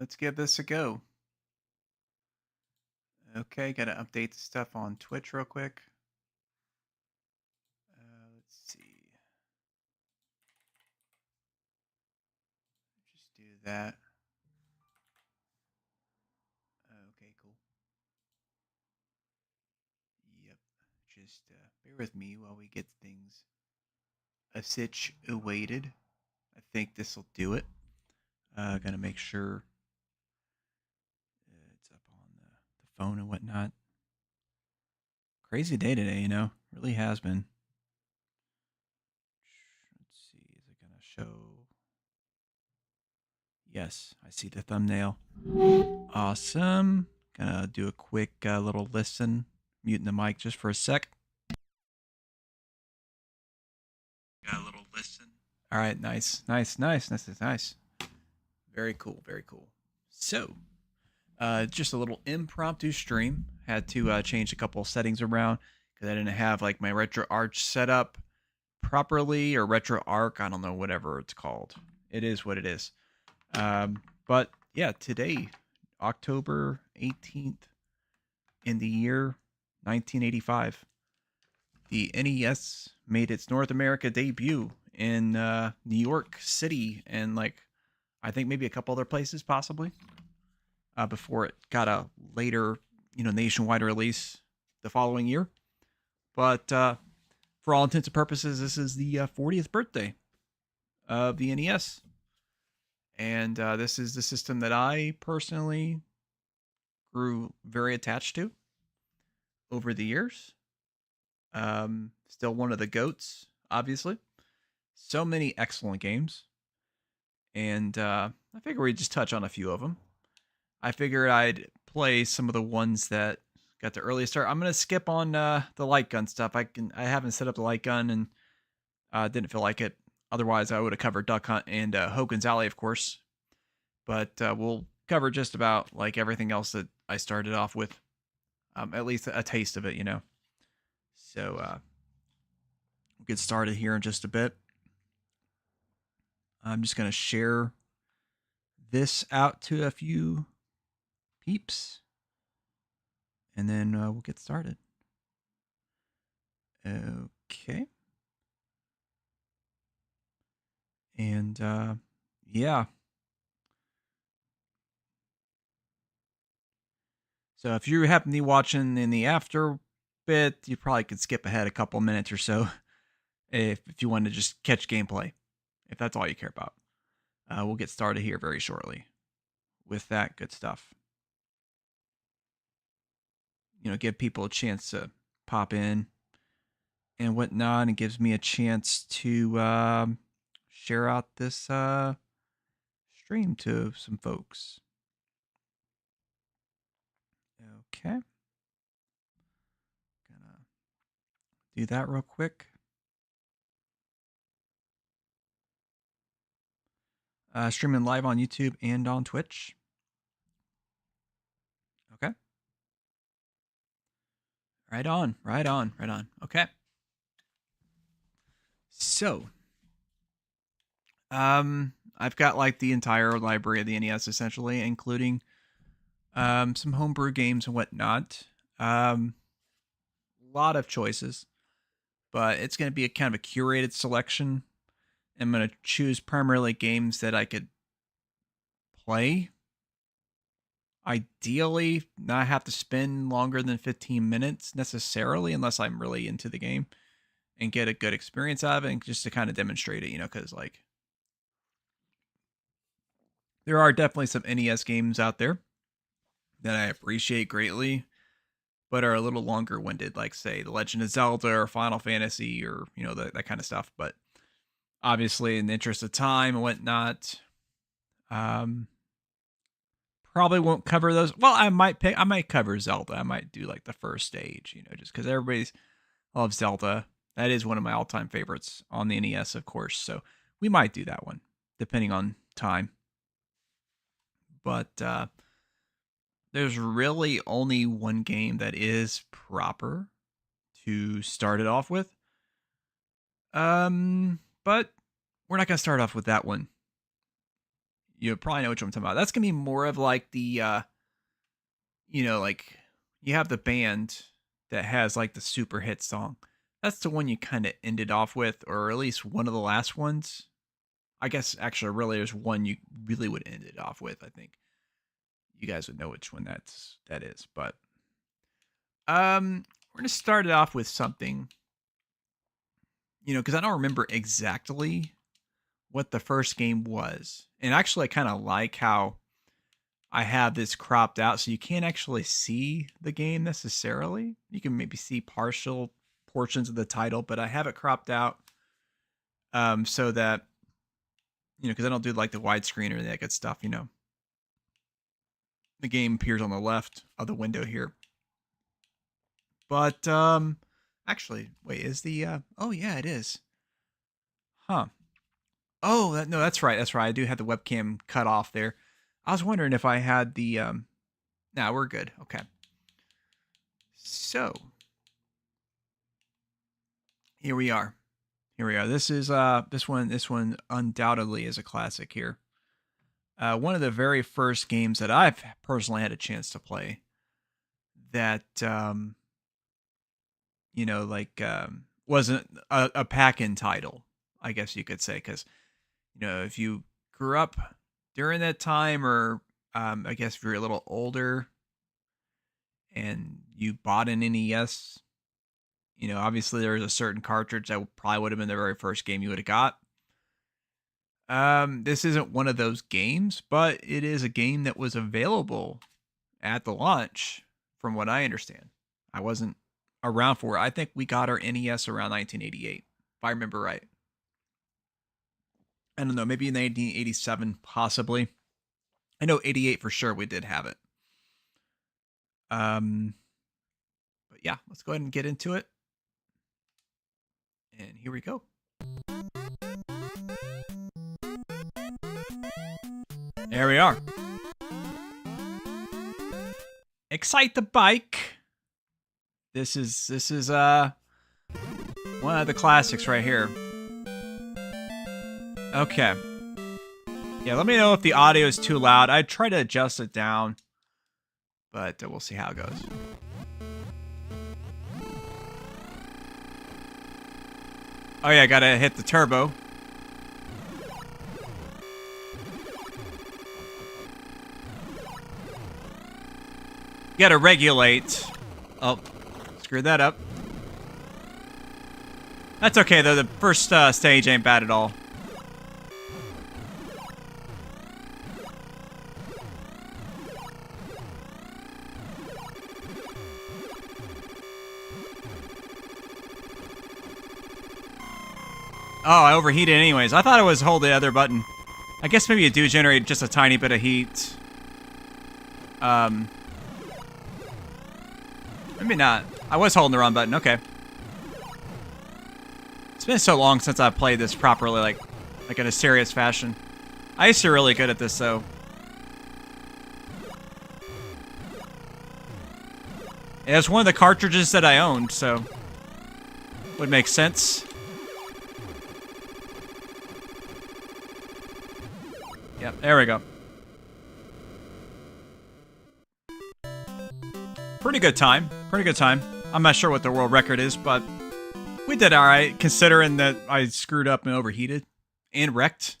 Let's give this a go. Okay, gotta update the stuff on Twitch real quick. Let's see. Just do that. Okay, cool. Yep. Just bear with me while we get things situated. I think this will do it. Gotta make sure it's up on the phone and whatnot. Crazy day today, really has been. Let's see, is it gonna show? Yes, I see the thumbnail. Awesome. Gonna do a quick little listen, muting the mic just for a sec. Got a little listen. All right, nice. Nice. Very cool, very cool. So, just a little impromptu stream. Had to change a couple settings around because I didn't have like my RetroArch set up properly, or RetroArch. I don't know, whatever it's called. It is what it is. But yeah, today, October 18th, in the year 1985, the NES made its North America debut in New York City and, like, I think maybe a couple other places possibly, before it got a later, nationwide release the following year. But for all intents and purposes, this is the 40th birthday of the NES. And this is the system that I personally grew very attached to over the years. Still one of the goats, obviously. So many excellent games. And I figured we'd just touch on a few of them. I figured I'd play some of the ones that got the earliest start. I'm gonna skip on the light gun stuff. I haven't set up the light gun and didn't feel like it. Otherwise, I would have covered Duck Hunt and Hogan's Alley, of course. But we'll cover just about like everything else that I started off with. At least a taste of it. So we'll get started here in just a bit. I'm just gonna share this out to a few peeps, and then we'll get started. Okay. And yeah. So if you happen to be watching in the after bit, you probably could skip ahead a couple minutes or so if you want to just catch gameplay, if that's all you care about. We'll get started here very shortly with that good stuff. Give people a chance to pop in and whatnot, and gives me a chance to share out this stream to some folks. Okay. Gonna do that real quick. Streaming live on YouTube and on Twitch. Okay. Right on. Okay. So, I've got like the entire library of the NES essentially, including some homebrew games and whatnot. A lot of choices, but it's going to be a kind of a curated selection. I'm going to choose primarily games that I could play. Ideally, not have to spend longer than 15 minutes necessarily, unless I'm really into the game and get a good experience out of it, and just to kind of demonstrate it, because like there are definitely some NES games out there that I appreciate greatly, but are a little longer winded, like say The Legend of Zelda or Final Fantasy, or that kind of stuff. But obviously, in the interest of time and whatnot, probably won't cover those. Well, I might cover Zelda. I might do like the first stage, just because everybody loves Zelda. That is one of my all-time favorites on the NES, of course. So we might do that one, depending on time. But there's really only one game that is proper to start it off with. But we're not going to start off with that one. you probably know which one I'm talking about. That's gonna be more of like the like you have the band that has like the super hit song. That's the one you kind of ended off with, or at least one of the last ones. I guess actually, really, there's one you really would end it off with. I think you guys would know which one that is. But we're gonna start it off with something, because I don't remember exactly what the first game was, and actually, I kind of like how I have this cropped out so you can't actually see the game necessarily. You can maybe see partial portions of the title, but I have it cropped out so that because I don't do like the widescreen or that good stuff. The game appears on the left of the window here. But actually, wait, is the oh yeah, it is. Huh. Oh, no, that's right. That's right. I do have the webcam cut off there. I was wondering if I had the nah, we're good. Okay. So, here we are. This is this one undoubtedly is a classic here. One of the very first games that I've personally had a chance to play that wasn't a pack-in title, I guess you could say, because if you grew up during that time, or I guess if you're a little older and you bought an NES, obviously there was a certain cartridge that probably would have been the very first game you would have got. This isn't one of those games, but it is a game that was available at the launch, from what I understand. I wasn't around for it. I think we got our NES around 1988, if I remember right. I don't know, maybe in 1987, possibly. I know 88 for sure we did have it. But yeah, let's go ahead and get into it. And here we go. There we are. Excite the Bike. This is one of the classics right here. Okay. Yeah, let me know if the audio is too loud. I try to adjust it down, but we'll see how it goes. Oh yeah, gotta hit the turbo. Gotta regulate. Oh, screwed that up. That's okay though, the first stage ain't bad at all. Oh, I overheated anyways. I thought it was hold the other button. I guess maybe you do generate just a tiny bit of heat. Maybe not. I was holding the wrong button. Okay. It's been so long since I've played this properly, like in a serious fashion. I used to be really good at this, though. It was one of the cartridges that I owned, so would make sense. Yep, there we go. Pretty good time. Pretty good time. I'm not sure what the world record is, but we did alright, considering that I screwed up and overheated. And wrecked.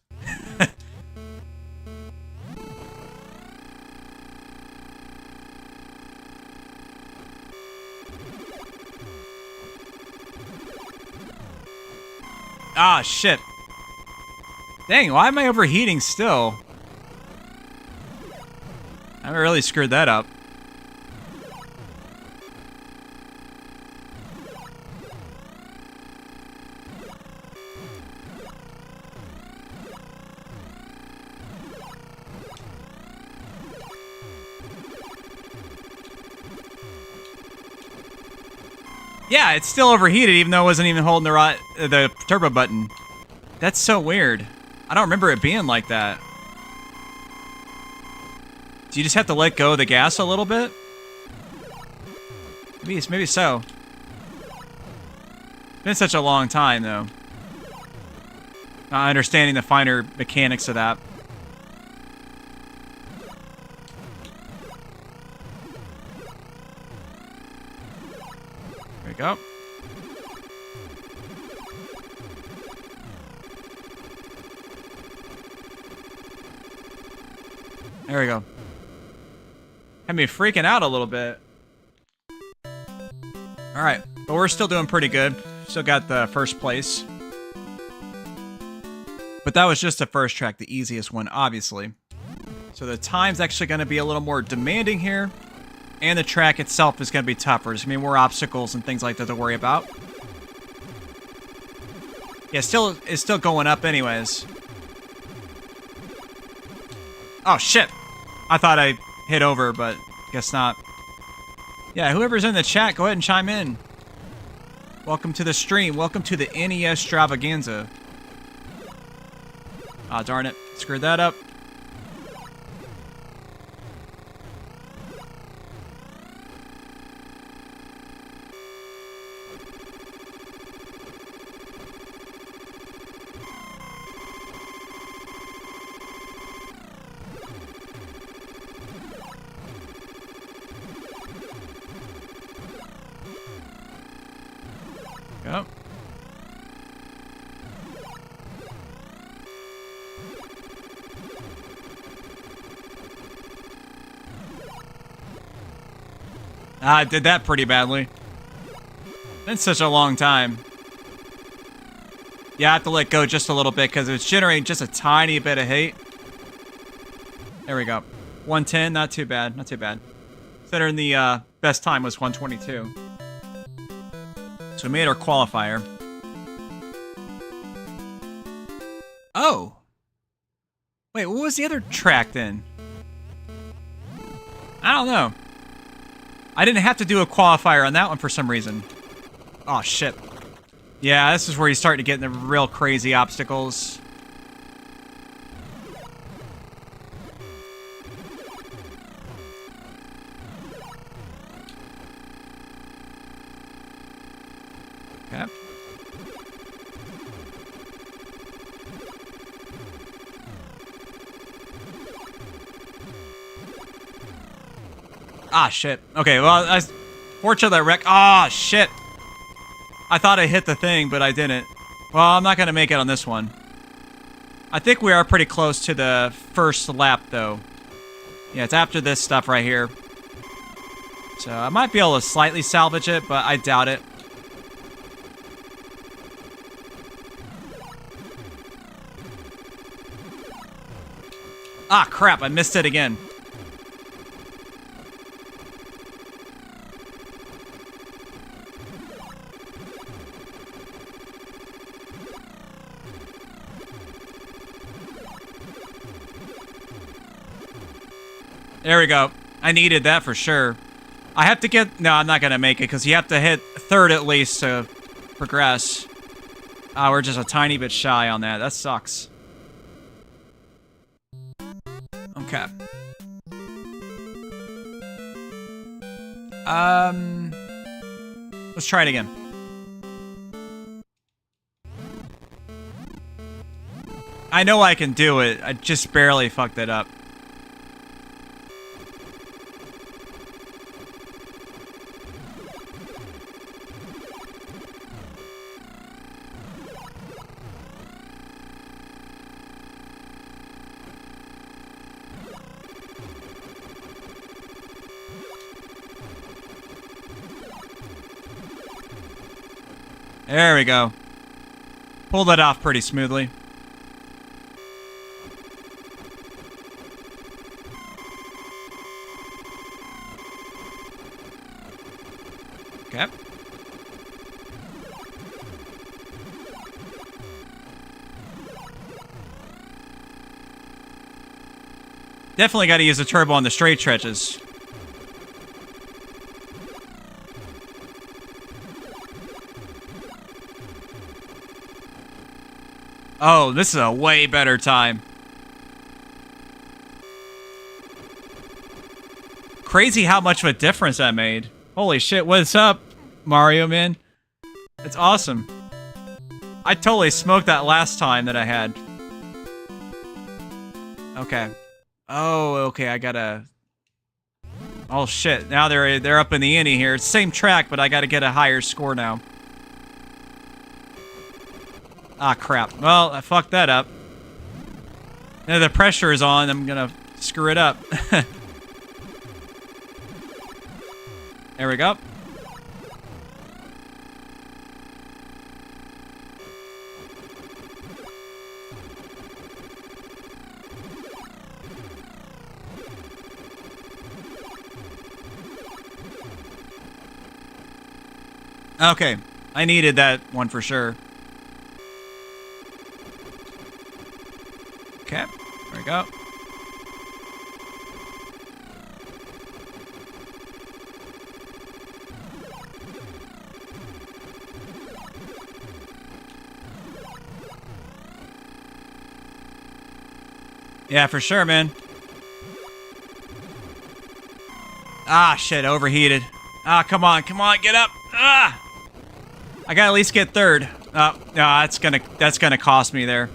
Ah, shit. Dang, why am I overheating still? I really screwed that up. Yeah, it's still overheated even though I wasn't even holding the turbo button. That's so weird. I don't remember it being like that. Do you just have to let go of the gas a little bit? Maybe so. It's been such a long time, though. Not understanding the finer mechanics of that. go. There we go. Had me freaking out a little bit. Alright, but we're still doing pretty good. Still got the first place. But that was just the first track, the easiest one, obviously. So the time's actually going to be a little more demanding here. And the track itself is going to be tougher. There's going to be more obstacles and things like that to worry about. Yeah, it's still going up anyways. Oh, shit. I thought I hit over, but guess not. Yeah, whoever's in the chat, go ahead and chime in. Welcome to the stream. Welcome to the NES Stravaganza. Ah, darn it. Screwed that up. Yep. I did that pretty badly. Been such a long time. Yeah, I have to let go just a little bit because it's generating just a tiny bit of hate. There we go. 110, not too bad, not too bad. Considering the best time was 122. So we made our qualifier. Oh! Wait, what was the other track then? I don't know. I didn't have to do a qualifier on that one for some reason. Oh, shit. Yeah, this is where you start to get into real crazy obstacles. Okay. Ah, shit. Okay, well, fortunately I wrecked. Ah, shit. I thought I hit the thing, but I didn't. Well, I'm not going to make it on this one. I think we are pretty close to the first lap, though. Yeah, it's after this stuff right here. So I might be able to slightly salvage it, but I doubt it. Ah, crap, I missed it again. There we go. I needed that for sure. I have to get... No, I'm not going to make it because you have to hit third at least to progress. We're just a tiny bit shy on that. That sucks. Okay. Let's try it again. I know I can do it. I just barely fucked it up. There we go. Pulled that off pretty smoothly. Okay. Definitely got to use the turbo on the straight stretches. Oh, this is a way better time. Crazy how much of a difference that made. Holy shit, what's up, Mario, man? It's awesome. I totally smoked that last time that I had. Okay. Oh, okay, I gotta... Oh shit! Now they're up in the ante here. It's the same track, but I got to get a higher score now. Ah crap! Well, I fucked that up. Now the pressure is on. I'm gonna screw it up. There we go. Okay, I needed that one for sure. Okay, there we go. Yeah, for sure, man. Ah, shit, overheated. Ah, come on, get up. Ah! I gotta at least get third. Oh, no, that's gonna cost me there.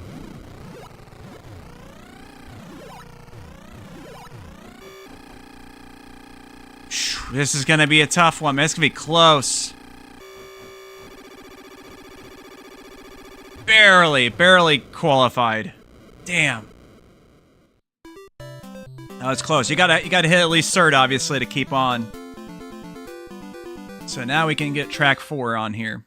This is gonna be a tough one, man. It's gonna be close. Barely qualified. Damn. Oh, it's close. You gotta hit at least third, obviously, to keep on. So now we can get track 4 on here.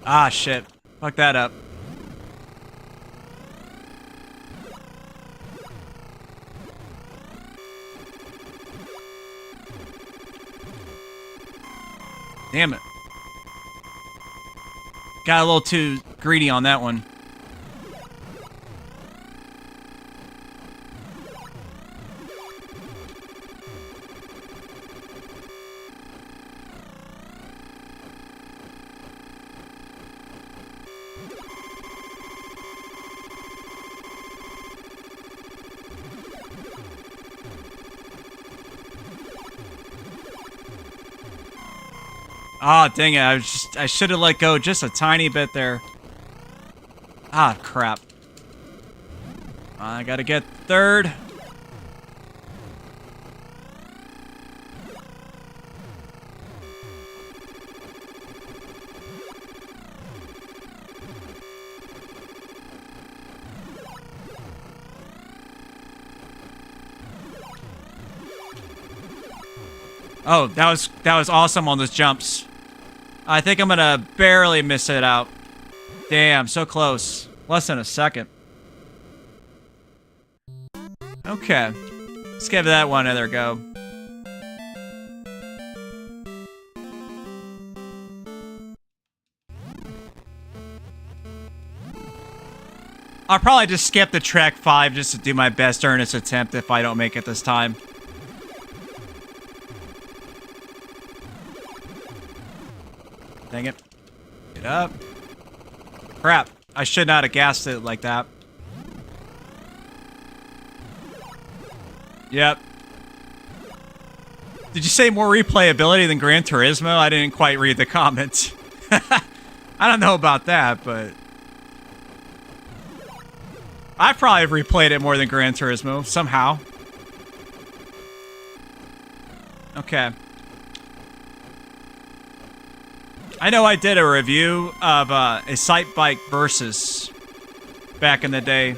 Ah, shit. Fuck that up. Damn it. Got a little too greedy on that one. Ah, oh, dang it. I should have let go just a tiny bit there. Ah, crap. I gotta get third. Oh, that was awesome on those jumps. I think I'm gonna barely miss it out. Damn, so close. Less than a second. Okay. Let's give that one another go. I'll probably just skip the track 5 just to do my best earnest attempt if I don't make it this time. Dang it. Get up. Crap. I should not have gassed it like that. Yep. Did you say more replayability than Gran Turismo? I didn't quite read the comments. I don't know about that, but... I probably have replayed it more than Gran Turismo, somehow. Okay. I know I did a review of a Excitebike Versus back in the day,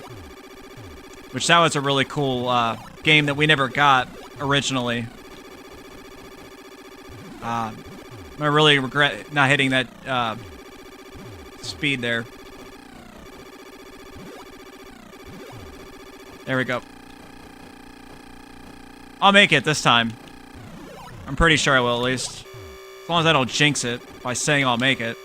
which that was a really cool game that we never got originally. I really regret not hitting that speed there. There we go. I'll make it this time. I'm pretty sure I will, at least. As long as I don't jinx it by saying I'll make it.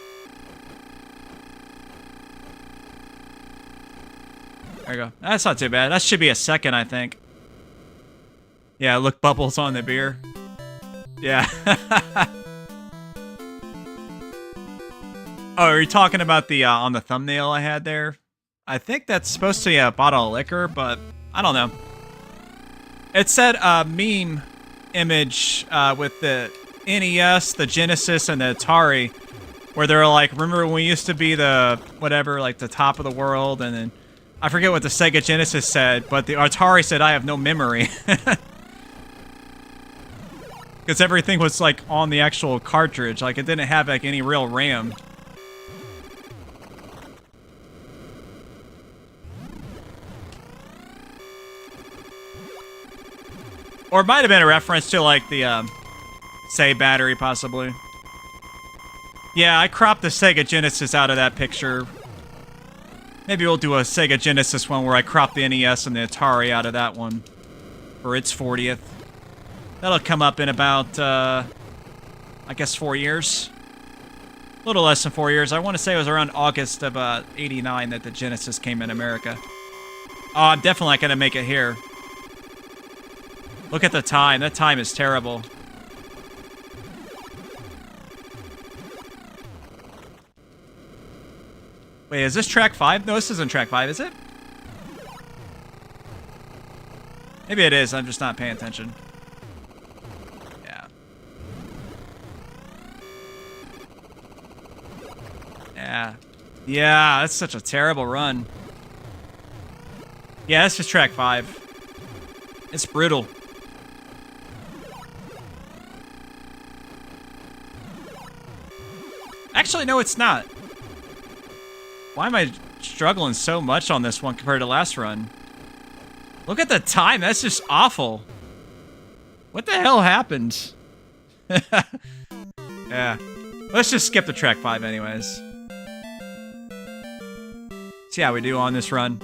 There we go. That's not too bad. That should be a second, I think. Yeah, look, bubbles on the beer. Yeah. Oh, are you talking about the on the thumbnail I had there? I think that's supposed to be a bottle of liquor, but I don't know. It said a meme image with the NES, the Genesis, and the Atari, where they're like, remember when we used to be the, whatever, like the top of the world, and then, I forget what the Sega Genesis said, but the Atari said, I have no memory. Because everything was like on the actual cartridge, like it didn't have like any real RAM. Or it might have been a reference to like the, say, battery, possibly. Yeah, I cropped the Sega Genesis out of that picture. Maybe we'll do a Sega Genesis one where I crop the NES and the Atari out of that one for its 40th. That'll come up in about, I guess 4 years. A little less than 4 years. I want to say it was around August of '89 that the Genesis came in America. Oh, I'm definitely not going to make it here. Look at the time. That time is terrible. Wait, is this track 5? No, this isn't track 5, is it? Maybe it is. I'm just not paying attention. Yeah. Yeah. Yeah, that's such a terrible run. Yeah, this is track 5. It's brutal. Actually, no, it's not. Why am I struggling so much on this one compared to last run? Look at the time. That's just awful. What the hell happened? Yeah. Let's just skip the track 5 anyways. See how we do on this run.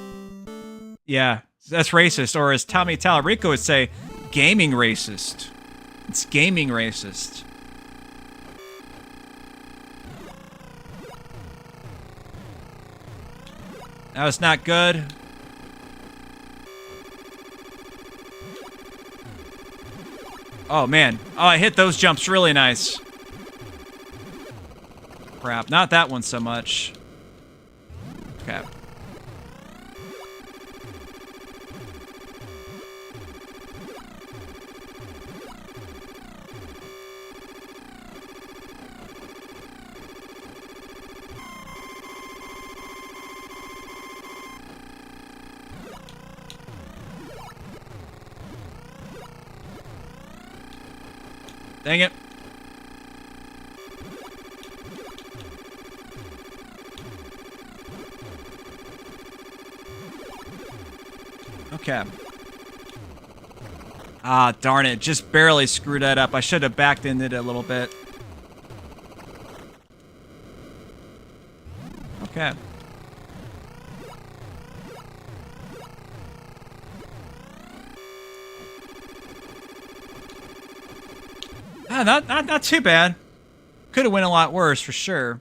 Yeah, that's racist. Or as Tommy Tallarico would say, gaming racist. It's gaming racist. That was not good. Oh, man. Oh, I hit those jumps really nice. Crap. Not that one so much. Okay. Dang it. Okay. Ah, darn it. Just barely screwed that up. I should have backed into it a little bit. Okay. Ah, not too bad. Could have went a lot worse, for sure.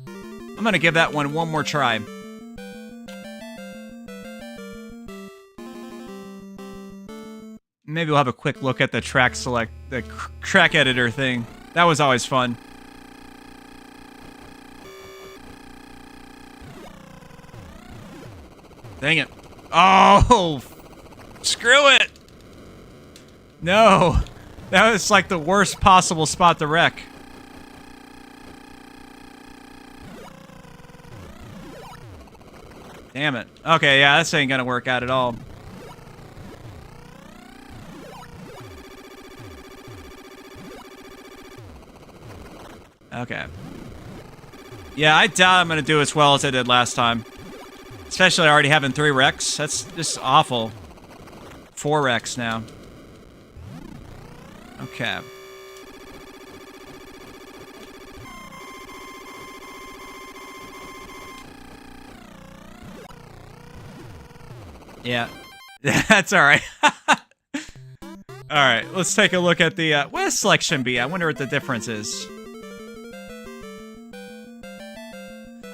I'm gonna give that one more try. Maybe we'll have a quick look at the track track editor thing. That was always fun. Dang it. Oh! Screw it! No! That was like the worst possible spot to wreck. Damn it. Okay, yeah, this ain't gonna work out at all. Okay. Yeah, I doubt I'm gonna do as well as I did last time. Especially already having 3 wrecks. That's just awful. 4 wrecks now. Okay. Yeah. That's alright. Alright, let's take a look at the, what does selection be? I wonder what the difference is.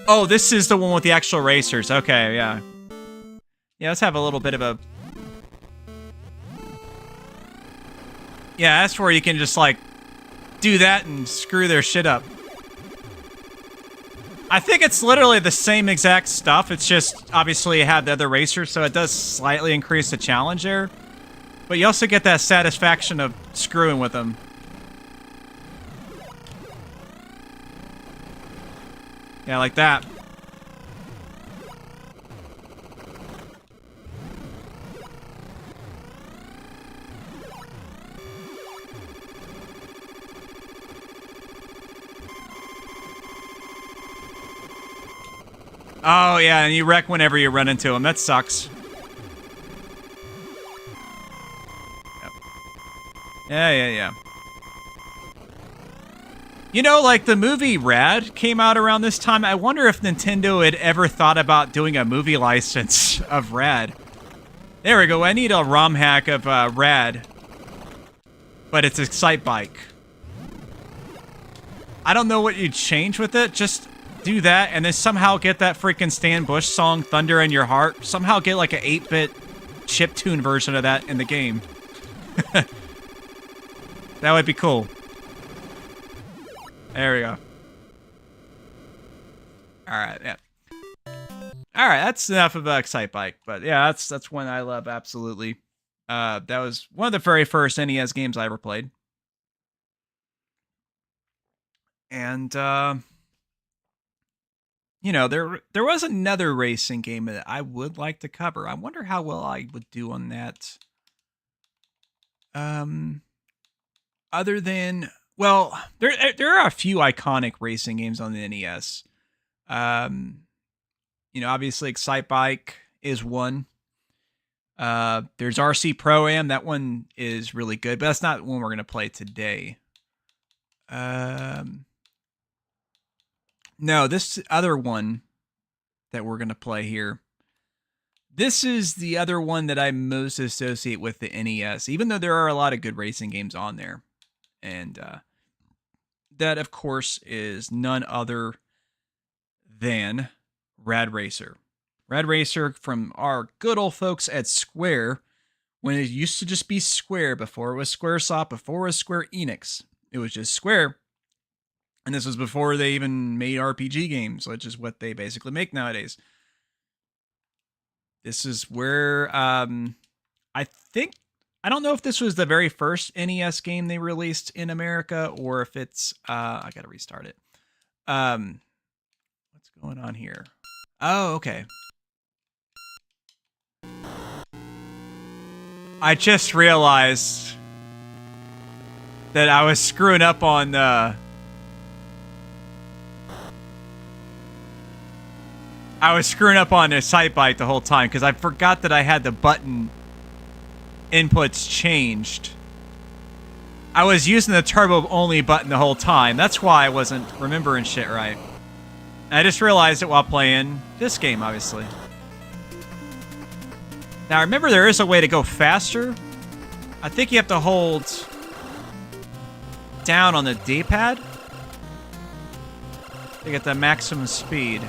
Oh, this is the one with the actual racers. Okay, yeah. Yeah, let's have a little bit of a... Yeah, that's where you can just, like, do that and screw their shit up. I think it's literally the same exact stuff. It's just obviously you have the other racers, so it does slightly increase the challenge there. But you also get that satisfaction of screwing with them. Yeah, like that. Oh, yeah, and you wreck whenever you run into them. That sucks. Yep. Yeah. You know, like, the movie Rad came out around this time. I wonder if Nintendo had ever thought about doing a movie license of Rad. There we go. I need a ROM hack of Rad. But it's Excitebike. I don't know what you'd change with it. Just do that and then somehow get that freaking Stan Bush song, Thunder in Your Heart. Somehow get like an 8-bit chiptune version of that in the game. That would be cool. There we go. Alright, yeah. Alright, that's enough of Excitebike. But yeah, that's one I love, absolutely. That was one of the very first NES games I ever played. And, you know, there was another racing game that I would like to cover. I wonder how well I would do on that. Other than, well, there are a few iconic racing games on the NES. You know, obviously Excitebike is one. There's RC Pro-Am. That one is really good, but that's not one we're going to play today. No, this other one that we're going to play here. This is the other one that I most associate with the NES, even though there are a lot of good racing games on there. And that, of course, is none other than Rad Racer. Rad Racer from our good old folks at Square, when it used to just be Square, before it was Squaresoft, before it was Square Enix. It was just Square. And this was before they even made RPG games, which is what they basically make nowadays. This is where, I don't know if this was the very first NES game they released in America, or if it's, I gotta restart it. What's going on here? Oh, okay. I just realized that I was screwing up on, I was screwing up on Excitebike the whole time because I forgot that I had the button inputs changed. I was using the turbo only button the whole time. That's why I wasn't remembering shit right. And I just realized it while playing this game, obviously. Now remember, there is a way to go faster. I think you have to hold down on the D-pad to get the maximum speed.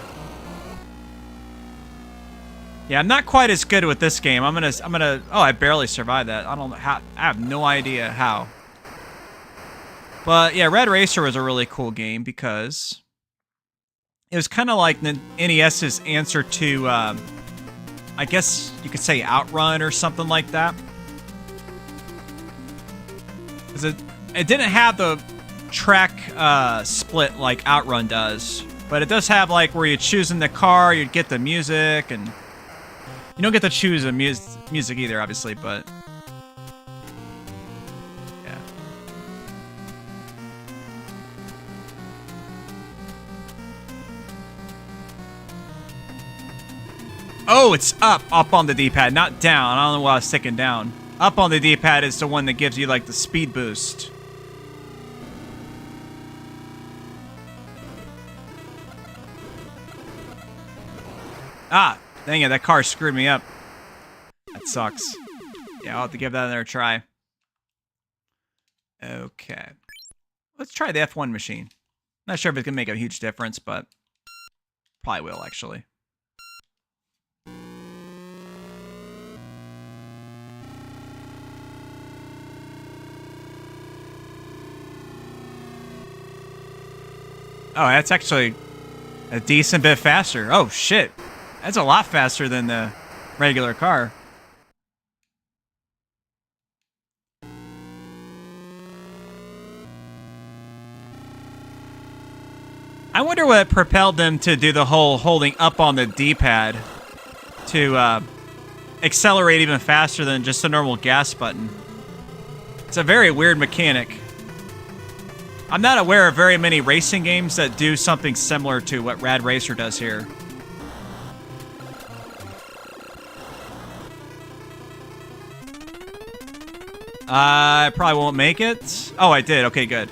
Yeah, I'm not quite as good with this game. I'm gonna. Oh, I barely survived that. I don't know how. I have no idea how. But yeah, Rad Racer was a really cool game because it was kind of like the NES's answer to, I guess you could say Outrun or something like that. Because it didn't have the track split like Outrun does, but it does have like where you're choosing the car, you'd get the music, and you don't get to choose the music either, obviously, but yeah. Oh, it's up on the D-pad, not down. I don't know why I was sticking down. Up on the D-pad is the one that gives you like the speed boost. Ah, dang it, that car screwed me up. That sucks. Yeah, I'll have to give that another try. Okay. Let's try the F1 machine. Not sure if it's going to make a huge difference, but probably will, actually. Oh, that's actually a decent bit faster. Oh, shit. That's a lot faster than the regular car. I wonder what propelled them to do the whole holding up on the D-pad to accelerate even faster than just a normal gas button. It's a very weird mechanic. I'm not aware of very many racing games that do something similar to what Rad Racer does here. I probably won't make it. Oh, I did. Okay, good.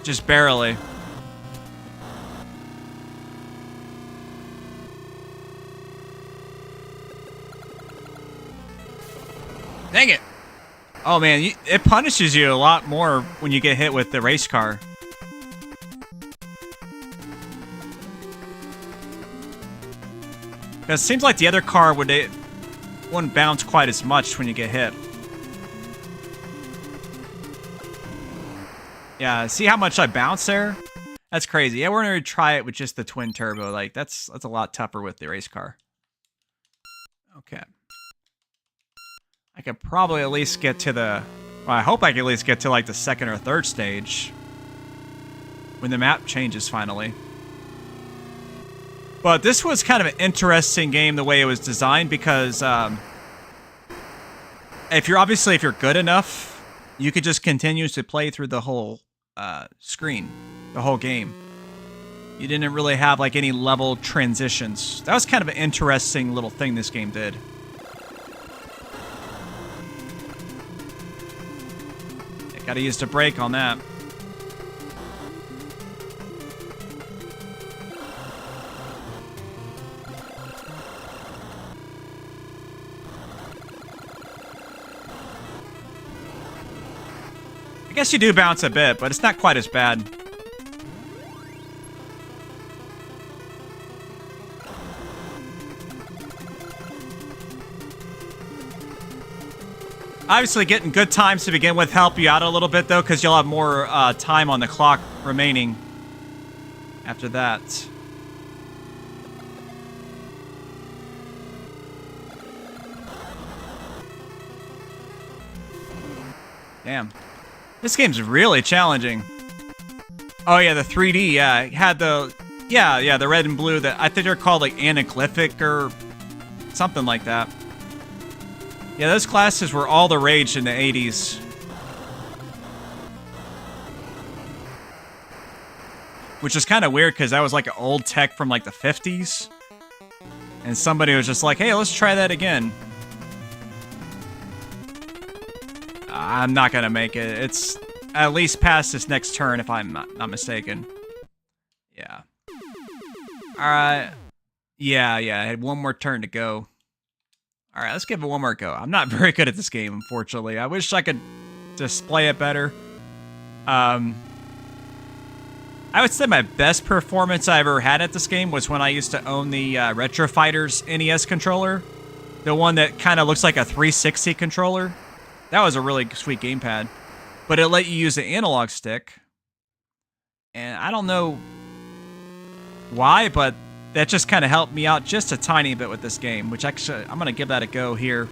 Just barely. Dang it. Oh, man. It punishes you a lot more when you get hit with the race car. Because it seems like the other car wouldn't bounce quite as much when you get hit. Yeah, see how much I bounce there? That's crazy. Yeah, we're gonna try it with just the twin turbo. Like that's a lot tougher with the race car. Okay. I could probably at least get to the... Well, I hope I can at least get to like the second or third stage. When the map changes finally. But this was kind of an interesting game the way it was designed because if you're good enough, you could just continue to play through the whole screen, the whole game. You didn't really have like any level transitions. That was kind of an interesting little thing this game did. I gotta use the brake on that. I guess you do bounce a bit, but it's not quite as bad. Obviously, getting good times to begin with help you out a little bit, though, because you'll have more time on the clock remaining after that. Damn. This game's really challenging. Oh yeah, the 3D, yeah. It had the... Yeah, the red and blue. That I think they're called like anaglyphic or something like that. Yeah, those classes were all the rage in the 80s. Which is kind of weird because that was like an old tech from like the 50s. And somebody was just like, hey, let's try that again. I'm not gonna make it. It's at least past this next turn if I'm not mistaken. Yeah. Alright. Yeah, I had one more turn to go. Alright, let's give it one more go. I'm not very good at this game, unfortunately. I wish I could display it better. I would say my best performance I ever had at this game was when I used to own the Retro Fighters NES controller. The one that kind of looks like a 360 controller. That was a really sweet gamepad. But it let you use the analog stick. And I don't know why, but that just kind of helped me out just a tiny bit with this game. Which actually, I'm going to give that a go here.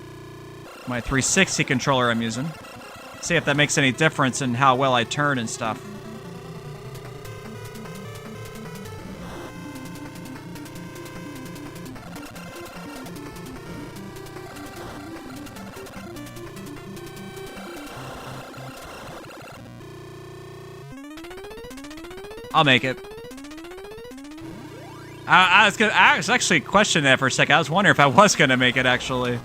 My 360 controller I'm using. See if that makes any difference in how well I turn and stuff. I'll make it. I was actually questioning that for a second. I was wondering if I was gonna make it, actually.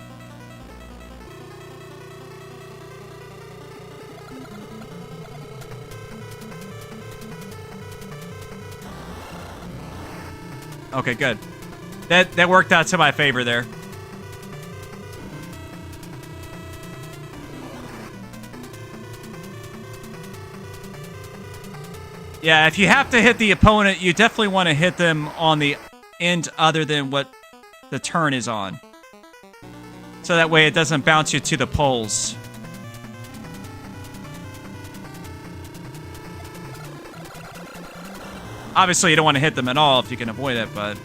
Okay, good. That worked out to my favor there. Yeah, if you have to hit the opponent, you definitely want to hit them on the end other than what the turn is on. So that way it doesn't bounce you to the poles. Obviously, you don't want to hit them at all if you can avoid it, but...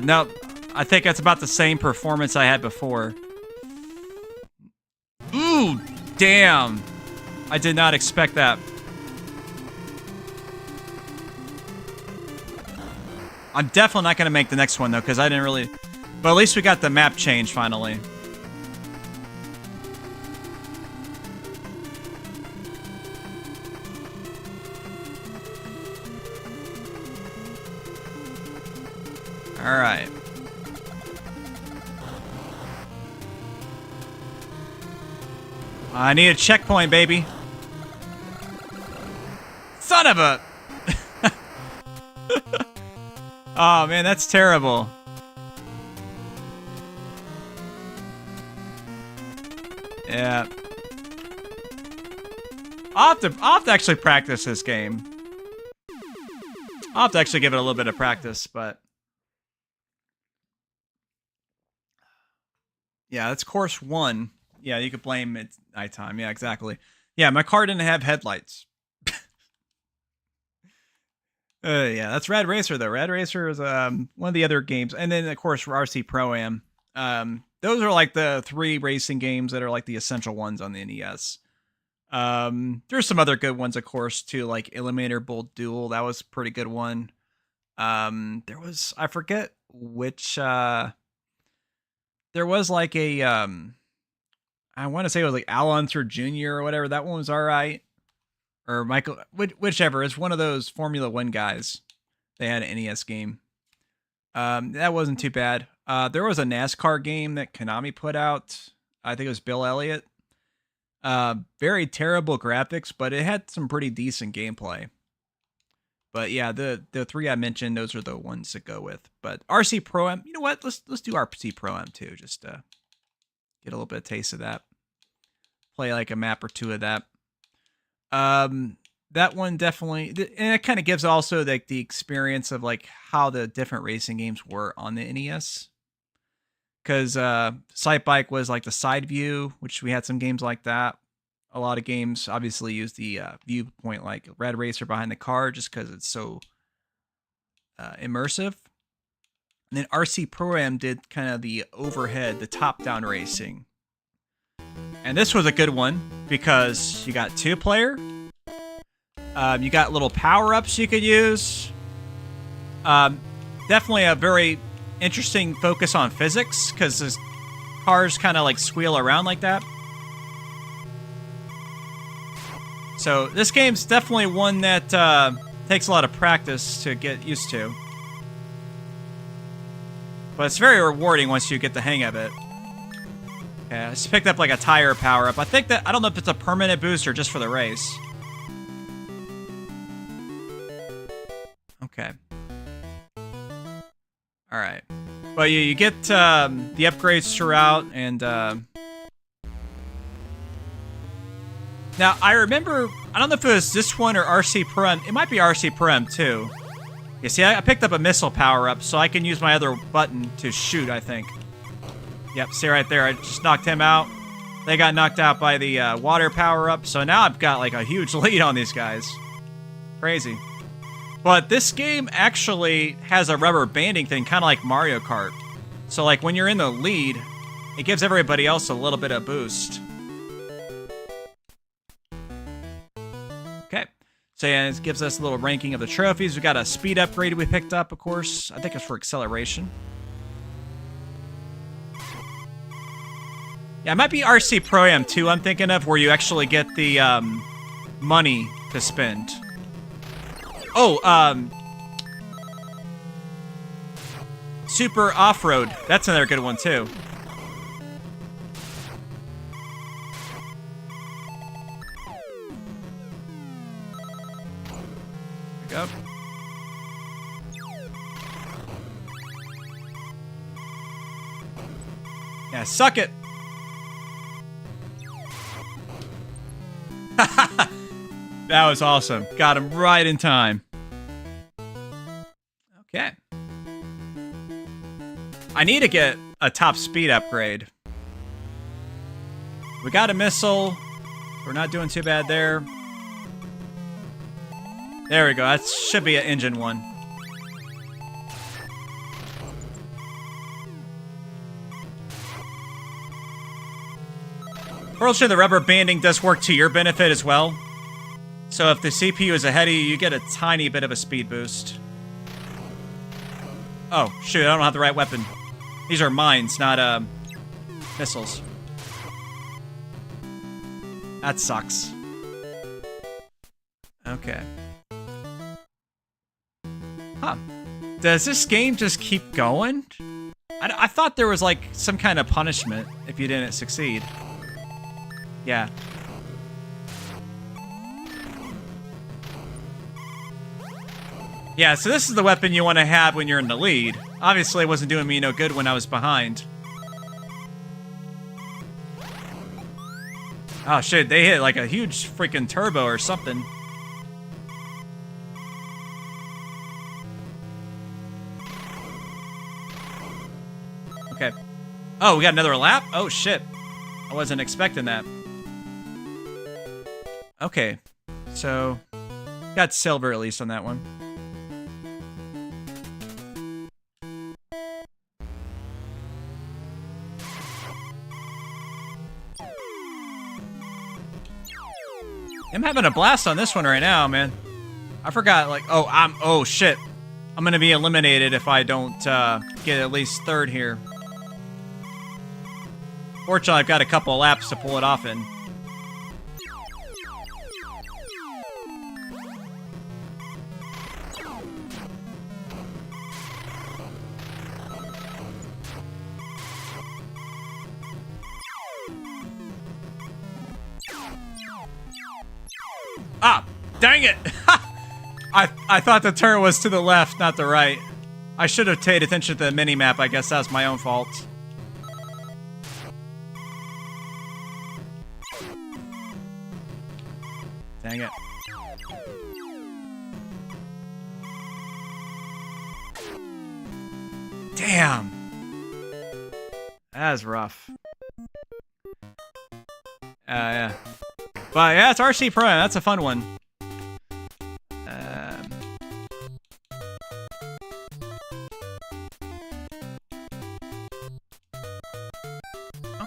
No. I think that's about the same performance I had before. Ooh, damn. I did not expect that. I'm definitely not going to make the next one, though, because I didn't really... But at least we got the map change, finally. Alright. I need a checkpoint, baby. Son of a... Oh, man, that's terrible. Yeah. I'll have to actually practice this game. I'll have to actually give it a little bit of practice, but... Yeah, that's course 1. Yeah, you could blame it nighttime. Yeah, exactly. Yeah, my car didn't have headlights. Yeah, that's Rad Racer, though. Rad Racer is one of the other games. And then, of course, RC Pro-Am. Those are like the 3 racing games that are like the essential ones on the NES. There's some other good ones, of course, too, like Eliminator Bolt Duel. That was a pretty good one. There was, I forget which, there was like a, I want to say it was like Alonso Jr. or whatever. That one was all right. Or Michael, whichever. It's one of those Formula 1 guys. They had an NES game. That wasn't too bad. There was a NASCAR game that Konami put out. I think it was Bill Elliott. Very terrible graphics, but it had some pretty decent gameplay. But yeah, the 3 I mentioned, those are the ones to go with. But RC Pro-Am, you know what? Let's do RC Pro-Am too, just to get a little bit of taste of that. Play like a map or 2 of that. That one definitely, and it kind of gives also like the experience of like how the different racing games were on the NES. Because Sight Bike was like the side view, which we had some games like that. A lot of games obviously use the viewpoint, like Rad Racer behind the car, just because it's so immersive. And then RC Pro-Am did kind of the overhead, the top-down racing. And this was a good one because you got 2-player. You got little power-ups you could use. Definitely a very interesting focus on physics because the cars kind of like squeal around like that. So this game's definitely one that takes a lot of practice to get used to. But it's very rewarding once you get the hang of it. Okay, I just picked up like a tire power-up. I think that, I don't know if it's a permanent boost or just for the race. Okay. Alright. But you get the upgrades throughout, and... Now, I remember, I don't know if it was this one or RC Pro-Am. It might be RC Pro-Am too. You see, I picked up a missile power-up, so I can use my other button to shoot, I think. Yep, see right there, I just knocked him out. They got knocked out by the water power-up, so now I've got like a huge lead on these guys. Crazy. But this game actually has a rubber banding thing, kind of like Mario Kart. So like when you're in the lead, it gives everybody else a little bit of boost. Okay. So yeah, it gives us a little ranking of the trophies. We got a speed upgrade we picked up, of course. I think it's for acceleration. Yeah, it might be RC Pro-Am 2 I'm thinking of, where you actually get the money to spend. Oh, Super Off-Road. That's another good one, too. There we go. Yeah, suck it. That was awesome. Got him right in time. Okay. I need to get a top speed upgrade. We got a missile. We're not doing too bad there. There we go. That should be an engine one. Fortunately, the rubber banding does work to your benefit as well. So if the CPU is ahead of you, you get a tiny bit of a speed boost. Oh, shoot, I don't have the right weapon. These are mines, not, missiles. That sucks. Okay. Huh. Does this game just keep going? I thought there was, like, some kind of punishment if you didn't succeed. Yeah. Yeah, so this is the weapon you want to have when you're in the lead. Obviously, it wasn't doing me no good when I was behind. Oh, shit, they hit like a huge freaking turbo or something. Okay. Oh, we got another lap? Oh, shit. I wasn't expecting that. Okay. So, got silver at least on that one. I'm having a blast on this one right now, man. I forgot, like, oh shit. I'm gonna be eliminated if I don't get at least third here. Fortunately, I've got a couple of laps to pull it off in. Ah, dang it! I thought the turn was to the left, not the right. I should have paid attention to the mini-map. I guess that's my own fault. Dang it. Damn! That was rough. Yeah. But yeah, it's RC Pro. That's a fun one.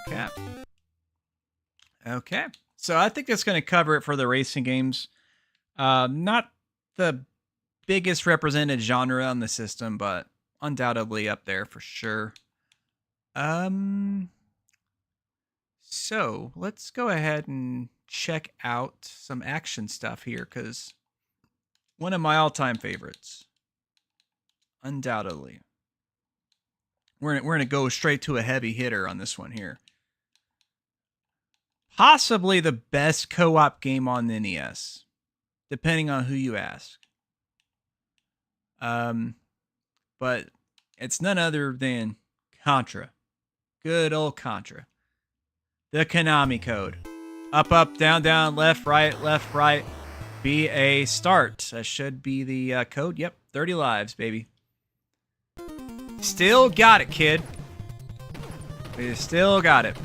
Okay. Okay. So I think that's going to cover it for the racing games. Not the biggest represented genre on the system, but undoubtedly up there for sure. So let's go ahead and check out some action stuff here, because one of my all-time favorites, undoubtedly. We're gonna go straight to a heavy hitter on this one here. Possibly the best co-op game on the NES, depending on who you ask. But it's none other than Contra. Good old Contra. The Konami code. Up, up, down, down, left, right, be a start. That should be the code. Yep, 30 lives, baby. Still got it, kid. We still got it.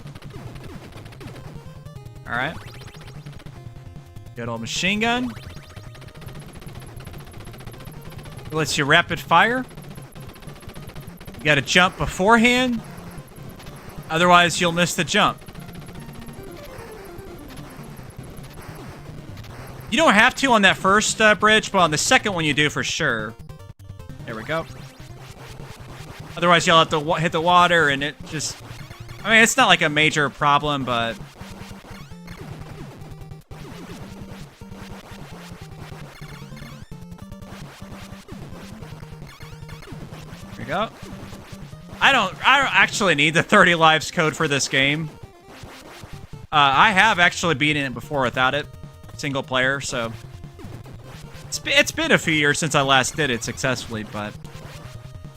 Alright. Good old machine gun. It lets you rapid fire. You gotta jump beforehand. Otherwise, you'll miss the jump. You don't have to on that first bridge, but on the second one you do for sure. There we go. Otherwise, you'll have to hit the water, and it just... I mean, it's not like a major problem, but... There we go. I don't actually need the 30 lives code for this game. I have actually beaten it before without it. Single player, so it's been a few years since I last did it successfully, but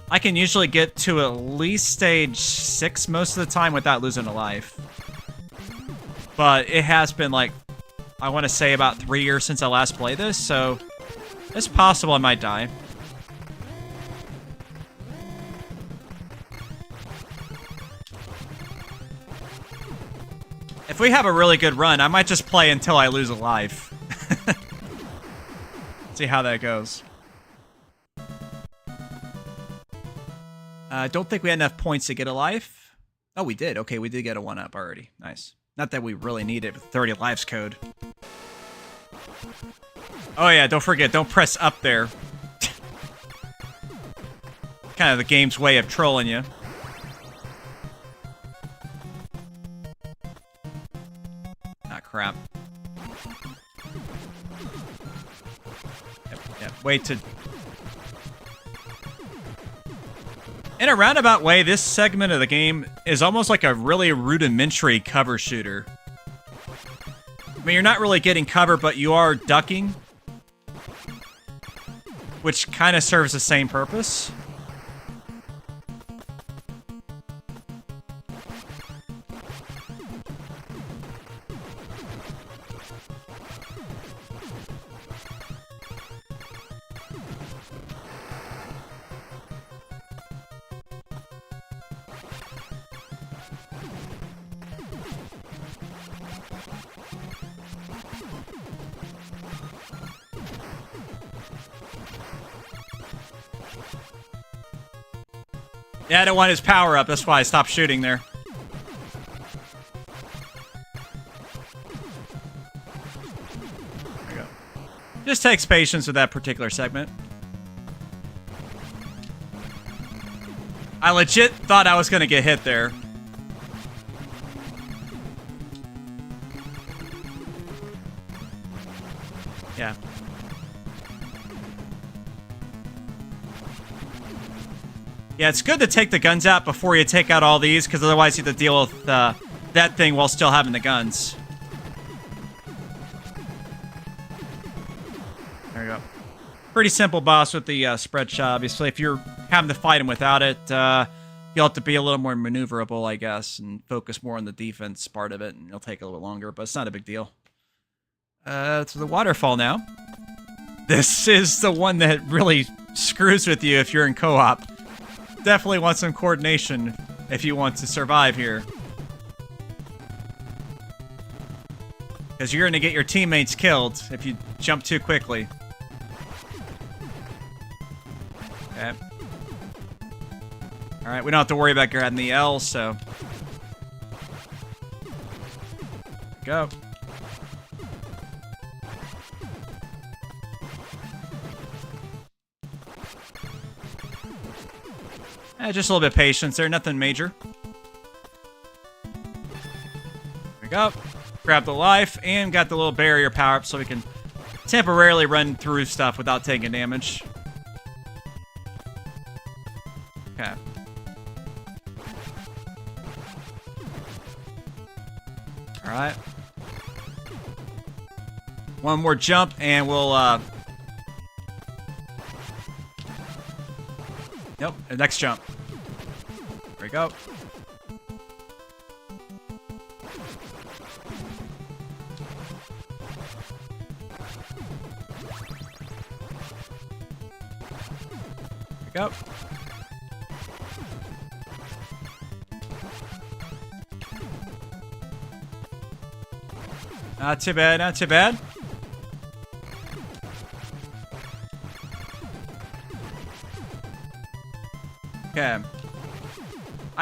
I can usually get to at least stage 6 most of the time without losing a life. But it has been like, I want to say about 3 years since I last played this, so it's possible I might die. we have a really good run, I might just play until I lose a life. See how that goes. I don't think we had enough points to get a life. Oh, we did. Okay, we did get a 1-up already. Nice. Not that we really need it with 30 lives code. Oh yeah, don't forget, don't press up there. Kind of the game's way of trolling you. Ah, crap. Yep, wait to... In a roundabout way, this segment of the game is almost like a really rudimentary cover shooter. I mean, you're not really getting cover, but you are ducking, which kind of serves the same purpose. Yeah, I don't want his power up. That's why I stopped shooting there. There we go. Just takes patience with that particular segment. I legit thought I was going to get hit there. Yeah. Yeah, it's good to take the guns out before you take out all these, because otherwise you have to deal with that thing while still having the guns. There you go. Pretty simple boss with the spread shot, obviously. If you're having to fight him without it, you'll have to be a little more maneuverable, I guess, and focus more on the defense part of it, and it'll take a little bit longer, but it's not a big deal. To the waterfall now. This is the one that really screws with you if you're in co-op. Definitely want some coordination if you want to survive here. Because you're going to get your teammates killed if you jump too quickly. Okay. Alright, we don't have to worry about grabbing the L, so... Go. Just a little bit of patience there, nothing major. There we go. Grab the life, and got the little barrier power up so we can temporarily run through stuff without taking damage. Okay. Alright. One more jump, and we'll, Nope, the next jump. There we go. There we go. Not too bad, not too bad. Okay.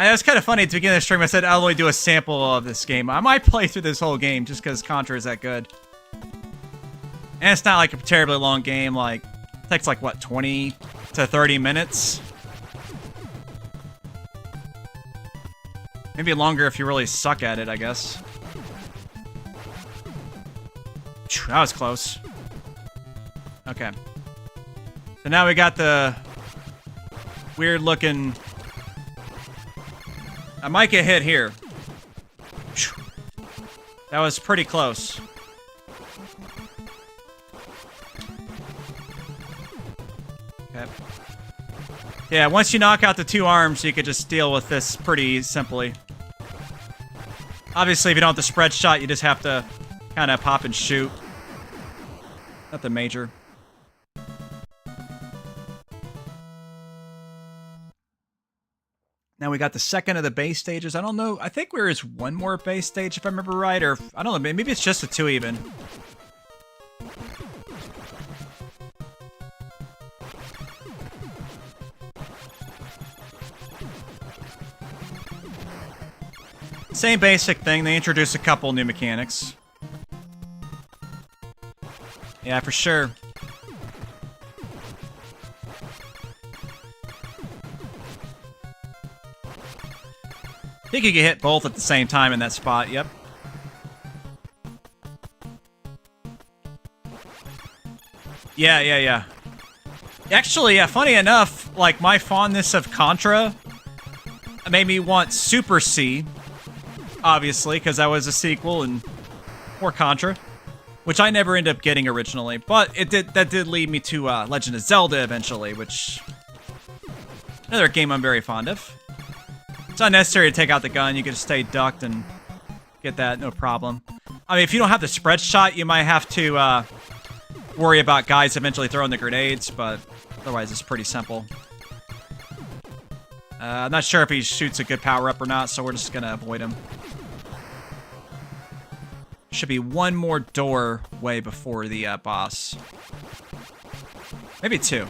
It's kind of funny at the beginning of the stream. I said I'll only do a sample of this game. I might play through this whole game just because Contra is that good. And it's not like a terribly long game. Like, it takes like, what, 20 to 30 minutes? Maybe longer if you really suck at it, I guess. That was close. Okay. So now we got the weird looking... I might get hit here. That was pretty close. Okay. Yeah, once you knock out the two arms, you could just deal with this pretty simply. Obviously, if you don't have the spread shot, you just have to kind of pop and shoot. Nothing major. Now we got the second of the base stages. I don't know. I think there is one more base stage if I remember right, or I don't know. Maybe it's just the 2 even. Same basic thing. They introduce a couple new mechanics. Yeah, for sure. I think you can hit both at the same time in that spot, yep. Yeah. Actually, yeah, funny enough, like, my fondness of Contra made me want Super C, obviously, because that was a sequel and or Contra, which I never ended up getting originally, but that did lead me to Legend of Zelda eventually, which another game I'm very fond of. It's unnecessary to take out the gun. You can just stay ducked and get that, no problem. I mean, if you don't have the spread shot, you might have to worry about guys eventually throwing the grenades, but otherwise it's pretty simple. I'm not sure if he shoots a good power-up or not, so we're just going to avoid him. Should be one more door way before the boss. Maybe 2.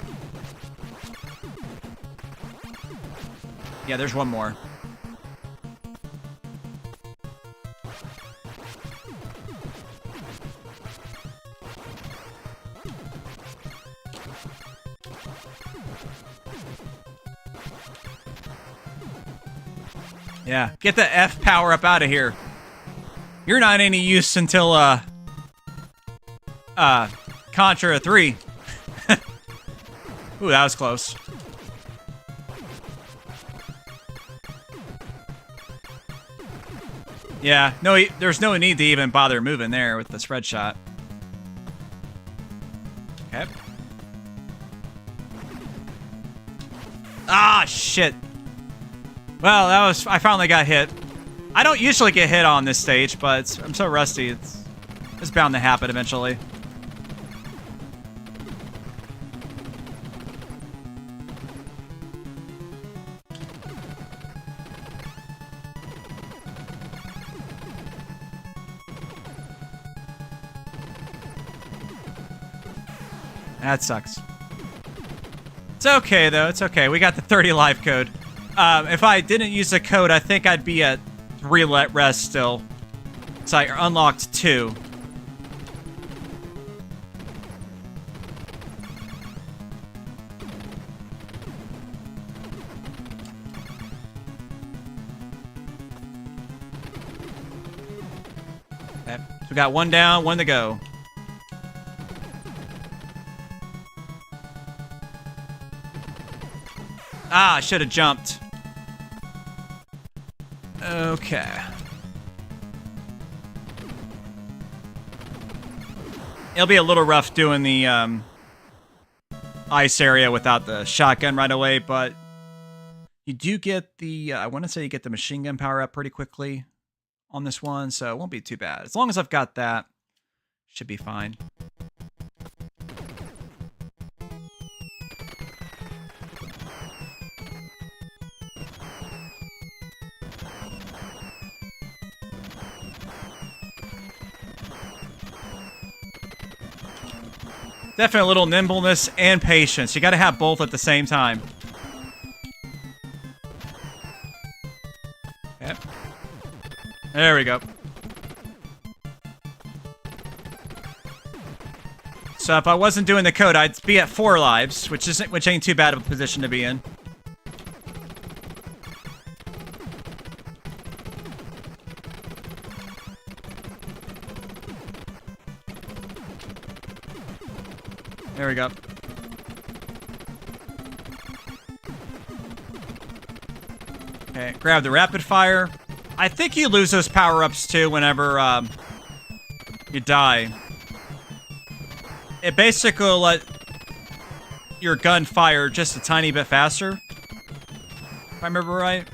Yeah, there's one more. Yeah, get the F power up out of here. You're not any use until Contra 3. Ooh, that was close. Yeah, no, there's no need to even bother moving there with the spread shot. Okay. Ah, shit. Well, I finally got hit. I don't usually get hit on this stage, but I'm so rusty, it's bound to happen eventually. That sucks. It's okay, though. It's okay. We got the 30 life code. If I didn't use the code, I think I'd be at 3 rest still. So I unlocked 2. Okay. So we got 1 down, 1 to go. Ah, I should have jumped. Okay. It'll be a little rough doing the ice area without the shotgun right away, but you do get the, I want to say you get the machine gun power up pretty quickly on this one, so it won't be too bad. As long as I've got that, should be fine. Definitely a little nimbleness and patience. You gotta have both at the same time. Yep. There we go. So if I wasn't doing the code, I'd be at 4 lives, which ain't too bad of a position to be in. There we go. Okay, grab the rapid fire. I think you lose those power-ups too whenever you die. It basically will let your gun fire just a tiny bit faster, if I remember right.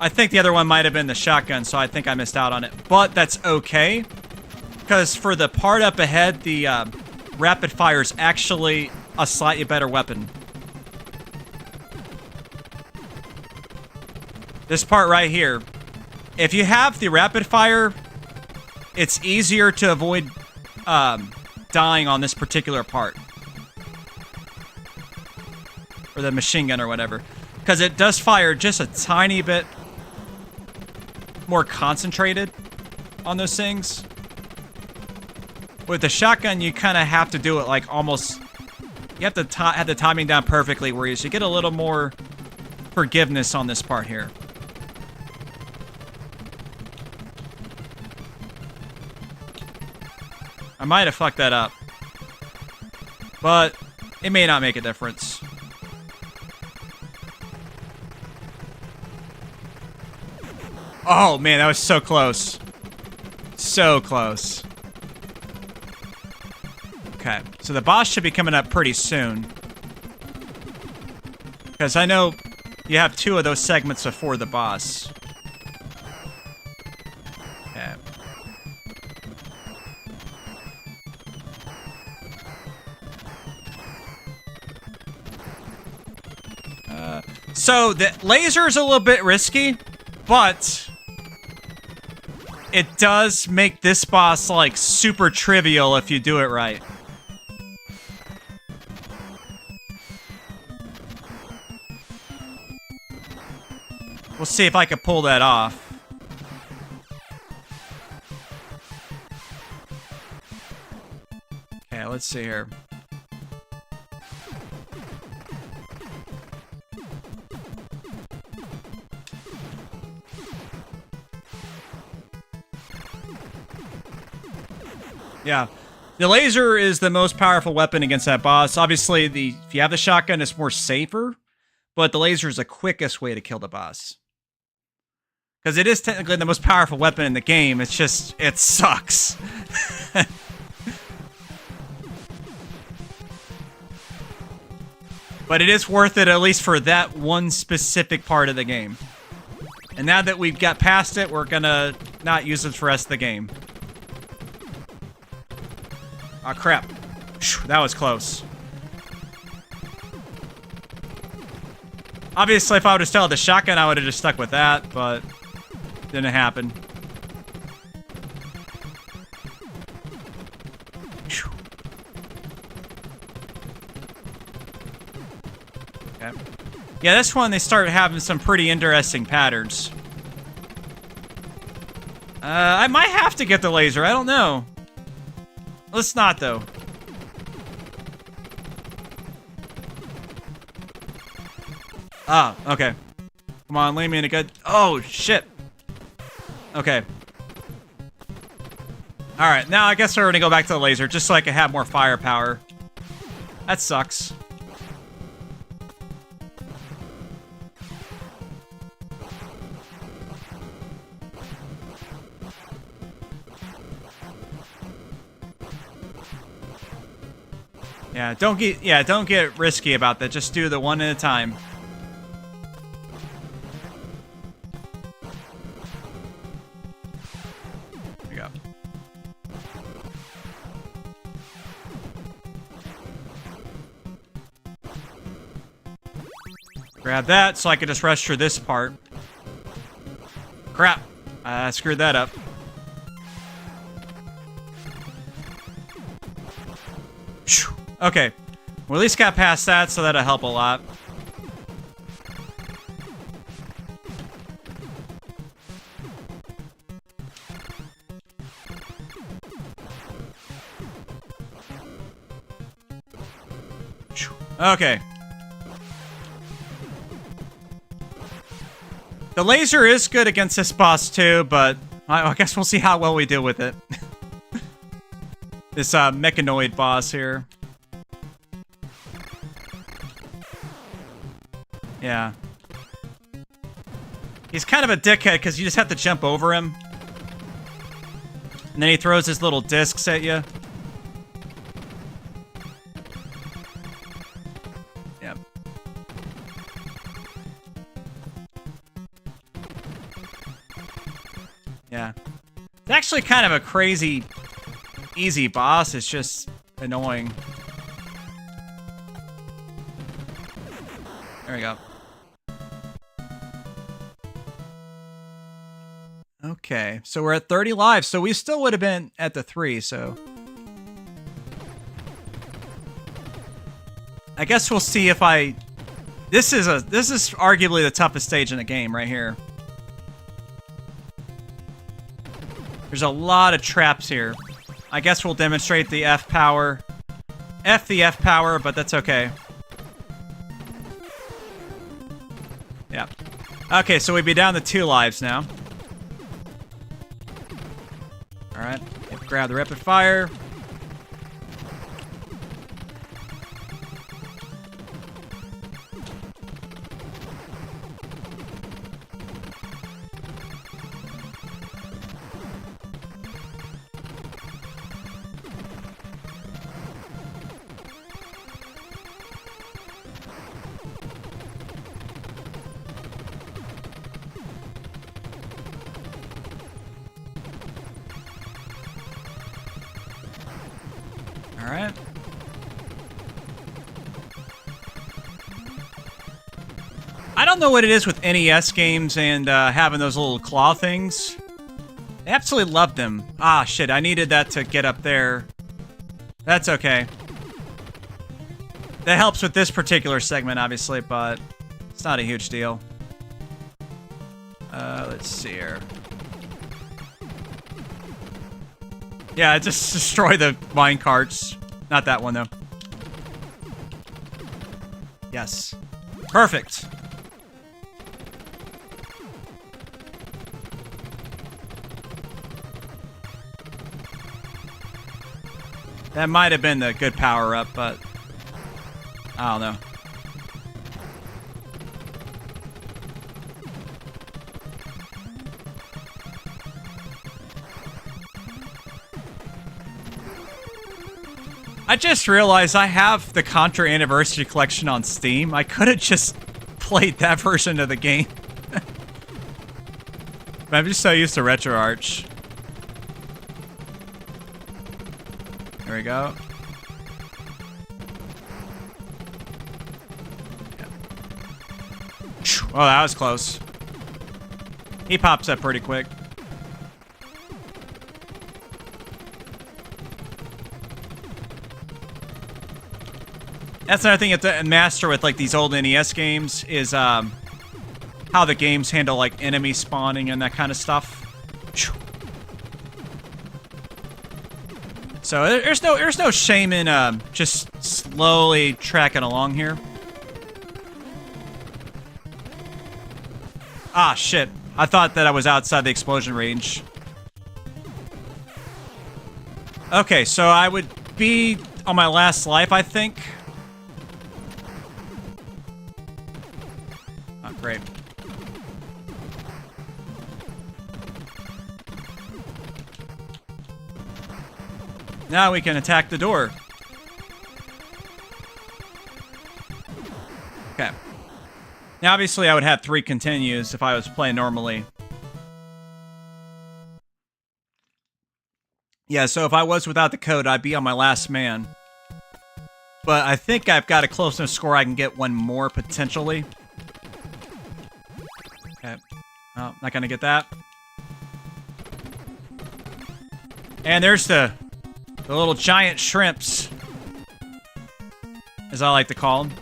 I think the other one might have been the shotgun, so I think I missed out on it. But that's okay, because for the part up ahead, the rapid fire is actually a slightly better weapon. This part right here. If you have the rapid fire, it's easier to avoid dying on this particular part. Or the machine gun or whatever. Because it does fire just a tiny bit more concentrated on those things. With the shotgun, you kind of have to do it like almost... You have to have the timing down perfectly, whereas you get a little more forgiveness on this part here. I might have fucked that up. But it may not make a difference. Oh, man, that was so close. So close. Okay, so the boss should be coming up pretty soon. Because I know you have 2 of those segments before the boss. Okay. So the laser is a little bit risky, but it does make this boss like super trivial if you do it right. We'll see if I can pull that off. Okay, let's see here. Yeah. The laser is the most powerful weapon against that boss. Obviously, if you have the shotgun, it's more safer, but the laser is the quickest way to kill the boss. Because it is technically the most powerful weapon in the game, it's just, it sucks. But it is worth it, at least for that one specific part of the game. And now that we've got past it, we're gonna not use it for the rest of the game. Oh, crap. That was close. Obviously, if I would have still had the shotgun, I would have just stuck with that, but didn't happen. Okay. Yeah, this one, they start having some pretty interesting patterns. I might have to get the laser. I don't know. Let's not, though. Ah, okay. Come on, leave me in a good... Oh, shit. Okay. Alright, now I guess we're gonna go back to the laser, just so I can have more firepower. That sucks. Yeah, don't get risky about that. Just do the one at a time. There we go. Grab that so I can just rush through this part. Crap. I screwed that up. Okay, we at least got past that, so that'll help a lot. Okay. The laser is good against this boss too, but I guess we'll see how well we do with it. This mechanoid boss here. Yeah. He's kind of a dickhead because you just have to jump over him. And then he throws his little discs at you. Yep. Yeah. It's actually kind of a crazy, easy boss. It's just annoying. There we go. Okay, so we're at 30 lives, so we still would have been at the 3, so... I guess we'll see if I... This is arguably the toughest stage in the game right here. There's a lot of traps here. I guess we'll demonstrate the F power. F the F power, but that's okay. Yeah. Okay, so we'd be down to 2 lives now. Alright, grab the rapid fire. Alright. I don't know what it is with NES games and having those little claw things. I absolutely love them. Ah, shit, I needed that to get up there. That's okay. That helps with this particular segment, obviously, but it's not a huge deal. Let's see here. Yeah, just destroy the mine carts. Not that one, though. Yes. Perfect. That might have been the good power-up, but... I don't know. I just realized I have the Contra Anniversary Collection on Steam. I could have just played that version of the game. But I'm just so used to RetroArch. There we go. Yeah. Oh, that was close. He pops up pretty quick. That's another thing you have to master with like these old NES games is how the games handle like enemy spawning and that kind of stuff. So there's no shame in just slowly tracking along here. Ah, shit. I thought that I was outside the explosion range. Okay, so I would be on my last life, I think. Oh, great. Now we can attack the door. Okay. Now, obviously, I would have 3 continues if I was playing normally. Yeah, so if I was without the code, I'd be on my last man. But I think I've got a close enough score I can get one more, potentially. Okay. Oh, not gonna get that. And there's the little giant shrimps, as I like to call them.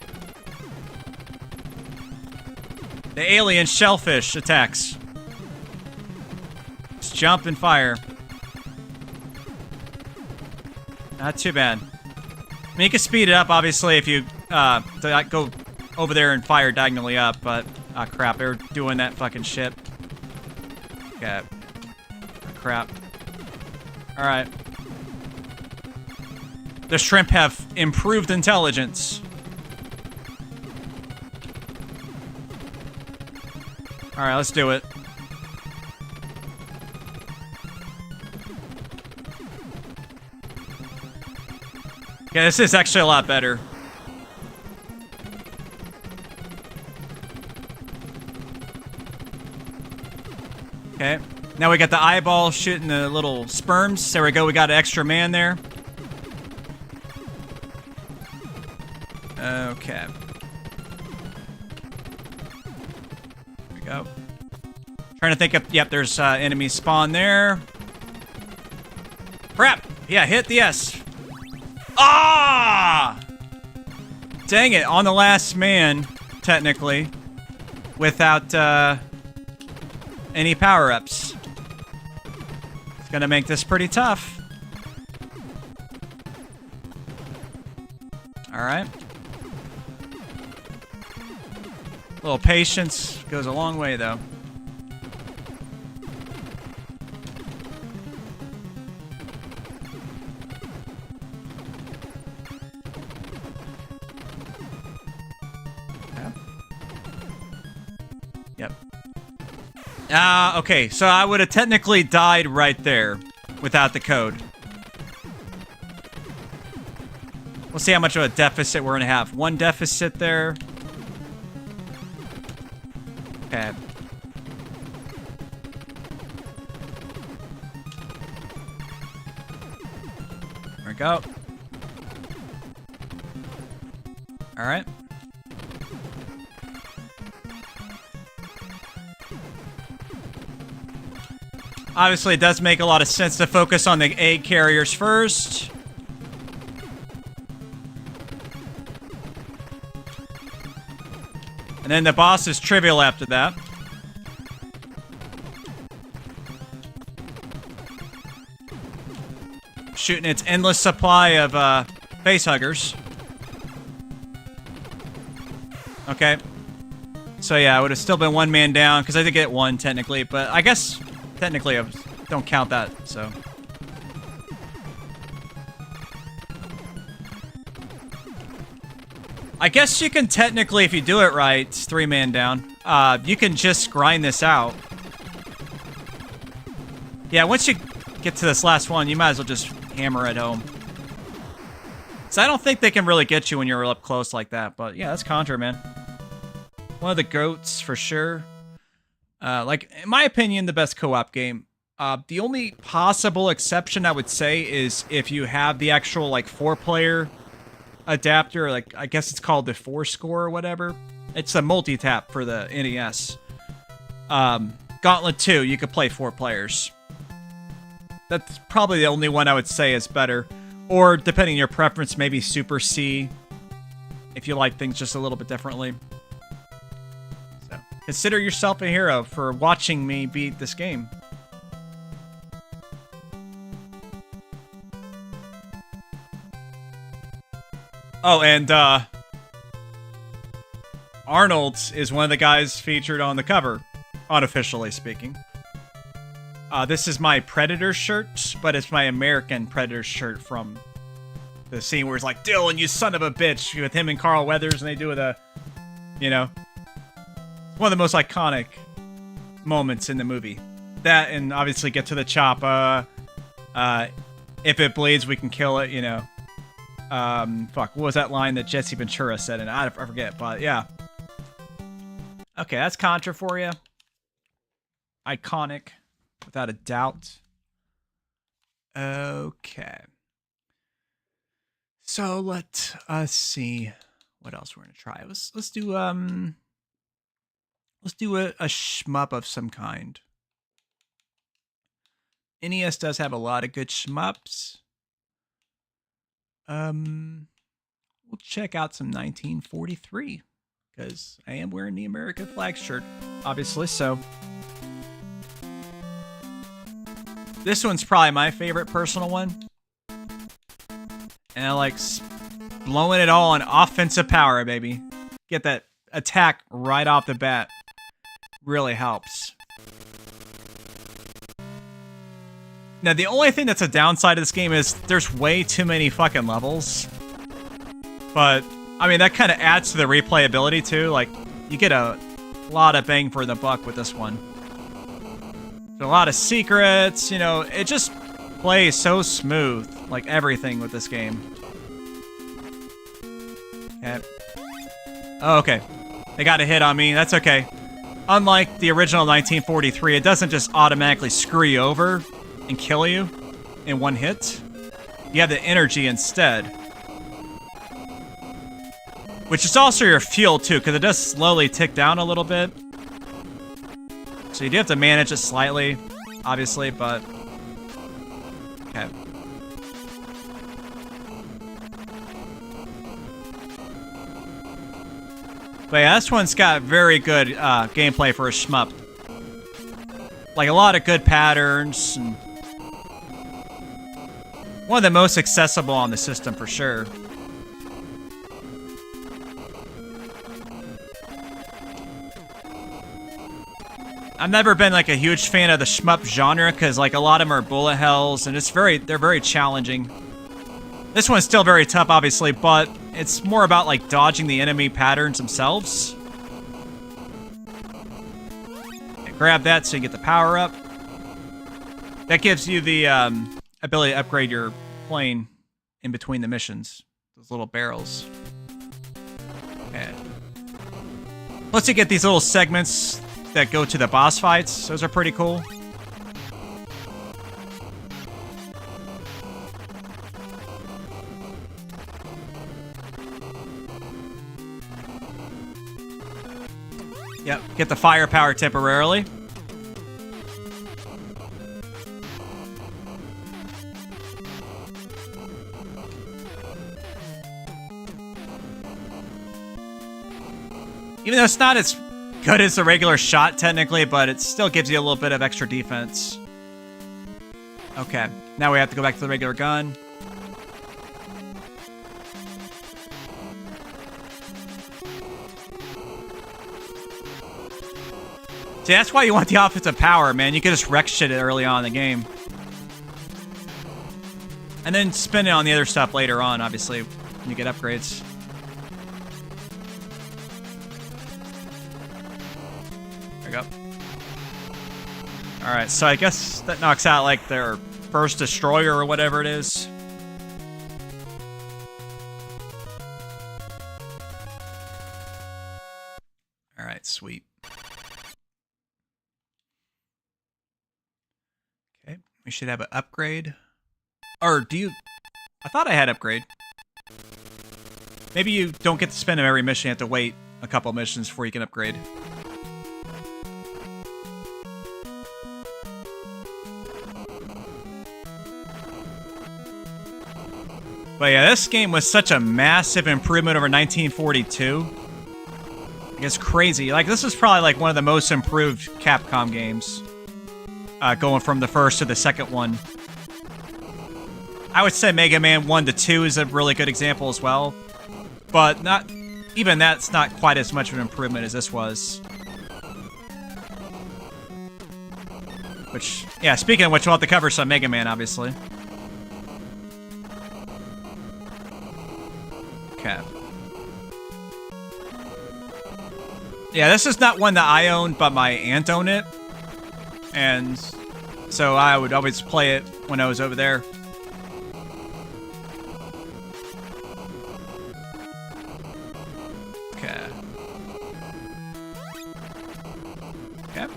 The alien shellfish attacks. Just jump and fire. Not too bad. I mean, you can speed it up, obviously, if you go over there and fire diagonally up, but... Ah, crap, they're doing that fucking shit. Okay. Oh, crap. Alright. The shrimp have improved intelligence. Alright, let's do it. Okay, this is actually a lot better. Okay. Now we got the eyeball shooting the little sperms. There we go, we got an extra man there. Okay. There we go. Trying to think of... Yep, there's enemy spawn there. Crap! Yeah, hit the S. Ah! Dang it, on the last man, technically. Without any power-ups. It's gonna make this pretty tough. Alright. A little patience goes a long way, though. Yep. Okay, so I would have technically died right there without the code. We'll see how much of a deficit we're gonna have. One deficit there. Okay. There we go. Alright. Obviously, it does make a lot of sense to focus on the egg carriers first. And then the boss is trivial after that. Shooting its endless supply of face huggers. Okay. So yeah, I would have still been one man down, because I did get one technically, but I guess technically I don't count that, so. I guess you can technically, if you do it right, it's 3-man down. You can just grind this out. Yeah, once you get to this last one, you might as well just hammer it home. So I don't think they can really get you when you're up close like that, but yeah, that's Contra, man. One of the GOATs for sure. Like, in my opinion, the best co-op game. The only possible exception I would say is if you have the actual, like, 4-player adapter, like, I guess it's called the 4-score or whatever. It's a multi-tap for the NES. Gauntlet 2, you could play 4 players. That's probably the only one I would say is better. Or, depending on your preference, maybe Super C, if you like things just a little bit differently. So, consider yourself a hero for watching me beat this game. Oh, and, Arnold is one of the guys featured on the cover, unofficially speaking. This is my Predator shirt, but it's my American Predator shirt from the scene where it's like, Dylan, you son of a bitch, with him and Carl Weathers, and they do the, you know, one of the most iconic moments in the movie. That, and obviously get to the chop, if it bleeds, we can kill it, you know. Fuck, what was that line that Jesse Ventura said? And I forget, but yeah. Okay, that's Contra for you. Iconic, without a doubt. Okay. So let us see what else we're gonna try. Let's do a shmup of some kind. NES does have a lot of good shmups. We'll check out some 1943 because I am wearing the American flag shirt, obviously. So this one's probably my favorite personal one, and I like blowing it all on offensive power, baby. Get that attack right off the bat. Really helps. Now, the only thing that's a downside of this game is there's way too many fucking levels. But, I mean, that kind of adds to the replayability, too. Like, you get a lot of bang for the buck with this one. There's a lot of secrets, you know, it just plays so smooth, like everything with this game. Okay. Oh, okay. They got a hit on me, that's okay. Unlike the original 1943, it doesn't just automatically screw you over and kill you in one hit. You have the energy instead. Which is also your fuel, too, because it does slowly tick down a little bit. So you do have to manage it slightly, obviously, but... Okay. But yeah, this one's got very good gameplay for a shmup. Like, a lot of good patterns, and... one of the most accessible on the system, for sure. I've never been like a huge fan of the shmup genre because like a lot of them are bullet hells and they're very challenging. This one's still very tough, obviously, but it's more about like dodging the enemy patterns themselves. Okay, grab that so you get the power up. That gives you the ability to upgrade your plane in between the missions. Those little barrels. Okay. Plus you get these little segments that go to the boss fights. Those are pretty cool. Yep, get the firepower temporarily. Even though it's not as good as a regular shot, technically, but it still gives you a little bit of extra defense. Okay, now we have to go back to the regular gun. See, that's why you want the offensive power, man. You can just wreck shit early on in the game. And then spend it on the other stuff later on, obviously, when you get upgrades. There we go. Alright, so I guess that knocks out, like, their first destroyer or whatever it is. Alright, sweet. Okay, we should have an upgrade. Or do you... I thought I had upgrade. Maybe you don't get to spend them every mission, you have to wait a couple missions before you can upgrade. But yeah, this game was such a massive improvement over 1942. Like, it's crazy. Like, this is probably like one of the most improved Capcom games. Going from the first to the second one. I would say Mega Man 1 to 2 is a really good example as well. But not even that's not quite as much of an improvement as this was. Which, yeah, speaking of which, we'll have to cover some Mega Man, obviously. Okay. Yeah, this is not one that I own, but my aunt owned it. And so I would always play it when I was over there. Okay. Okay.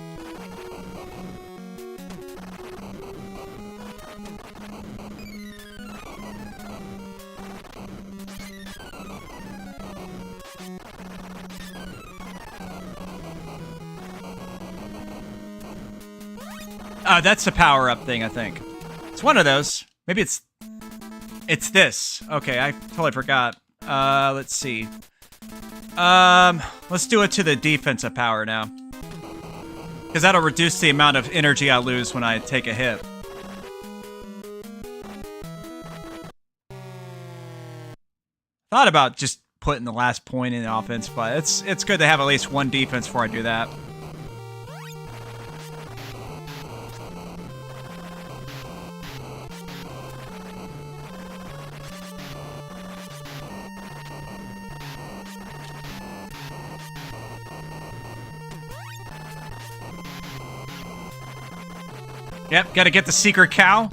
That's the power-up thing, I think. It's one of those. Maybe it's this. Okay, I totally forgot. Let's see. Let's do it to the defensive power now. Because that'll reduce the amount of energy I lose when I take a hit. Thought about just putting the last point in the offense, but it's good to have at least one defense before I do that. Yep, gotta get the secret cow.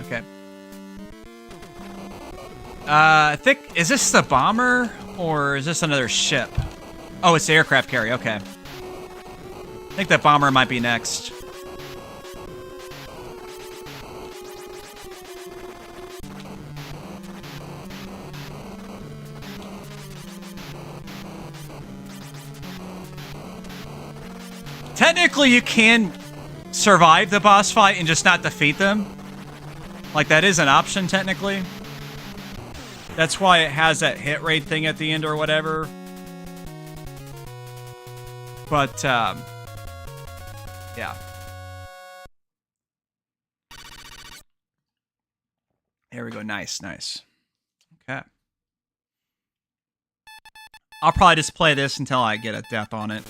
Okay. I think, is this the bomber, or is this another ship? Oh, it's the aircraft carrier, okay. I think that bomber might be next. Technically, you can survive the boss fight and just not defeat them. Like, that is an option, technically. That's why it has that hit rate thing at the end or whatever. But, yeah. There we go. Nice, nice. Okay. I'll probably just play this until I get a death on it.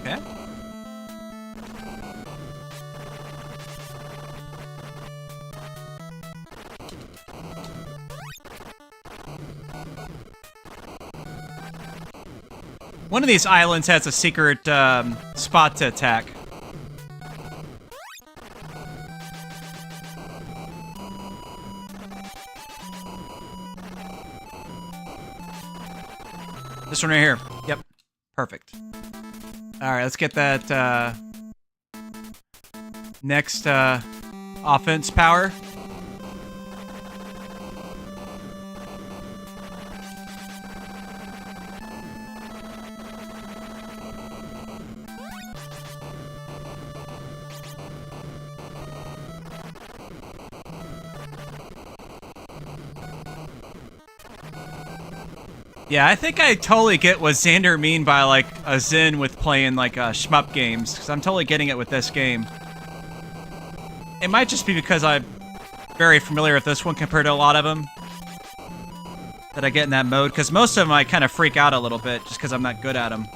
Okay. One of these islands has a secret spot to attack. This one right here. Yep. Perfect. Alright, let's get that next offense power. Yeah, I think I totally get what Xander mean by, like, a Zen with playing, like, shmup games. Because I'm totally getting it with this game. It might just be because I'm very familiar with this one compared to a lot of them that I get in that mode. Because most of them I kind of freak out a little bit just because I'm not good at them.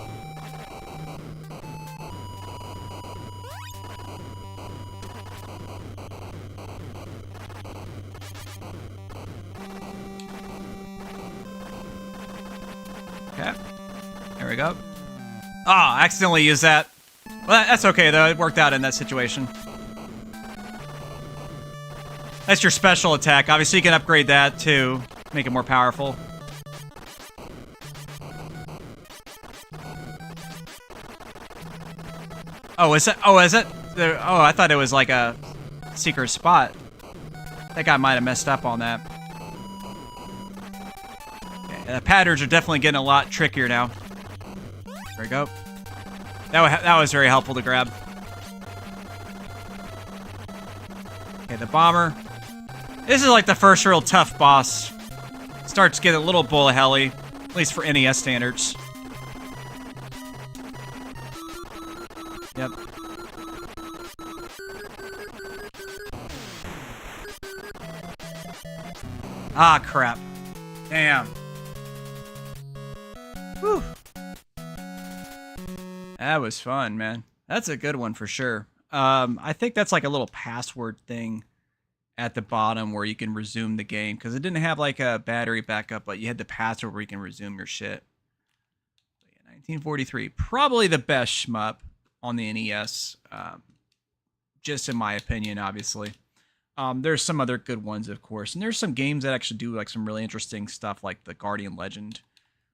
Okay. There we go. Oh, I accidentally used that. Well, that's okay, though. It worked out in that situation. That's your special attack. Obviously, you can upgrade that to make it more powerful. Oh, is it? Oh, is it? Oh, I thought it was like a secret spot. I think I might have messed up on that. The patterns are definitely getting a lot trickier now. There we go. That was very helpful to grab. Okay, the bomber. This is like the first real tough boss. Starts getting a little bullet helly, at least for NES standards. Yep. Ah, crap. Damn. Whew. That was fun, man. That's a good one for sure. I think that's like a little password thing at the bottom where you can resume the game because it didn't have like a battery backup, but you had the password where you can resume your shit. So yeah, 1943, probably the best shmup on the NES, just in my opinion, obviously. There's some other good ones, of course, and there's some games that actually do like some really interesting stuff, like the Guardian Legend,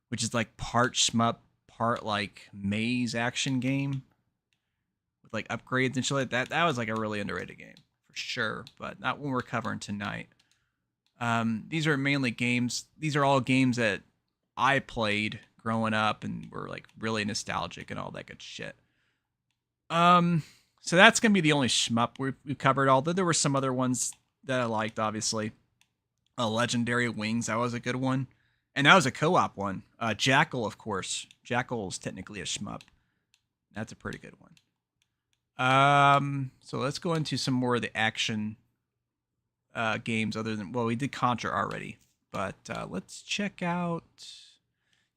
which is like part shmup, part like maze action game with like upgrades and shit like that. That was like a really underrated game for sure, but not one we're covering tonight. These are mainly games. These are all games that I played growing up and were like really nostalgic and all that good shit. So that's gonna be the only shmup we've covered. Although there were some other ones that I liked, obviously. Legendary Wings, that was a good one. And that was a co-op one. Jackal, of course. Jackal is technically a shmup. That's a pretty good one. So let's go into some more of the action games other than... Well, we did Contra already. But let's check out...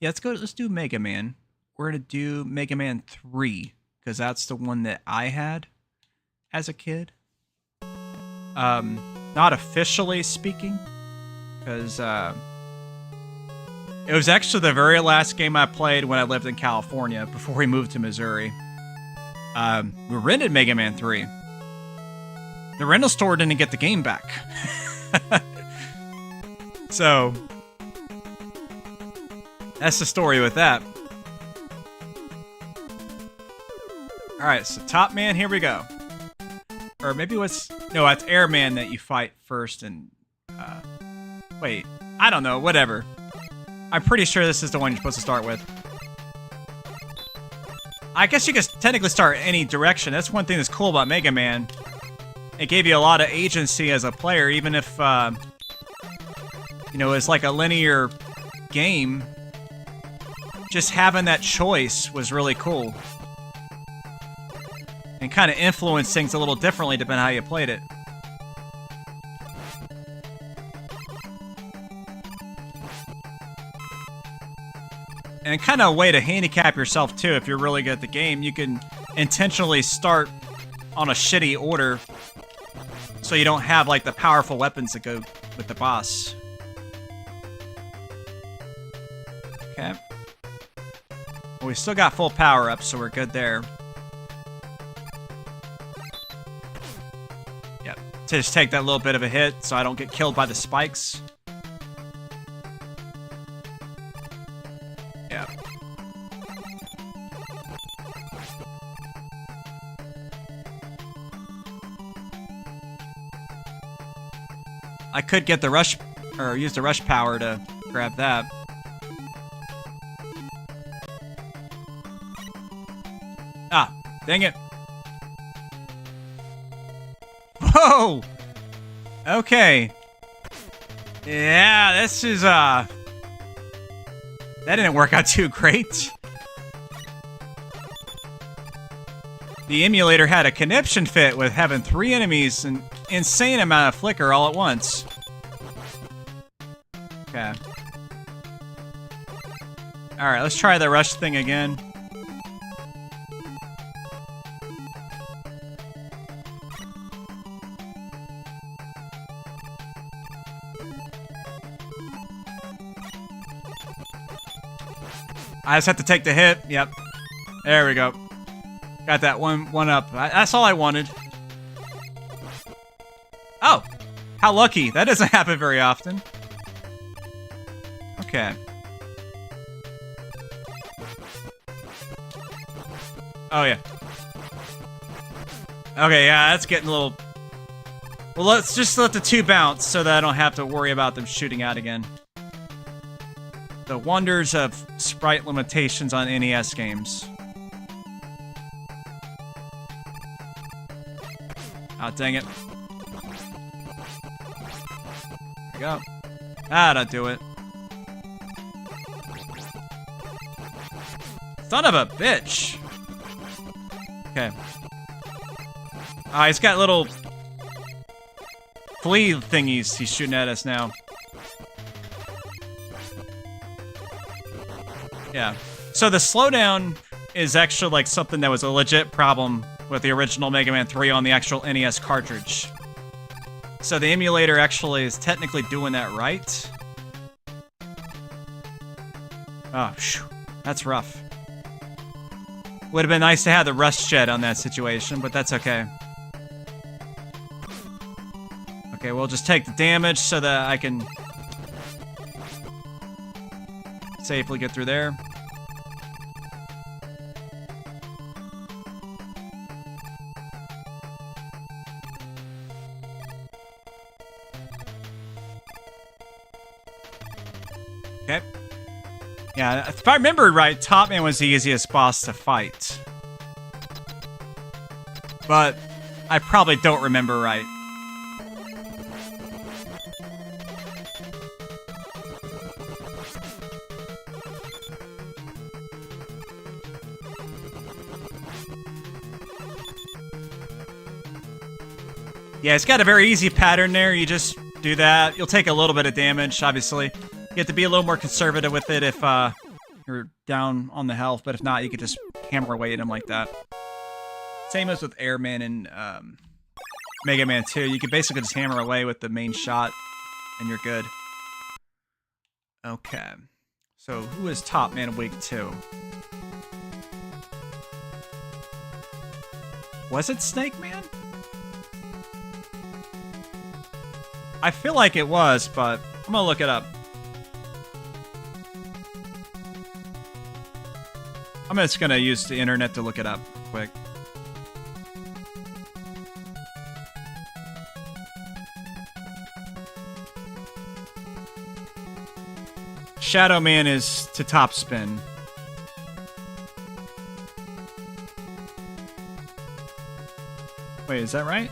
Yeah, let's do Mega Man. We're going to do Mega Man 3. Because that's the one that I had as a kid. Not officially speaking. Because... it was actually the very last game I played when I lived in California before we moved to Missouri. We rented Mega Man 3. The rental store didn't get the game back. So, that's the story with that. Alright, so Top Man, here we go. Or maybe what's... No, it's Airman that you fight first and... wait, I don't know, whatever. I'm pretty sure this is the one you're supposed to start with. I guess you can technically start any direction. That's one thing that's cool about Mega Man. It gave you a lot of agency as a player, even if, you know, it's like a linear game. Just having that choice was really cool. And kind of influenced things a little differently depending on how you played it. And kind of a way to handicap yourself, too, if you're really good at the game. You can intentionally start on a shitty order so you don't have, like, the powerful weapons that go with the boss. Okay. Well, we still got full power up, so we're good there. Yep. To just take that little bit of a hit so I don't get killed by the spikes. Yeah. I could get the rush, or use the rush power to grab that. Ah, dang it. Whoa! Okay. Yeah, this is, that didn't work out too great. The emulator had a conniption fit with having 3 enemies and insane amount of flicker all at once. Okay. Alright, let's try the rush thing again. I just have to take the hit. Yep. There we go. Got that one up. That's all I wanted. Oh! How lucky. That doesn't happen very often. Okay. Oh, yeah. Okay, yeah, that's getting a little... Well, let's just let the 2 bounce so that I don't have to worry about them shooting out again. The wonders of sprite limitations on NES games. Oh, dang it. There we go. That'll do it. Son of a bitch! Okay. He's got little... flea thingies he's shooting at us now. Yeah. So the slowdown is actually like something that was a legit problem with the original Mega Man 3 on the actual NES cartridge. So the emulator actually is technically doing that right. Oh, phew. That's rough. Would have been nice to have the rust shed on that situation, but that's okay. Okay, we'll just take the damage so that I can safely get through there. Okay. Yeah, if I remember right, Top Man was the easiest boss to fight. But I probably don't remember right. Yeah, it's got a very easy pattern there. You just do that. You'll take a little bit of damage, obviously. You have to be a little more conservative with it if you're down on the health, but if not, you could just hammer away at him like that. Same as with Airman and Mega Man 2. You could basically just hammer away with the main shot, and you're good. Okay. So, who is Top Man Week 2? Was it Snake Man? I feel like it was, but I'm gonna look it up. I'm just gonna use the internet to look it up quick. Shadow Man is to top spin. Wait, is that right?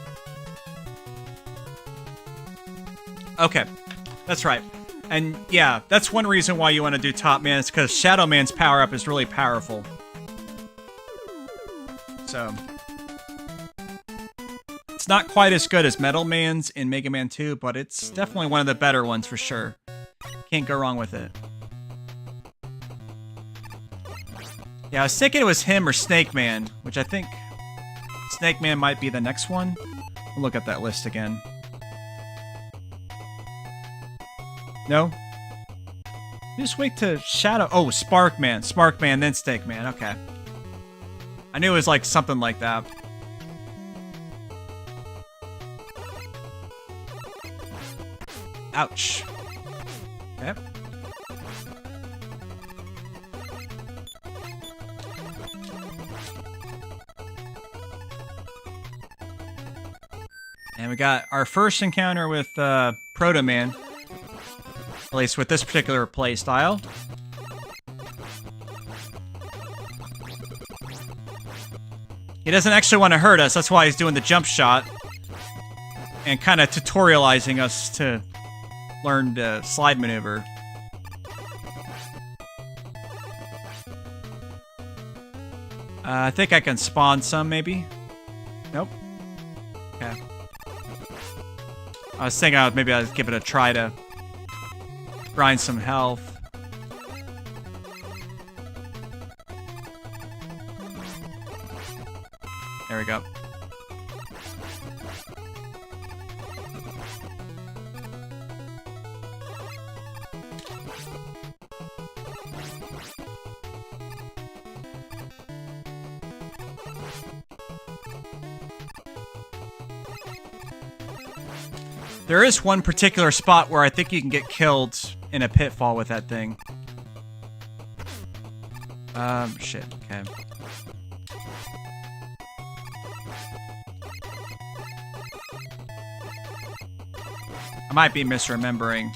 Okay, that's right. And yeah, that's one reason why you want to do Top Man. It's because Shadow Man's power-up is really powerful. So it's not quite as good as Metal Man's in Mega Man 2, but it's definitely one of the better ones for sure. Can't go wrong with it. Yeah, I was thinking it was him or Snake Man, which I think Snake Man might be the next one. I'll look at that list again. No? Just wait to Shadow... Oh, Spark Man. Spark Man, then Snake Man. Okay. I knew it was like something like that. Ouch. Okay. And we got our first encounter with Proto Man. At least with this particular play style. He doesn't actually want to hurt us, that's why he's doing the jump shot. And kind of tutorializing us to learn the slide maneuver. I think I can spawn some, maybe? Nope. Okay. I was thinking maybe I'd give it a try to grind some health. There we go. There is one particular spot where I think you can get killed in a pitfall with that thing. Shit, okay. I might be misremembering.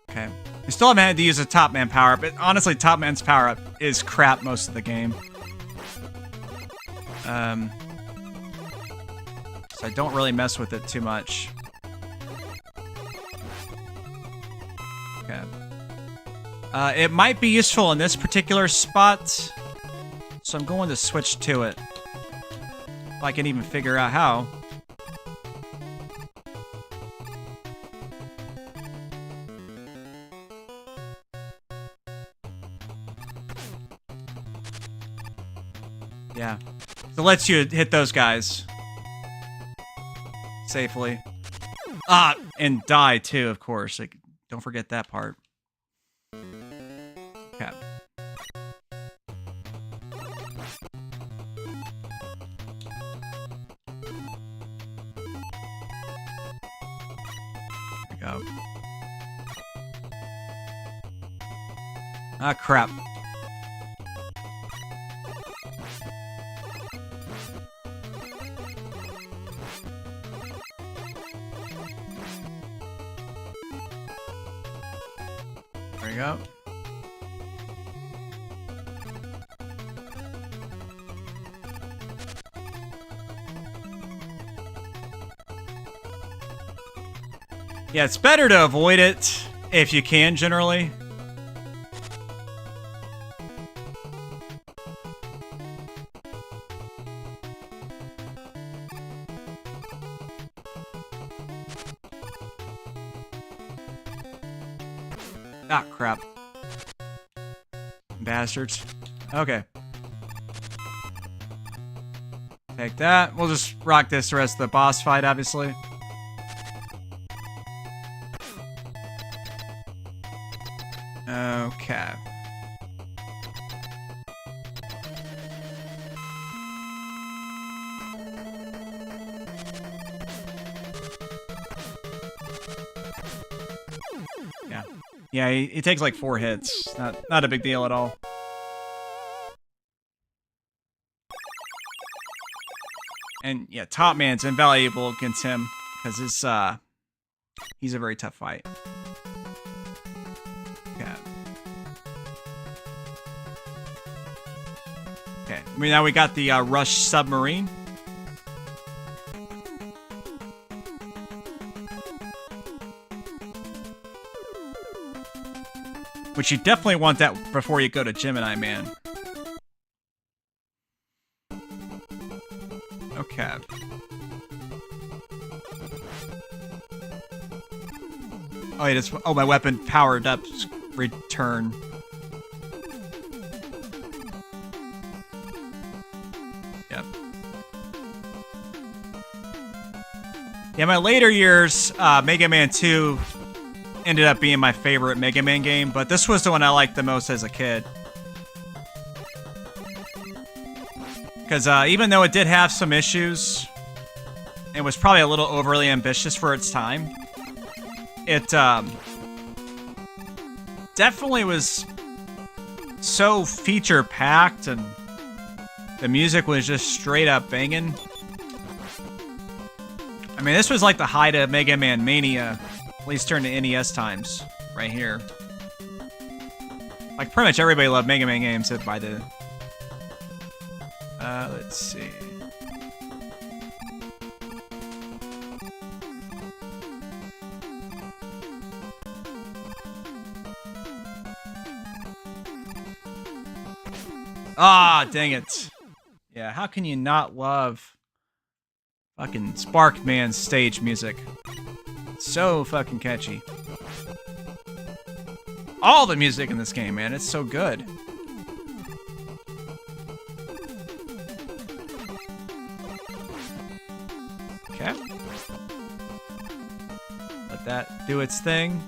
Okay. We still haven't had to use a Top Man power, but honestly, Top Man's power-up is crap most of the game. So I don't really mess with it too much. Okay. It might be useful in this particular spot, so I'm going to switch to it. If I can even figure out how. Yeah. So it lets you hit those guys safely. Ah, and die too, of course. Like, don't forget that part. Okay. There we go. Ah, crap. There we go. Yeah, it's better to avoid it if you can, generally. Ah, crap. Bastards. Okay. Take that. We'll just rock this the rest of the boss fight, obviously. Yeah, he takes like 4 hits. Not a big deal at all. And yeah, Top Man's invaluable against him because he's a very tough fight. Okay. Okay. I mean, now we got the Rush Submarine. Which you definitely want that before you go to Gemini Man. Okay. Oh, it is. Oh, my weapon powered up. Return. Yep. Yeah, my later years, Mega Man 2 ended up being my favorite Mega Man game, but this was the one I liked the most as a kid. Because even though it did have some issues, it was probably a little overly ambitious for its time, it definitely was so feature-packed, and the music was just straight up banging. I mean, this was like the height of Mega Man Mania, at least during the NES times, right here. Like, pretty much everybody loved Mega Man games by the... let's see. Ah, dang it. Yeah, how can you not love fucking Sparkman's stage music? So fucking catchy. All the music in this game, man, it's so good. Okay. Let that do its thing.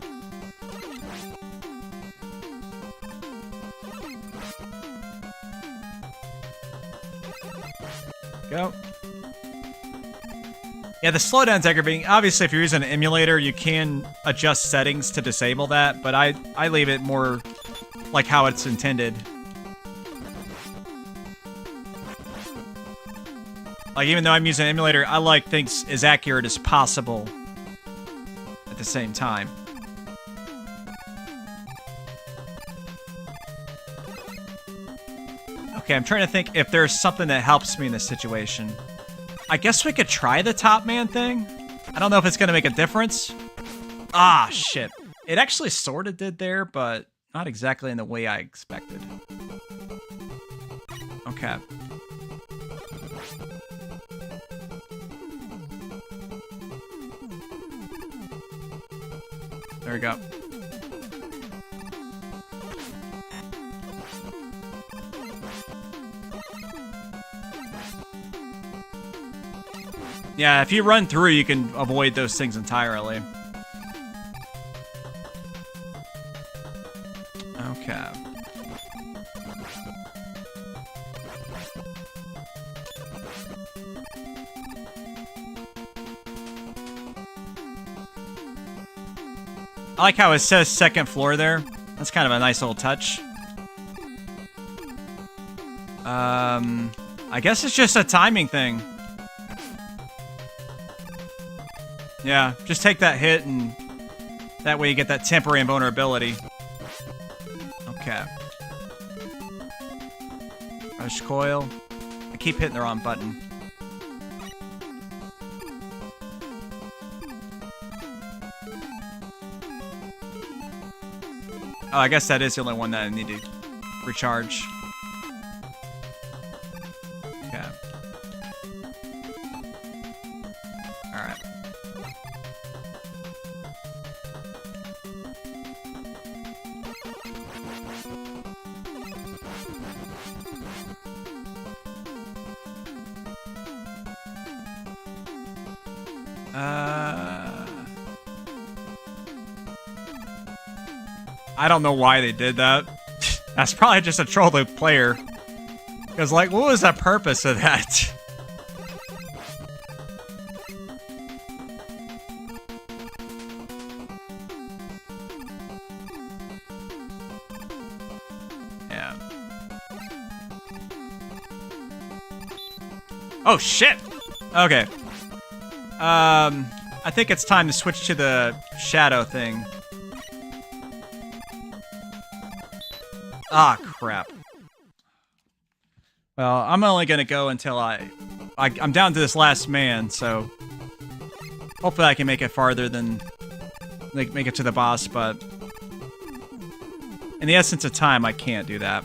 Go. Yeah, the slowdown's aggravating. Obviously, if you're using an emulator, you can adjust settings to disable that, but I leave it more like how it's intended. Like, even though I'm using an emulator, I like things as accurate as possible at the same time. Okay, I'm trying to think if there's something that helps me in this situation. I guess we could try the Top Man thing. I don't know if it's going to make a difference. Ah, shit. It actually sort of did there, but not exactly in the way I expected. Okay. There we go. Yeah, if you run through, you can avoid those things entirely. Okay. I like how it says second floor there. That's kind of a nice little touch. I guess it's just a timing thing. Yeah, just take that hit, and that way you get that temporary invulnerability. Okay. Rush coil. I keep hitting the wrong button. Oh, I guess that is the only one that I need to recharge. Okay. Alright. I don't know why they did that. That's probably just a troll the player. Because, like, what was the purpose of that? Oh, shit! Okay. I think it's time to switch to the shadow thing. Ah, crap. Well, I'm only gonna go until I'm down to this last man, so hopefully I can make it farther than make it to the boss, but in the essence of time, I can't do that.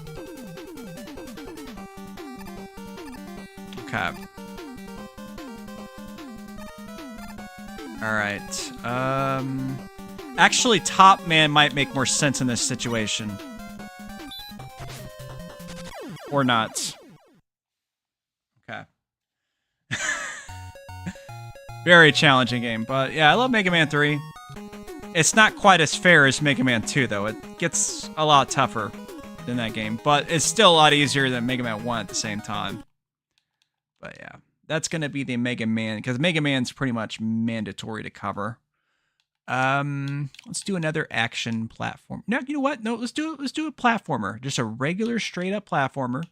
Okay. Alright. Actually, Top Man might make more sense in this situation. Or not. Okay. Very challenging game, but yeah, I love Mega Man 3. It's not quite as fair as Mega Man 2, though. It gets a lot tougher than that game, but it's still a lot easier than Mega Man 1 at the same time. But yeah, that's going to be the Mega Man, because Mega Man's pretty much mandatory to cover. Let's do another action platform. No, you know what? No, let's do a platformer. Just a regular, straight-up platformer.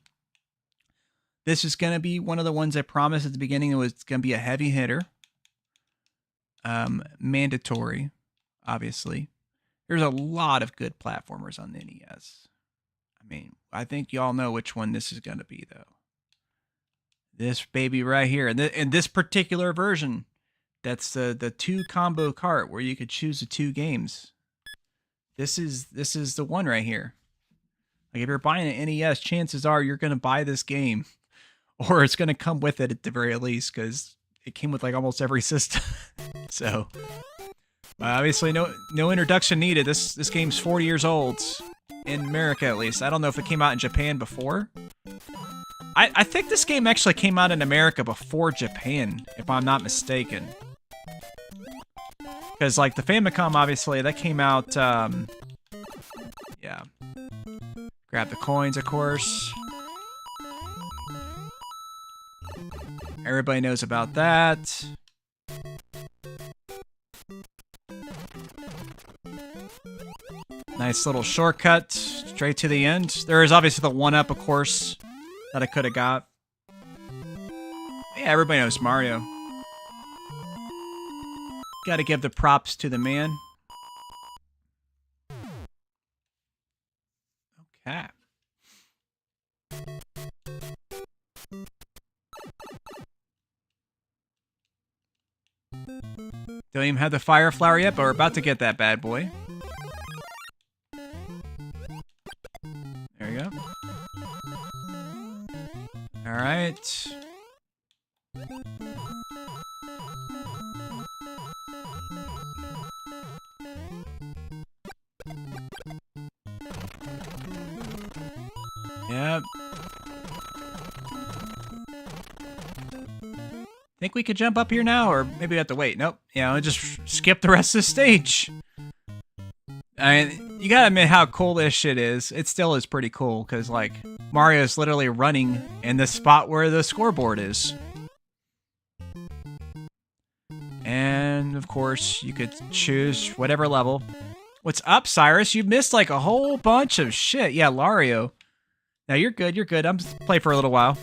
This is going to be one of the ones I promised at the beginning. It was going to be a heavy hitter. Mandatory, obviously. There's a lot of good platformers on the NES. I mean, I think y'all know which one this is going to be, though. This baby right here. In this particular version, that's the 2 combo cart where you could choose the 2 games. This is the one right here. Like, if you're buying an NES, chances are you're going to buy this game. Or it's going to come with it at the very least, because it came with like almost every system. So, obviously no introduction needed. This game's 40 years old. In America, at least. I don't know if it came out in Japan before. I think this game actually came out in America before Japan, if I'm not mistaken. Because, like, the Famicom, obviously, that came out, yeah. Grab the coins, of course. Everybody knows about that. Nice little shortcut, straight to the end. There is obviously the 1-up, of course, that I could have got. Yeah, everybody knows Mario. Gotta give the props to the man. Okay. Don't even have the fire flower yet, but we're about to get that bad boy. There we go. Alright. Yep. Think we could jump up here now, or maybe we have to wait. Nope. Yeah, I'll just skip the rest of the stage. I mean, you gotta admit how cool this shit is. It still is pretty cool, because, like, Mario's literally running in the spot where the scoreboard is. And, of course, you could choose whatever level. What's up, Cyrus? You've missed, like, a whole bunch of shit. Yeah, Lario. Now, you're good, you're good. I'm just play for a little while.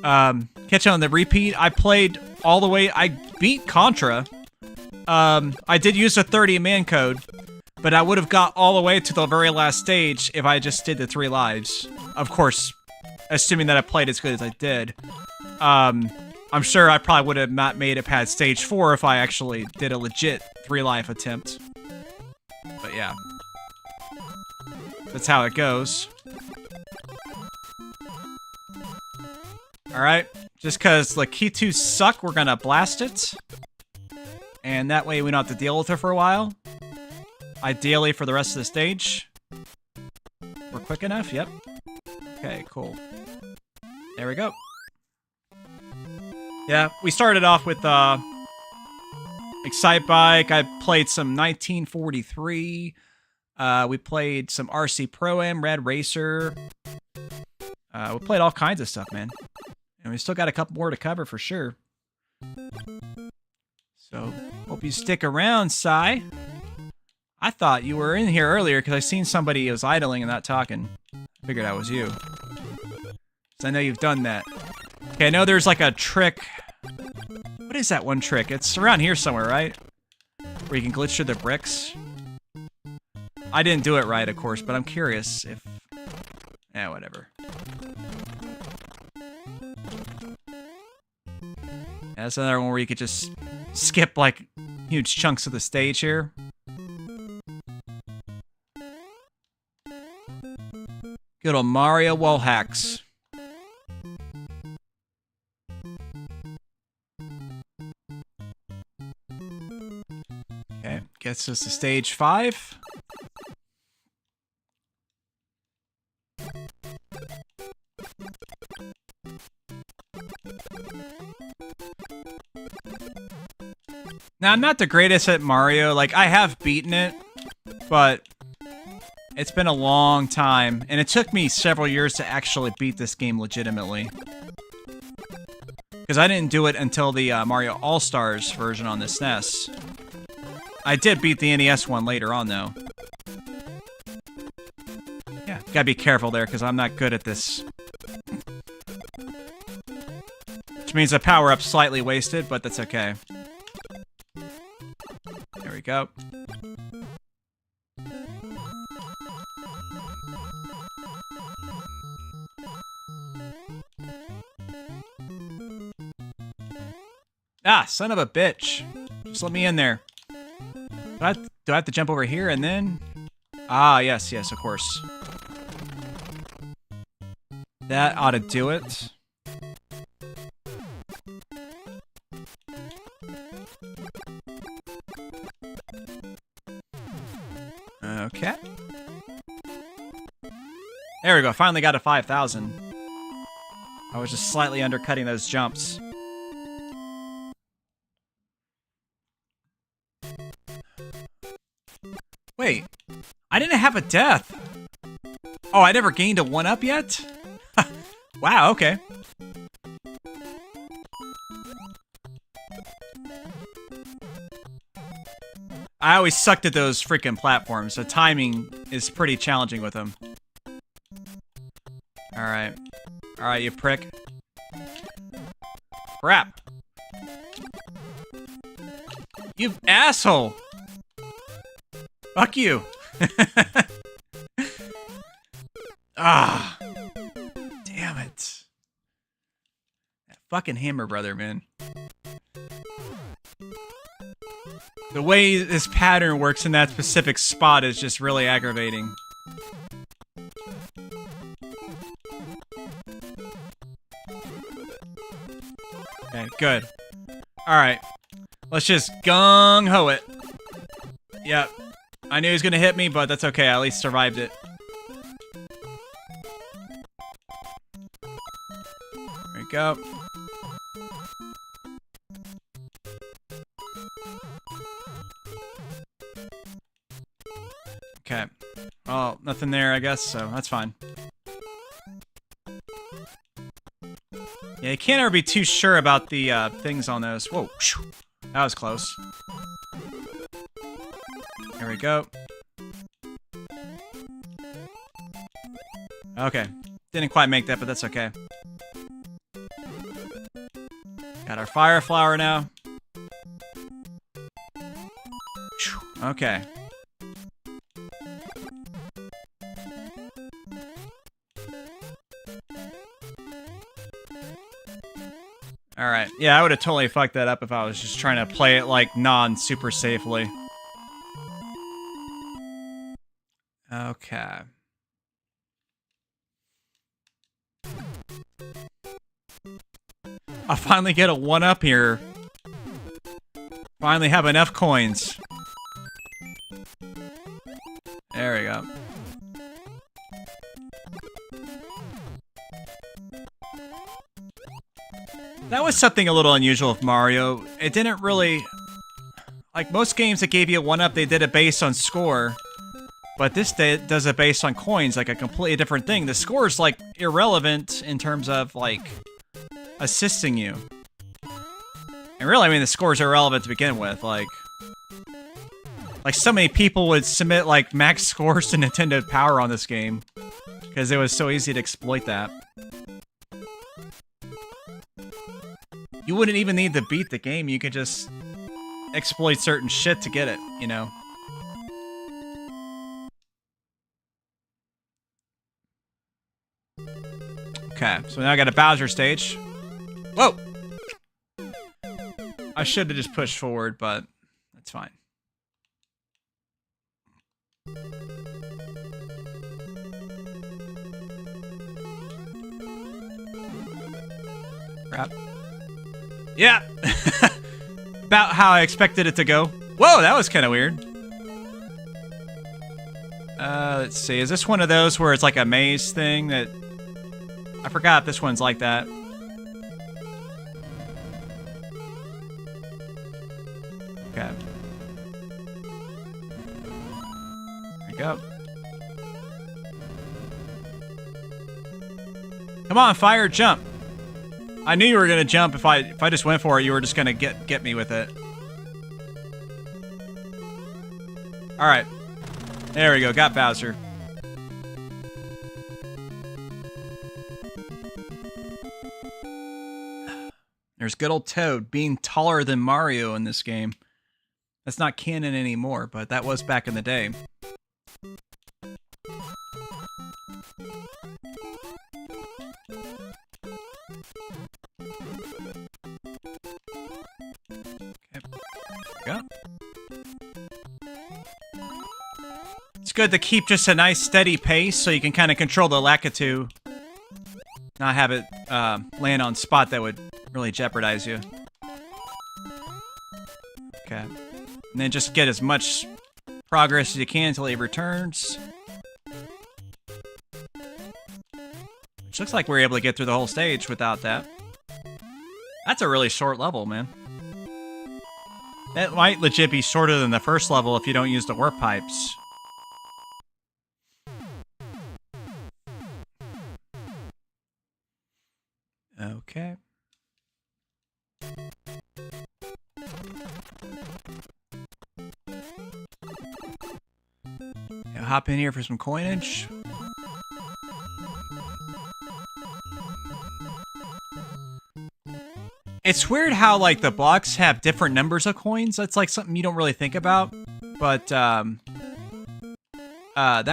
Catch on the repeat. I played all the way. I beat Contra. I did use a 30-man code, but I would have got all the way to the very last stage if I just did the 3 lives. Of course, assuming that I played as good as I did. I'm sure I probably would have not made it past stage 4 if I actually did a legit 3-life attempt. But yeah. That's how it goes. Alright, just because Lakitu suck, we're gonna blast it. And that way we don't have to deal with her for a while. Ideally for the rest of the stage. We're quick enough, yep. Okay, cool. There we go. Yeah, we started off with Excitebike. I played some 1943. We played some RC Pro-Am, Red Racer. We played all kinds of stuff, man. And we still got a couple more to cover for sure. So, hope you stick around, Sai. I thought you were in here earlier because I seen somebody who was idling and not talking. I figured that was you. So I know you've done that. Okay, I know there's like a trick. What is that one trick? It's around here somewhere, right? Where you can glitch through the bricks. I didn't do it right, of course, but I'm curious if... Yeah, whatever. Yeah, that's another one where you could just skip, like, huge chunks of the stage here. Good old Mario wall hacks. Okay, gets us to stage 5. Now, I'm not the greatest at Mario. Like, I have beaten it, but it's been a long time, and it took me several years to actually beat this game legitimately. Because I didn't do it until the Mario All-Stars version on the SNES. I did beat the NES one later on, though. Yeah, gotta be careful there, because I'm not good at this. Which means the power-up's slightly wasted, but that's okay. There we go. Ah, son of a bitch. Just let me in there. Do I have to jump over here and then... Ah, yes, yes, of course. That ought to do it. Okay. There we go. Finally got to 5,000. I was just slightly undercutting those jumps. Wait. I didn't have a death. Oh, I never gained a 1-up yet? Wow, okay. I always sucked at those freaking platforms, so timing is pretty challenging with them. Alright. Alright, you prick. Crap. You asshole! Fuck you! Ah! Damn it. That fucking Hammer Brother, man. The way this pattern works in that specific spot is just really aggravating. Okay, good. Alright. Let's just gung-ho it. Yep. I knew he was gonna hit me, but that's okay. I at least survived it. There we go. Okay. Well, nothing there, I guess, so that's fine. Yeah, you can't ever be too sure about the things on those. Whoa. That was close. There we go. Okay. Didn't quite make that, but that's okay. Got our fire flower now. Okay. Alright. Yeah, I would have totally fucked that up if I was just trying to play it, like, non-super safely. Okay. I'll finally get a 1-up here. Finally have enough coins. There we go. That was something a little unusual with Mario. It didn't really... Like most games that gave you a 1-up, they did it based on score. But this does it based on coins, like a completely different thing. The score is, like, irrelevant in terms of, like, assisting you. And really, I mean, the score is irrelevant to begin with, like... Like, so many people would submit, like, max scores to Nintendo Power on this game. Because it was so easy to exploit that. You wouldn't even need to beat the game. You could just exploit certain shit to get it, you know? Okay, so now I got a Bowser stage. Whoa! I should have just pushed forward, but that's fine. Crap. Yeah! About how I expected it to go. Whoa, that was kind of weird. Let's see. Is this one of those where it's like a maze thing that... I forgot this one's like that. Okay. There we go. Come on, fire, jump. I knew you were gonna jump. If I just went for it, you were just gonna get me with it. All right, there we go. Got Bowser. There's good old Toad being taller than Mario in this game. That's not canon anymore, but that was back in the day. Go. It's good to keep just a nice steady pace so you can kind of control the Lakitu. Not have it land on spot that would really jeopardize you. Okay. And then just get as much progress as you can until he returns. Which looks like we're able to get through the whole stage without that. That's a really short level, man. That might legit be shorter than the first level if you don't use the warp pipes. Okay. Yeah, hop in here for some coinage. It's weird how, like, the blocks have different numbers of coins. That's, like, something you don't really think about. But, that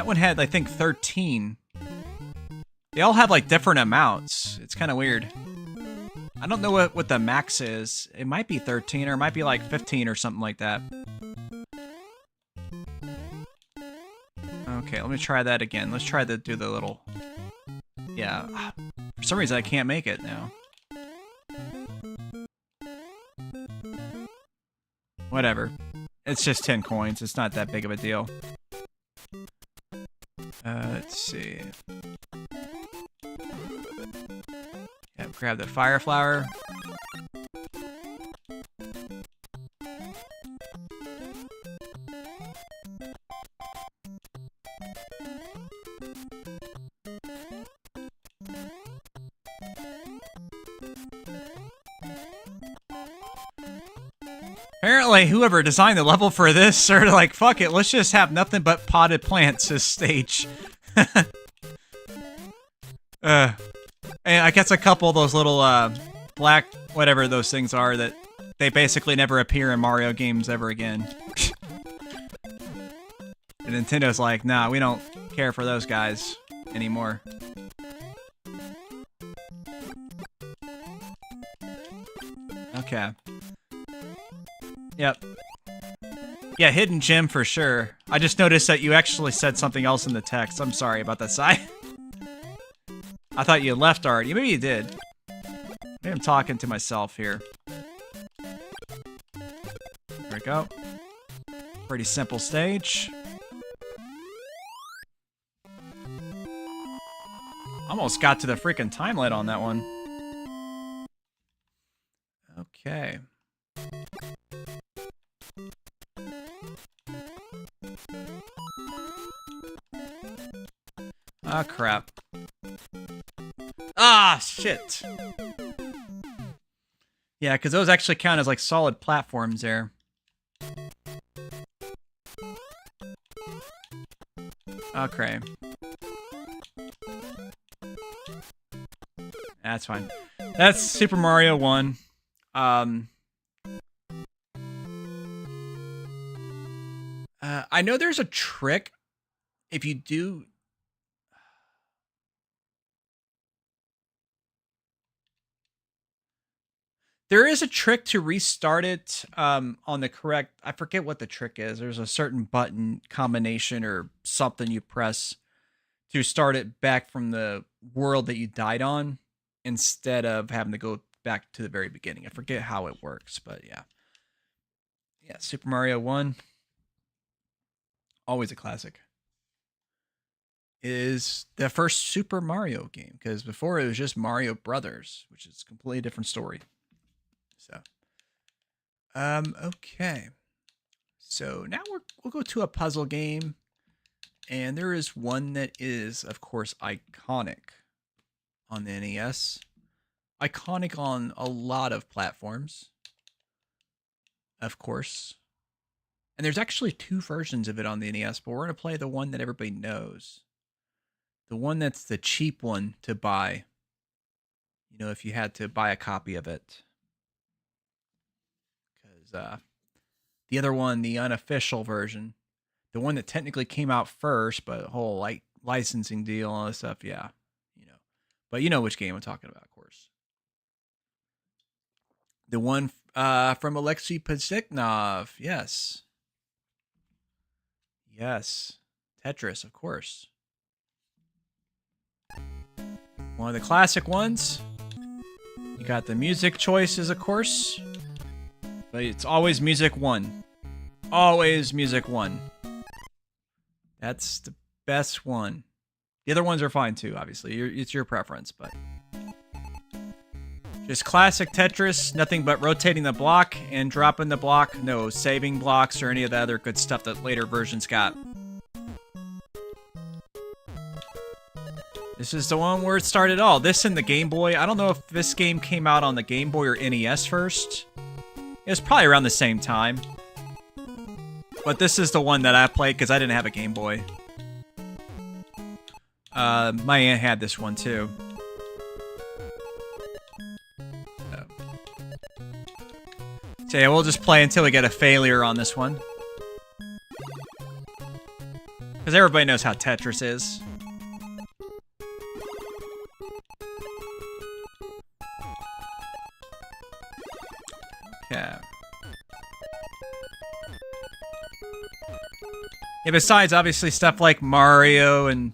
one had, I think, 13. They all have, like, different amounts. It's kind of weird. I don't know what the max is. It might be 13, or it might be, like, 15 or something like that. Okay, let me try that again. Let's try to do the little... Yeah. For some reason, I can't make it now. Whatever. It's just 10 coins. It's not that big of a deal. Let's see. Yeah, grab the fire flower. Apparently, whoever designed the level for this sort of like, fuck it, let's just have nothing but potted plants as stage. And I guess a couple of those little black whatever those things are that they basically never appear in Mario games ever again. And Nintendo's like, nah, we don't care for those guys anymore. Okay. Yep. Yeah, hidden gem for sure. I just noticed that you actually said something else in the text. I'm sorry about that, Sai. I thought you left already. Maybe you did. Maybe I'm talking to myself here. There we go. Pretty simple stage. Almost got to the freaking time limit on that one. Okay. Ah, crap. Ah, shit. Yeah, because those actually count as, like, solid platforms there. Okay. That's fine. That's Super Mario 1. I know there's a trick if you do. There is a trick to restart it on the correct. I forget what the trick is. There's a certain button combination or something you press to start it back from the world that you died on instead of having to go back to the very beginning. I forget how it works, but yeah. Yeah, Super Mario 1. Always a classic. Is the first Super Mario game, because before it was just Mario Brothers, which is a completely different story. So, okay. So now we'll go to a puzzle game, and there is one that is, of course, iconic on the NES. Iconic on a lot of platforms, of course. And there's actually 2 versions of it on the NES, but we're going to play the one that everybody knows. The one that's the cheap one to buy. You know, if you had to buy a copy of it. Because the other one, the unofficial version, the one that technically came out first, but the whole like licensing deal and all this stuff, yeah. You know. But you know which game I'm talking about, of course. The one from Alexei Paziknov, yes. Yes. Tetris, of course. One of the classic ones. You got the music choices, of course. But it's always music 1. Always music 1. That's the best one. The other ones are fine too, obviously. It's your preference, but... Just classic Tetris, nothing but rotating the block and dropping the block. No saving blocks or any of the other good stuff that later versions got. This is the one where it started all. This and the Game Boy. I don't know if this game came out on the Game Boy or NES first. It was probably around the same time. But this is the one that I played because I didn't have a Game Boy. My aunt had this one too. So yeah, we'll just play until we get a failure on this one. Because everybody knows how Tetris is. Yeah. Yeah, besides obviously stuff like Mario and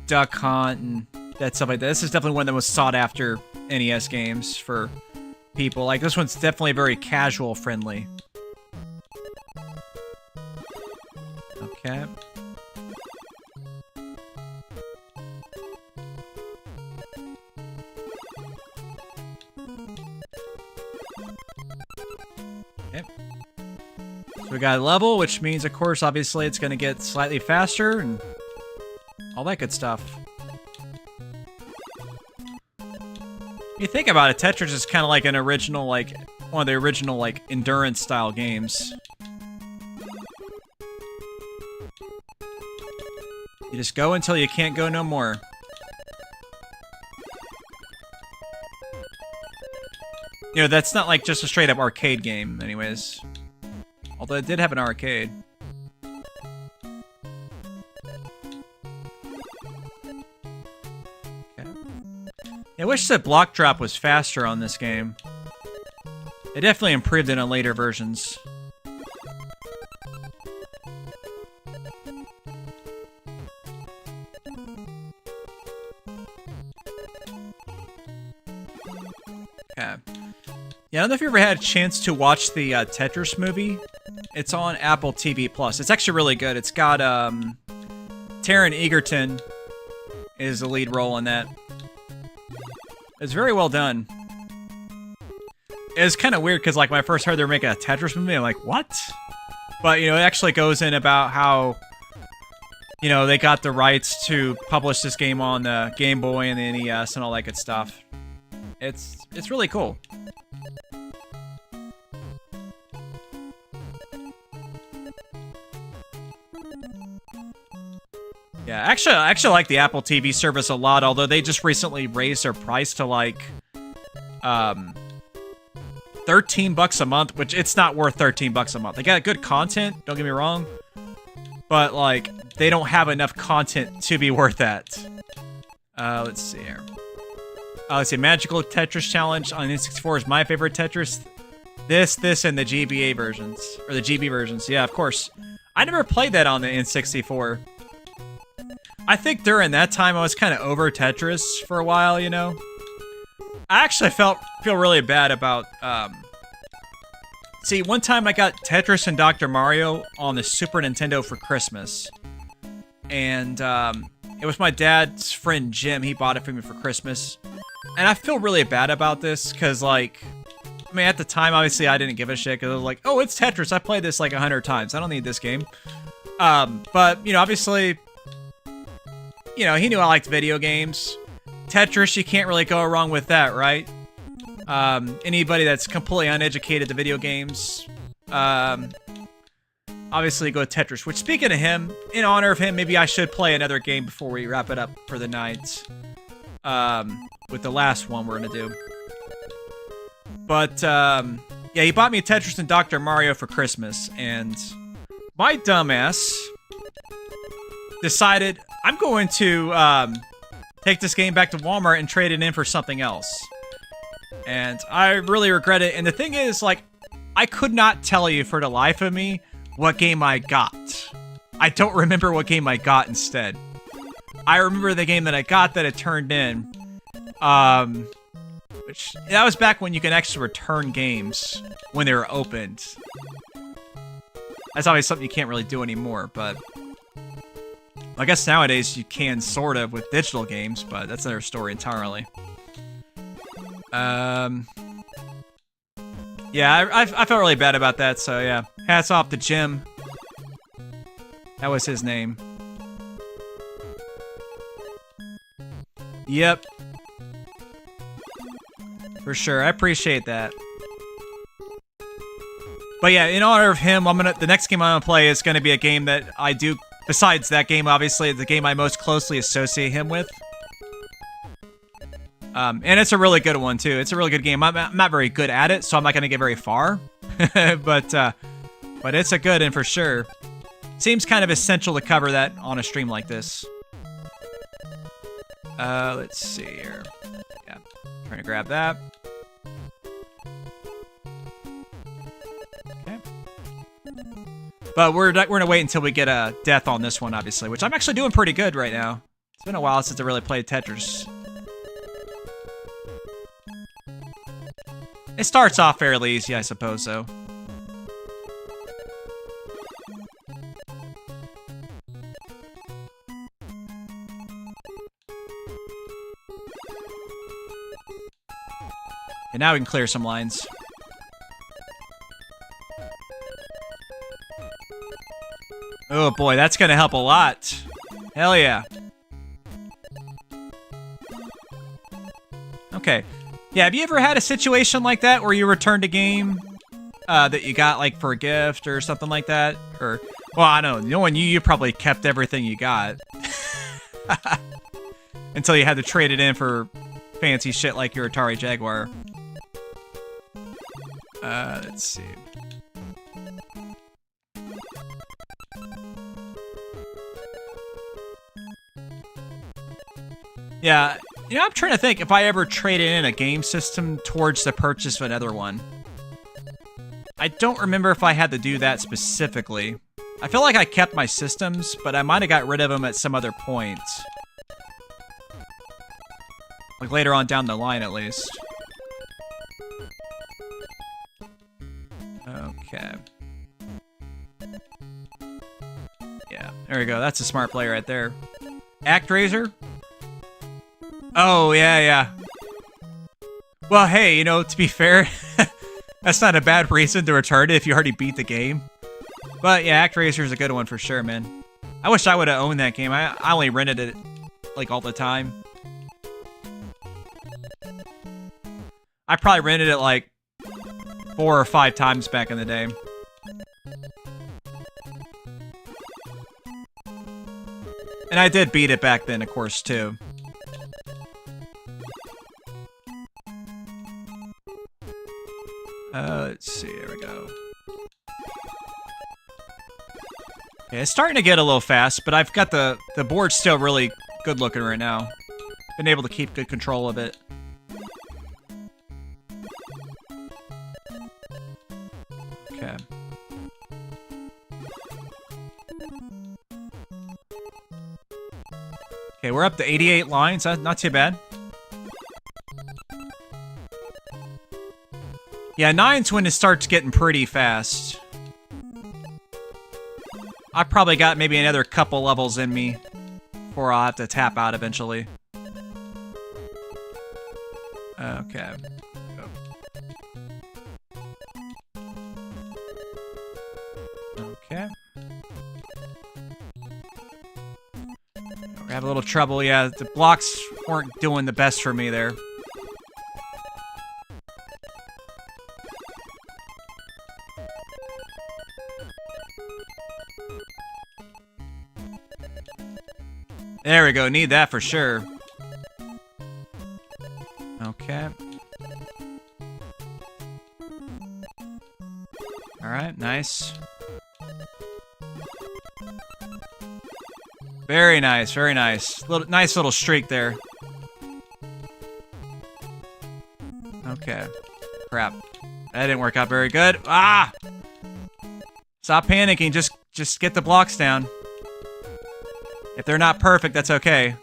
Duck Hunt and that stuff like that. This is definitely one of the most sought after NES games for people. Like, this one's definitely very casual friendly. Okay. Okay. So we got a level, which means, of course, obviously it's going to get slightly faster and all that good stuff. You think about it, Tetris is kind of like an original, like, one of the original, like, endurance-style games. You just go until you can't go no more. You know, that's not like just a straight-up arcade game, anyways. Although it did have an arcade. I wish that block drop was faster on this game. It definitely improved it on later versions. Okay. Yeah, I don't know if you ever had a chance to watch the Tetris movie. It's on Apple TV+. It's actually really good. It's got Taron Egerton is the lead role in that. It's very well done. It's kind of weird because, like, when I first heard they were making a Tetris movie, I'm like, what? But, you know, it actually goes in about how, you know, they got the rights to publish this game on the Game Boy and the NES and all that good stuff. It's really cool. Yeah, actually, I actually like the Apple TV service a lot, although they just recently raised their price to, like, $13 a month, which it's not worth $13 a month. They got good content, don't get me wrong, but like they don't have enough content to be worth that. Let's see here. Let's see, Magical Tetris Challenge on N64 is my favorite Tetris. This, and the GBA versions, or the GB versions. Yeah, of course. I never played that on the N64. I think during that time I was kind of over Tetris for a while, you know. I actually feel really bad about. See, one time I got Tetris and Dr. Mario on the Super Nintendo for Christmas, and it was my dad's friend Jim. He bought it for me for Christmas, and I feel really bad about this because, like, I mean, at the time, obviously, I didn't give a shit because I was like, "Oh, it's Tetris. I played this like 100 times. I don't need this game." But you know, obviously, you know, he knew I liked video games. Tetris, you can't really go wrong with that, right? Anybody that's completely uneducated to video games, obviously go with Tetris. Which, speaking of him, in honor of him, maybe I should play another game before we wrap it up for the night. With the last one we're gonna do. But, yeah, he bought me Tetris and Dr. Mario for Christmas, and my dumbass decided I'm going to, take this game back to Walmart and trade it in for something else. And I really regret it, and the thing is, like, I could not tell you for the life of me what game I got. I don't remember what game I got instead. I remember the game that I got that it turned in, which, that was back when you can actually return games when they were opened. That's obviously something you can't really do anymore, but I guess nowadays you can sort of with digital games, but that's another story entirely. Yeah, I felt really bad about that, so yeah. Hats off to Jim. That was his name. Yep. For sure, I appreciate that. But yeah, in honor of him, the next game I'm gonna play is gonna be a game that I do, besides that game, obviously, the game I most closely associate him with. And it's a really good one, too. It's a really good game. I'm not very good at it, so I'm not gonna get very far. but it's a good one for sure. Seems kind of essential to cover that on a stream like this. Let's see here. Yeah, trying to grab that. Okay. But we're gonna wait until we get a death on this one, obviously, which I'm actually doing pretty good right now. It's been a while since I really played Tetris. It starts off fairly easy, I suppose, though. And now we can clear some lines. Oh boy, that's gonna help a lot. Hell yeah. Okay. Yeah, have you ever had a situation like that where you returned a game that you got like for a gift or something like that? Or, well, I don't know. Knowing you probably kept everything you got. Until you had to trade it in for fancy shit like your Atari Jaguar. Let's see. Yeah, you know, I'm trying to think if I ever traded in a game system towards the purchase of another one. I don't remember if I had to do that specifically. I feel like I kept my systems, but I might have got rid of them at some other point. Like later on down the line, at least. Okay. Yeah, there we go. That's a smart play right there. ActRaiser? Oh, yeah, yeah. Well, hey, you know, to be fair, that's not a bad reason to return it if you already beat the game. But yeah, ActRaiser is a good one for sure, man. I wish I would have owned that game. I only rented it, like, all the time. I probably rented it, like, 4 or 5 times back in the day. And I did beat it back then, of course, too. Let's see. There we go. Okay, it's starting to get a little fast, but I've got the board still really good looking right now. Been able to keep good control of it. Okay. Okay, we're up to 88 lines. That's not too bad. Yeah, 9's when it starts getting pretty fast. I probably got maybe another couple levels in me before I'll have to tap out eventually. Okay. Okay. We have a little trouble. Yeah, the blocks weren't doing the best for me there. There we go. Need that for sure. Okay. Alright, nice. Very nice, very nice. Nice little streak there. Okay. Crap. That didn't work out very good. Ah! Stop panicking. Just get the blocks down. If they're not perfect, that's okay.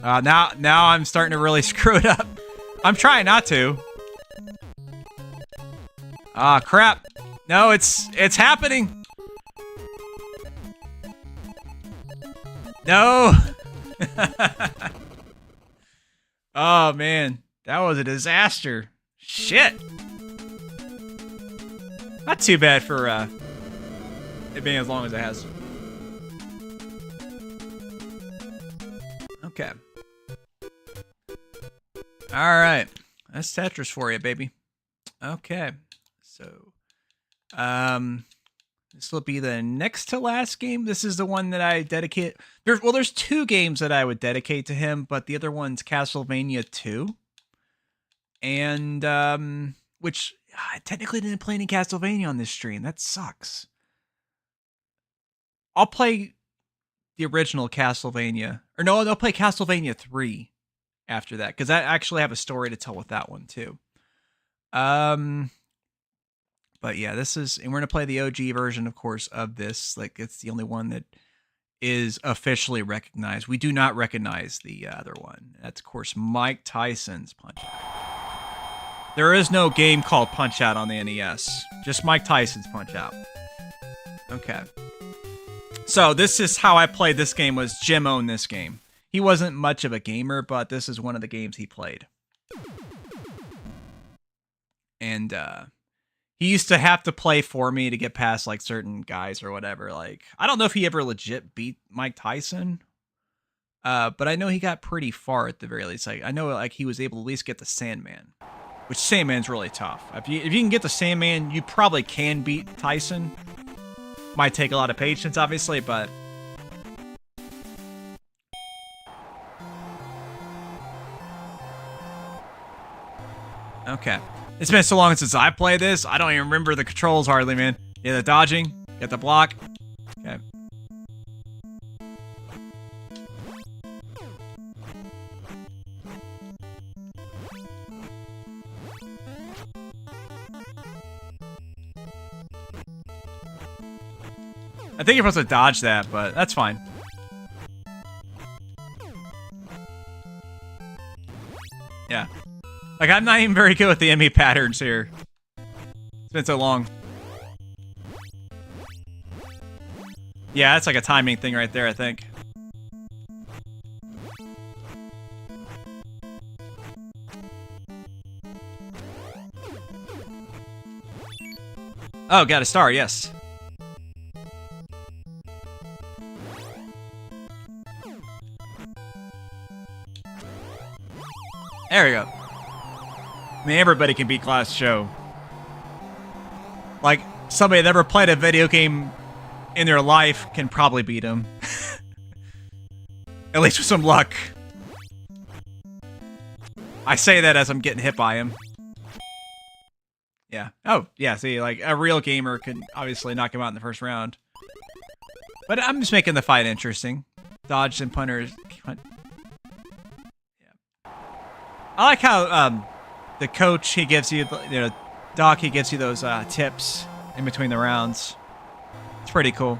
Now I'm starting to really screw it up. I'm trying not to. Ah, crap. No, it's happening. No. Oh, man. That was a disaster. Shit. Not too bad for it being as long as it has. Okay. Alright. That's Tetris for you, baby. Okay. So, this will be the next to last game. This is the one that I dedicate. There's two games that I would dedicate to him, but the other one's Castlevania 2. And, which I technically didn't play any Castlevania on this stream. That sucks. I'll play the original Castlevania. Or no, I'll play Castlevania 3 after that, because I actually have a story to tell with that one, too. But yeah, this is, and we're going to play the OG version, of course, of this. Like, it's the only one that is officially recognized. We do not recognize the other one. That's, of course, Mike Tyson's Punch-Out. There is no game called Punch-Out on the NES. Just Mike Tyson's Punch-Out. Okay. So, this is how I played this game, was Jim owned this game. He wasn't much of a gamer, but this is one of the games he played. And, he used to have to play for me to get past, like, certain guys or whatever. Like, I don't know if he ever legit beat Mike Tyson. But I know he got pretty far at the very least. Like, I know, like, he was able to at least get the Sandman. Which, Sandman's really tough. If you can get the Sandman, you probably can beat Tyson. Might take a lot of patience, obviously, but... Okay. It's been so long since I played this, I don't even remember the controls hardly, man. Yeah, the dodging, get the block. Okay. I think you're supposed to dodge that, but that's fine. Yeah. Like, I'm not even very good with the enemy patterns here. It's been so long. Yeah, that's like a timing thing right there, I think. Oh, got a star, yes. There we go. I mean, everybody can beat Glass Joe. Like, somebody that never played a video game in their life can probably beat him. At least with some luck. I say that as I'm getting hit by him. Yeah. Oh, yeah. See, like a real gamer could obviously knock him out in the first round. But I'm just making the fight interesting. Dodge and punters. Yeah. I like how the coach, he gives you, Doc, he gives you those tips in between the rounds. It's pretty cool.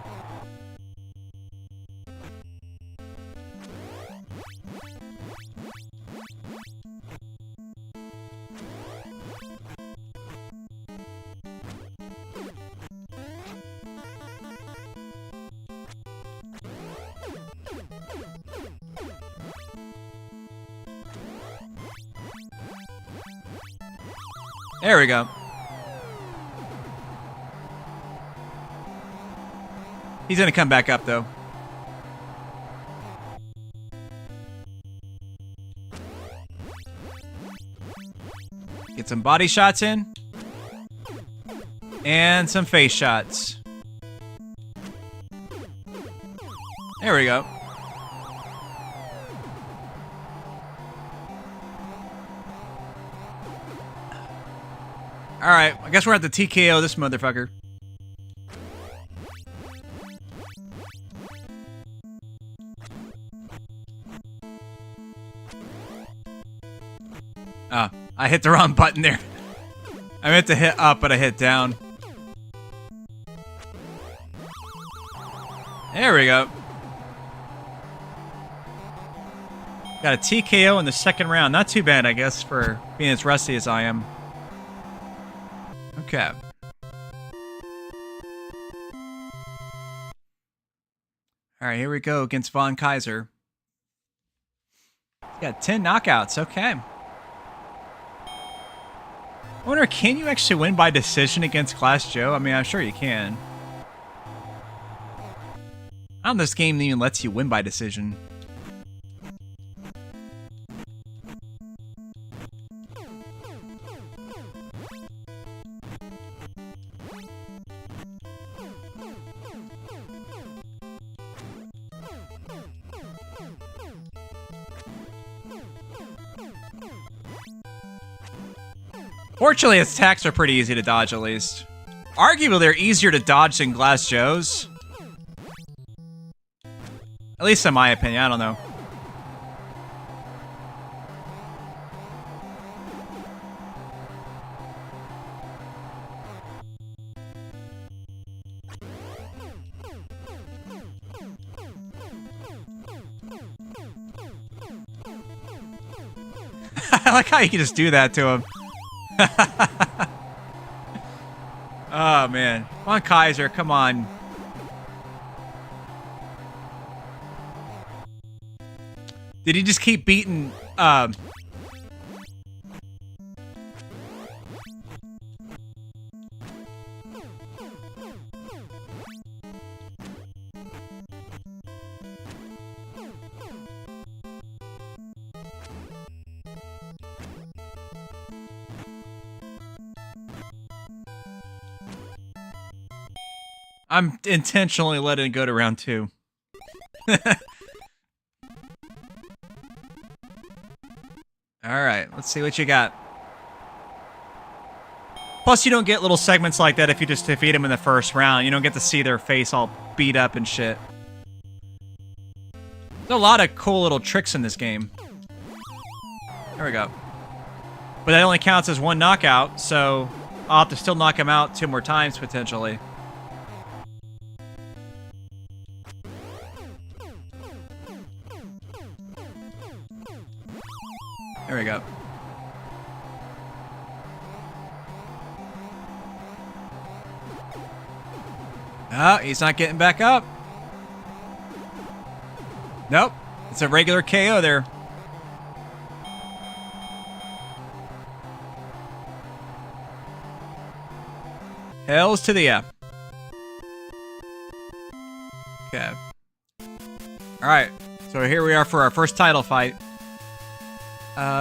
There we go. He's gonna come back up though. Get some body shots in. And some face shots. There we go. Alright, I guess we're at the TKO this motherfucker. Ah, I hit the wrong button there. I meant to hit up, but I hit down. There we go. Got a TKO in the second round. Not too bad, I guess, for being as rusty as I am. Okay. Alright, here we go against Von Kaiser. He's got 10 knockouts. Okay. I wonder, can you actually win by decision against Glass Joe? I mean, I'm sure you can. I don't know if this game even lets you win by decision. Fortunately, his attacks are pretty easy to dodge, at least. Arguably, they're easier to dodge than Glass Joe's. At least in my opinion, I don't know. I like how you can just do that to him. Oh, man. Von Kaiser, come on. Did he just keep beating, I'm intentionally letting it go to round 2. Alright, let's see what you got. Plus, you don't get little segments like that if you just defeat them in the first round. You don't get to see their face all beat up and shit. There's a lot of cool little tricks in this game. There we go. But that only counts as one knockout, so I'll have to still knock him out 2 more times, potentially. There we go. Oh, he's not getting back up. Nope. It's a regular KO there. Hells to the yeah. Okay. Alright. So here we are for our first title fight.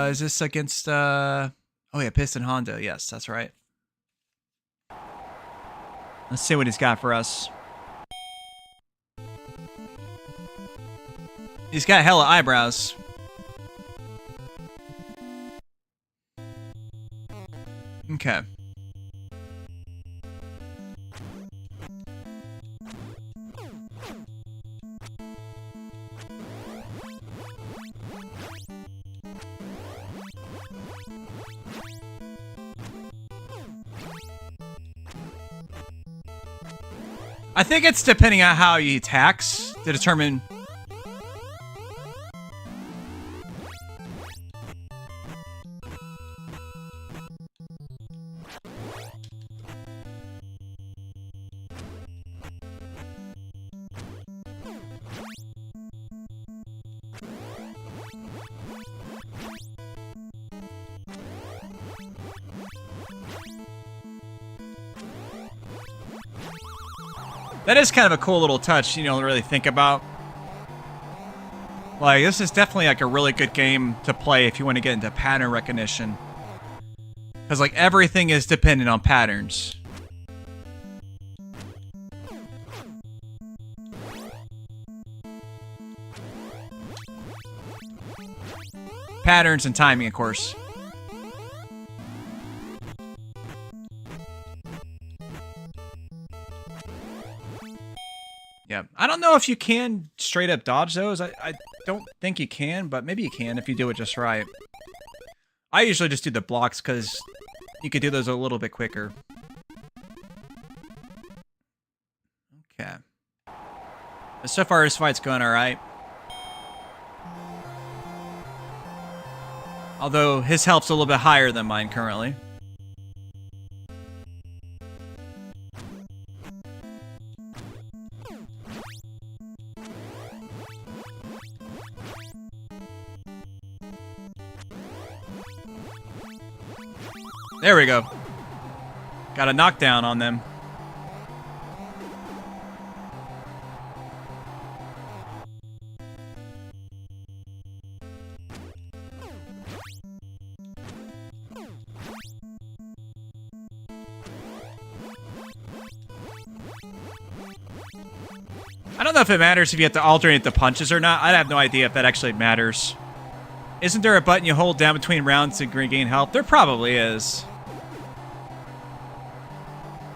Is this against, oh yeah, Piston Honda. Yes, that's right. Let's see what he's got for us. He's got hella eyebrows. Okay. I think it's depending on how he attacks to determine. That is kind of a cool little touch you don't really think about. Like, this is definitely like a really good game to play if you want to get into pattern recognition. Because like everything is dependent on patterns. Patterns and timing, of course. Yeah, I don't know if you can straight up dodge those. I don't think you can, but maybe you can if you do it just right. I usually just do the blocks because you could do those a little bit quicker. Okay. But so far, this fight's going all right. Although his health's a little bit higher than mine currently. There we go. Got a knockdown on them. I don't know if it matters if you have to alternate the punches or not. I have no idea if that actually matters. Isn't there a button you hold down between rounds to regain health? There probably is.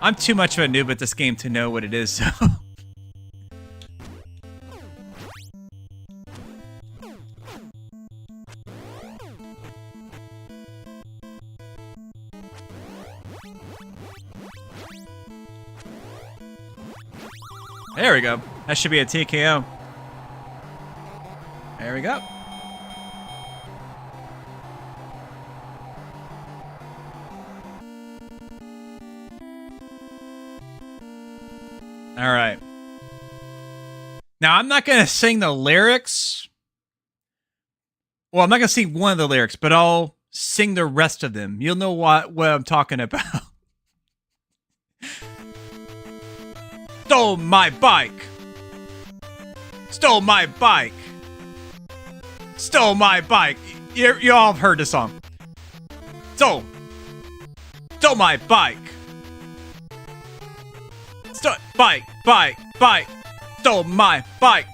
I'm too much of a noob at this game to know what it is, so... There we go. That should be a TKO. There we go. All right. Now, I'm not going to sing the lyrics. Well, I'm not going to sing one of the lyrics, but I'll sing the rest of them. You'll know what I'm talking about. Stole my bike. Stole my bike. Stole my bike. You all have heard the song. Stole my bike. Bike. Stole my bike.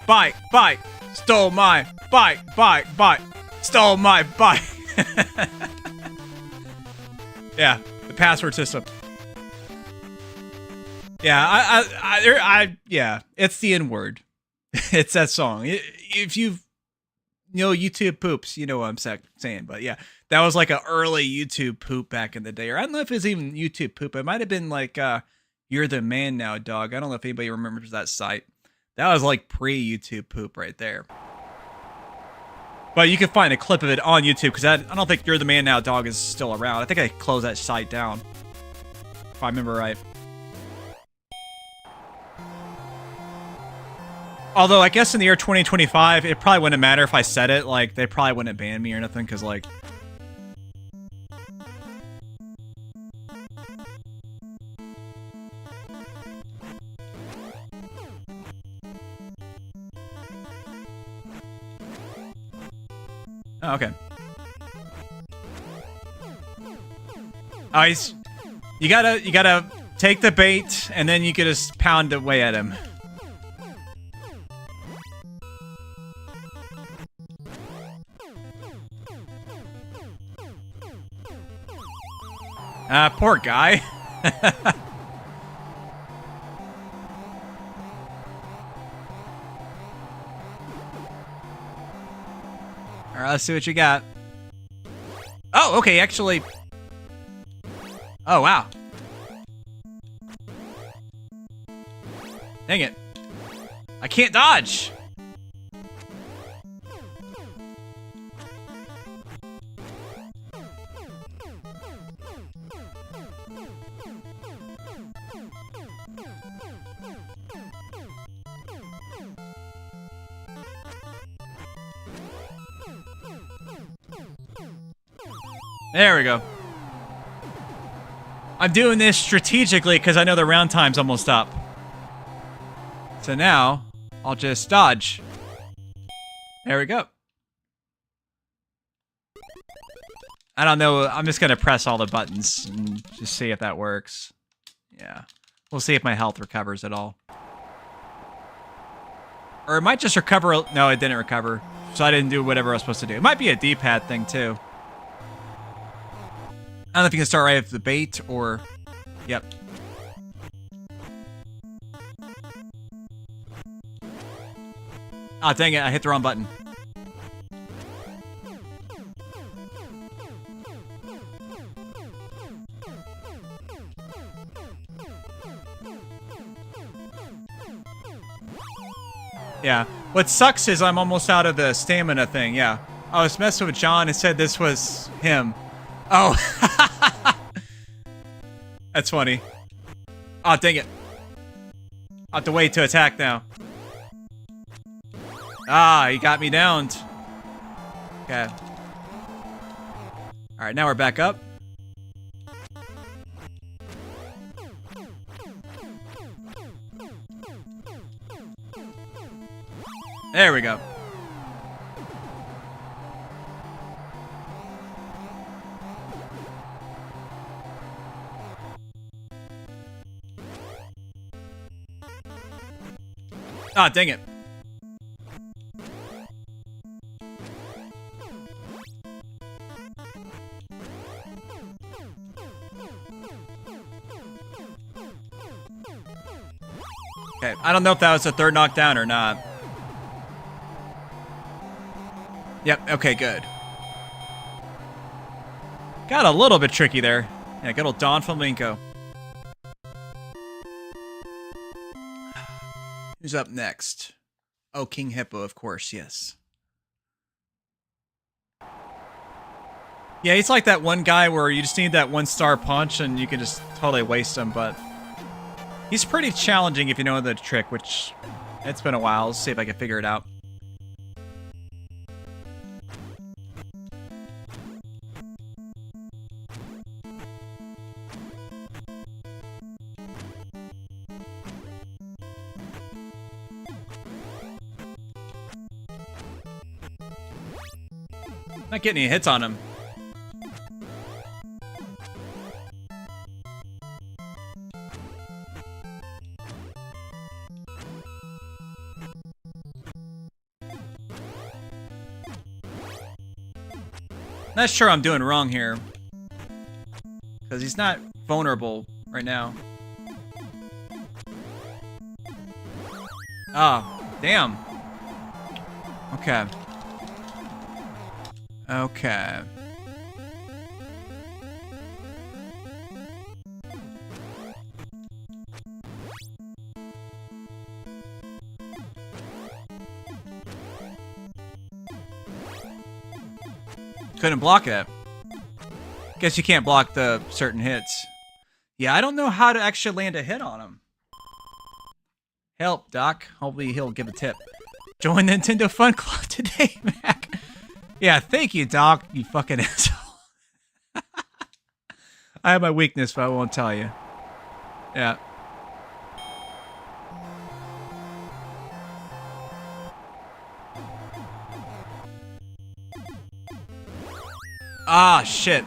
Stole my bike. Stole my bike. Yeah, the password system. Yeah, yeah, it's the N-word. It's that song. If you know YouTube poops, you know what I'm saying. But yeah, that was like an early YouTube poop back in the day. Or I don't know if it's even YouTube poop. It might have been like You're the Man Now, Dog. I don't know if anybody remembers that site. That was like pre-YouTube poop right there. But you can find a clip of it on YouTube because I don't think You're the Man Now, Dog is still around. I think I closed that site down, if I remember right. Although, I guess in the year 2025, it probably wouldn't matter if I said it. Like, they probably wouldn't ban me or nothing, because, like... Oh, okay. Oh, you gotta take the bait, and then you can just pound away at him. Poor guy. Alright, let's see what you got. Oh, okay, actually... Oh, wow. Dang it. I can't dodge. There we go. I'm doing this strategically because I know the round time's almost up. So now, I'll just dodge. There we go. I don't know, I'm just gonna press all the buttons and just see if that works. Yeah. We'll see if my health recovers at all. Or it might just recover. No, it didn't recover. So I didn't do whatever I was supposed to do. It might be a D-pad thing too. I don't know if you can start right with the bait or... Yep. Ah, dang it. I hit the wrong button. Yeah. What sucks is I'm almost out of the stamina thing. Yeah. I was messing with John and said this was him. Oh. That's funny. Oh, dang it. I'll have to wait to attack now. Ah, he got me downed. Okay. Alright, now we're back up. There we go. Ah, dang it. Okay, I don't know if that was a third knockdown or not. Yep, okay, good. Got a little bit tricky there. Yeah, good old Don Flamenco. Who's up next? Oh, King Hippo, of course, yes. Yeah, he's like that one guy where you just need that one-star punch and you can just totally waste him, but... He's pretty challenging if you know the trick, which... It's been a while. Let's see if I can figure it out. Not getting any hits on him. Not sure I'm doing wrong here. Because he's not vulnerable right now. Oh, damn. Okay. Okay. Couldn't block it. Guess you can't block the certain hits. Yeah, I don't know how to actually land a hit on him. Help, Doc. Hopefully he'll give a tip. Join Nintendo Fun Club today, Mac. Yeah, thank you, Doc, you fucking asshole. I have my weakness, but I won't tell you. Yeah. Ah, shit.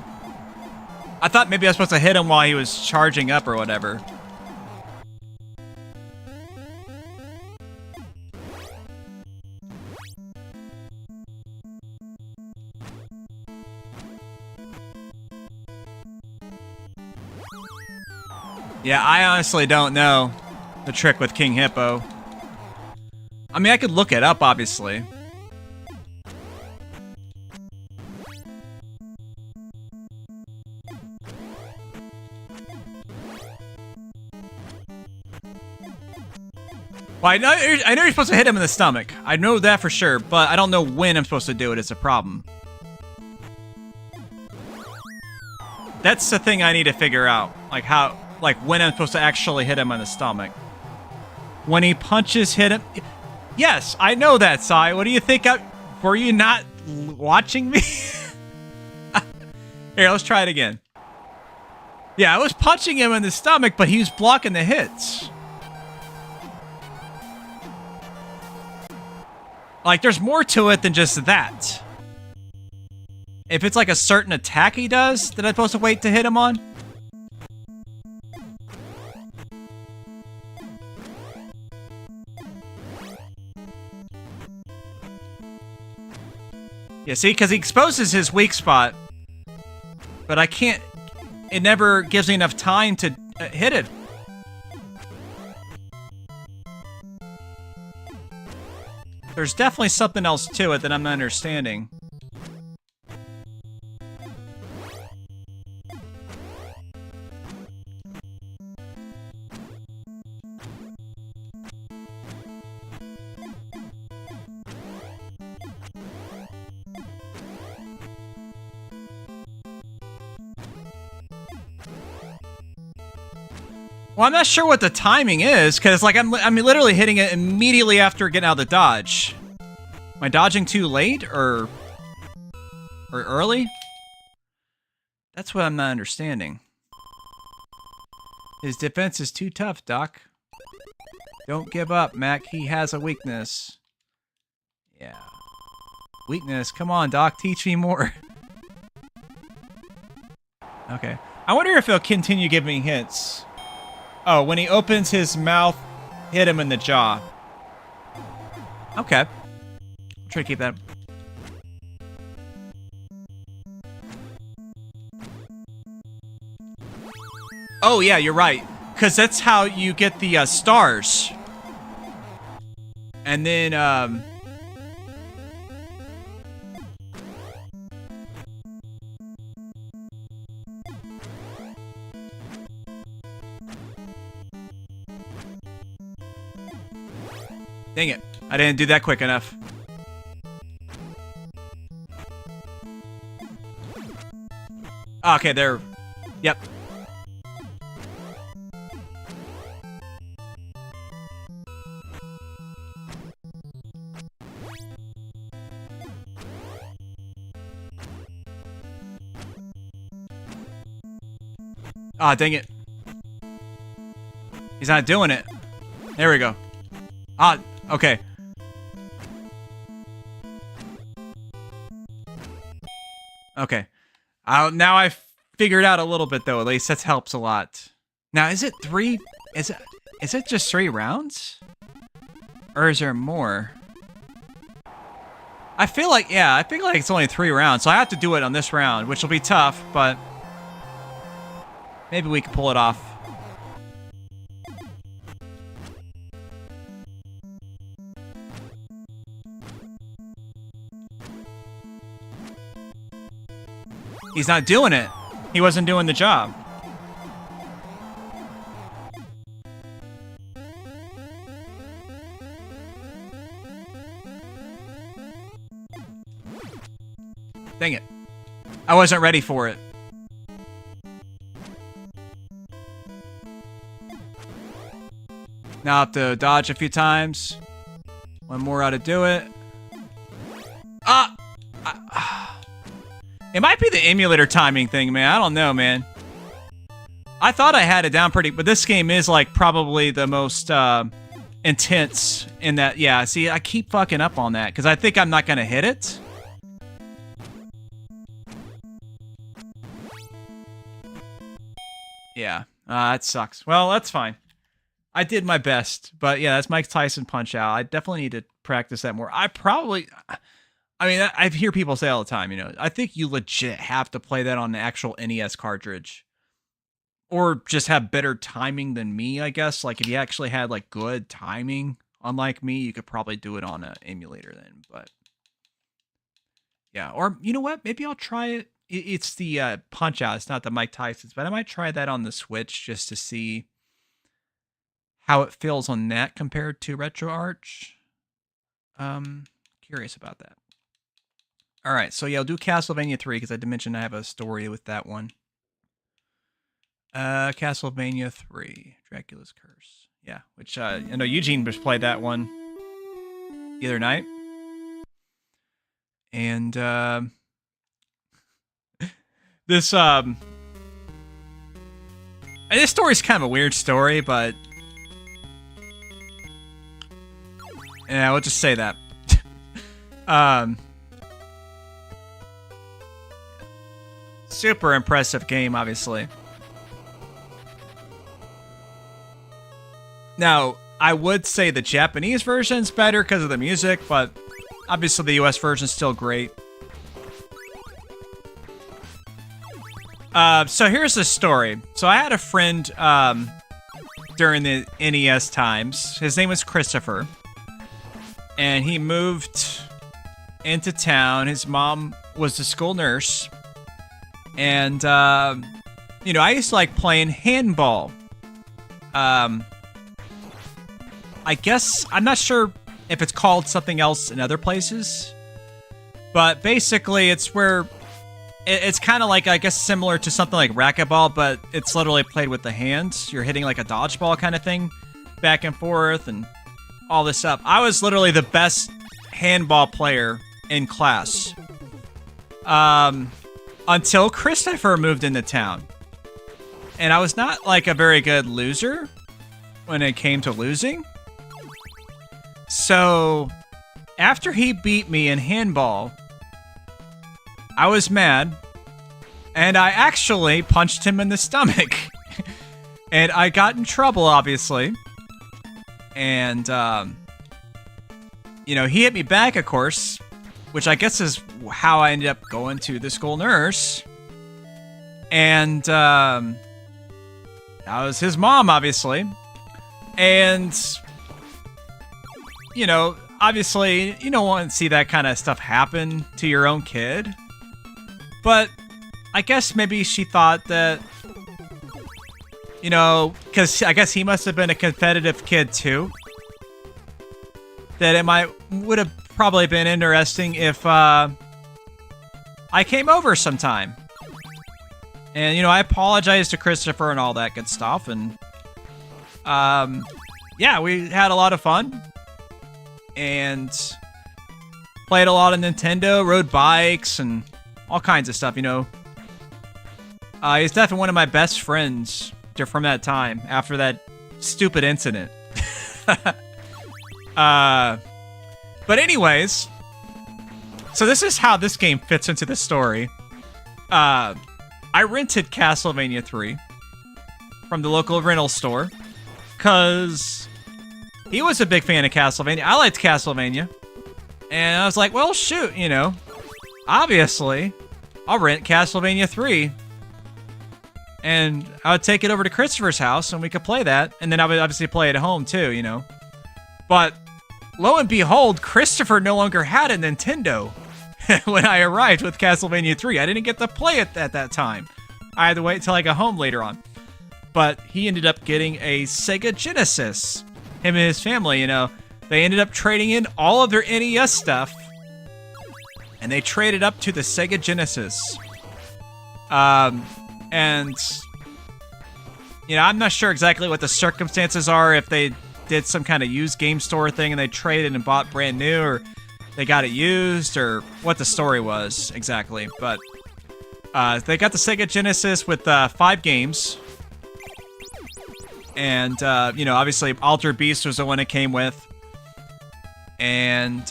I thought maybe I was supposed to hit him while he was charging up or whatever. Yeah, I honestly don't know the trick with King Hippo. I mean, I could look it up, obviously. Well, I know you're supposed to hit him in the stomach. I know that for sure, but I don't know when I'm supposed to do it. It's a problem. That's the thing I need to figure out. Like how, like when I'm supposed to actually hit him in the stomach. When he punches, hit him. Yes, I know that, Sai. What do you think? Were you not watching me? Here, let's try it again. Yeah, I was punching him in the stomach, but he was blocking the hits. Like, there's more to it than just that. If it's like a certain attack he does that I'm supposed to wait to hit him on. Yeah, see, because he exposes his weak spot. But I can't... It never gives me enough time to hit it. There's definitely something else to it that I'm not understanding. Well, I'm not sure what the timing is, because like I'm literally hitting it immediately after getting out of the dodge. Am I dodging too late or early? That's what I'm not understanding. His defense is too tough, Doc. Don't give up, Mac. He has a weakness. Yeah. Weakness. Come on, Doc. Teach me more. Okay. I wonder if he'll continue giving me hints. Oh, when he opens his mouth, hit him in the jaw. Okay. Try to keep that. Oh, yeah, you're right. Because that's how you get the stars. And then, dang it. I didn't do that quick enough. Okay, there. Yep. Ah, dang it. He's not doing it. There we go. Ah, okay. Okay. Now I've figured out a little bit, though. At least that helps a lot. Now, is it 3? Is it just 3 rounds? Or is there more? I feel like, yeah, I feel like it's only 3 rounds. So I have to do it on this round, which will be tough, but maybe we can pull it off. He's not doing it. He wasn't doing the job. Dang it. I wasn't ready for it. Now I have to dodge a few times. One more how to do it. Ah! It might be the emulator timing thing, man. I don't know, man. I thought I had it down pretty, but this game is like probably the most intense in that. Yeah, see, I keep fucking up on that because I think I'm not gonna hit it. Yeah, that sucks. Well, that's fine. I did my best, but yeah, that's Mike Tyson Punch-Out. I definitely need to practice that more. I mean, I hear people say all the time, you know, I think you legit have to play that on the actual NES cartridge. Or just have better timing than me, I guess. Like, if you actually had, like, good timing, unlike me, you could probably do it on an emulator then. But, yeah. Or, you know what? Maybe I'll try it. It's the Punch-Out. It's not the Mike Tyson's. But I might try that on the Switch just to see how it feels on that compared to RetroArch. Curious about that. All right, so yeah, I'll do Castlevania 3 because I did mention I have a story with that one. Castlevania 3, Dracula's Curse. Yeah, which I know Eugene just played that one the other night. And this story's kind of a weird story, but yeah, we'll just say that. Super impressive game, obviously. Now, I would say the Japanese version's better because of the music, but obviously the US version's still great. So here's the story. So I had a friend during the NES times. His name was Christopher. And he moved into town. His mom was a school nurse. And, you know, I used to like playing handball. I guess, I'm not sure if it's called something else in other places. But basically, it's where... It's kind of like, I guess, similar to something like racquetball, but it's literally played with the hands. You're hitting like a dodgeball kind of thing, back and forth, and all this stuff. I was literally the best handball player in class. Until Christopher moved into town. And I was not like a very good loser when it came to losing. So, after he beat me in handball, I was mad, and I actually punched him in the stomach. And I got in trouble, obviously. And, you know, he hit me back, of course, which I guess is how I ended up going to the school nurse. And, that was his mom, obviously. And, you know, obviously, you don't want to see that kind of stuff happen to your own kid. But I guess maybe she thought that, you know, because I guess he must have been a competitive kid too. That it would have probably been interesting if I came over sometime. And, you know, I apologized to Christopher and all that good stuff. And, yeah, we had a lot of fun. And played a lot of Nintendo, rode bikes, and all kinds of stuff, you know. He's definitely one of my best friends from that time, after that stupid incident. But anyways, so this is how this game fits into the story. I rented Castlevania 3 from the local rental store, because he was a big fan of Castlevania. I liked Castlevania. And I was like, well, shoot, you know, obviously, I'll rent Castlevania 3. And I would take it over to Christopher's house and we could play that. And then I would obviously play it at home too, you know. But lo and behold, Christopher no longer had a Nintendo when I arrived with Castlevania 3. I didn't get to play it at that time. I had to wait till I got home later on. But he ended up getting a Sega Genesis. Him and his family, you know. They ended up trading in all of their NES stuff. And they traded up to the Sega Genesis. And, you know, I'm not sure exactly what the circumstances are, if they did some kind of used game store thing and they traded and bought brand new, or they got it used, or what the story was exactly. But they got the Sega Genesis with 5 games. And, you know, obviously Altered Beast was the one it came with. And,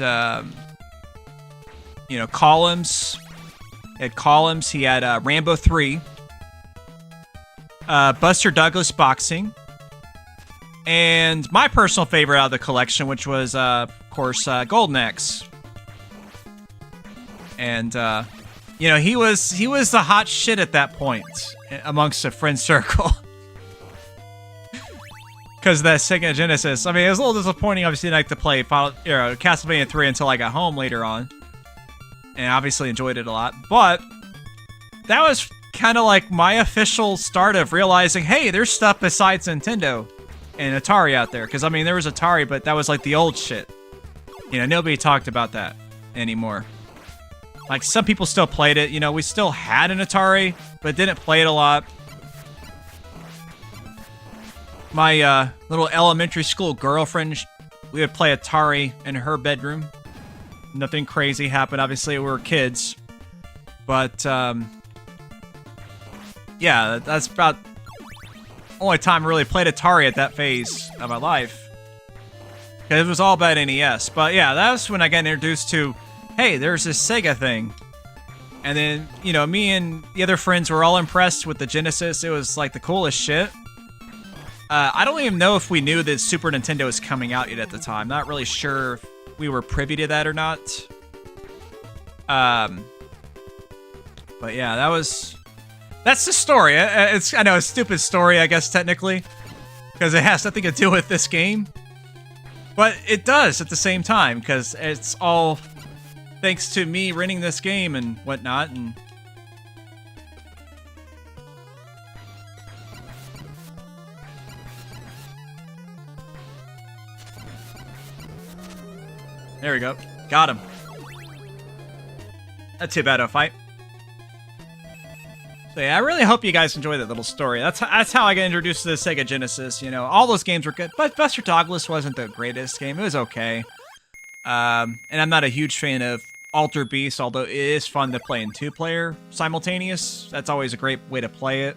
you know, Columns. He had Columns. He had Rambo 3. Buster Douglas Boxing. And my personal favorite out of the collection, which was, of course, Golden Axe. And, you know, he was the hot shit at that point amongst the friend circle. Because that Sega Genesis, I mean, it was a little disappointing, obviously, like to play Castlevania 3 until I got home later on. And obviously enjoyed it a lot. But that was kind of like my official start of realizing, hey, there's stuff besides Nintendo and Atari out there. Because, I mean, there was Atari, but that was like the old shit. You know, nobody talked about that anymore. Like, some people still played it. You know, we still had an Atari, but didn't play it a lot. My little elementary school girlfriend, we would play Atari in her bedroom. Nothing crazy happened. Obviously, we were kids. But, yeah, that's about the only time I really played Atari at that phase of my life. Because it was all about NES. But, yeah, that's when I got introduced to, hey, there's this Sega thing. And then, you know, me and the other friends were all impressed with the Genesis. It was, like, the coolest shit. I don't even know if we knew that Super Nintendo was coming out yet at the time. Not really sure if we were privy to that or not. But yeah, that's the story. I know, a stupid story, I guess, technically. Because it has nothing to do with this game. But it does at the same time, because it's all thanks to me renting this game and whatnot, and... There we go. Got him. Not too bad of a fight. So yeah, I really hope you guys enjoy that little story. That's how I got introduced to the Sega Genesis. You know, all those games were good, but Buster Douglas wasn't the greatest game. It was okay. And I'm not a huge fan of Alter Beast, although it is fun to play in two-player simultaneous. That's always a great way to play it.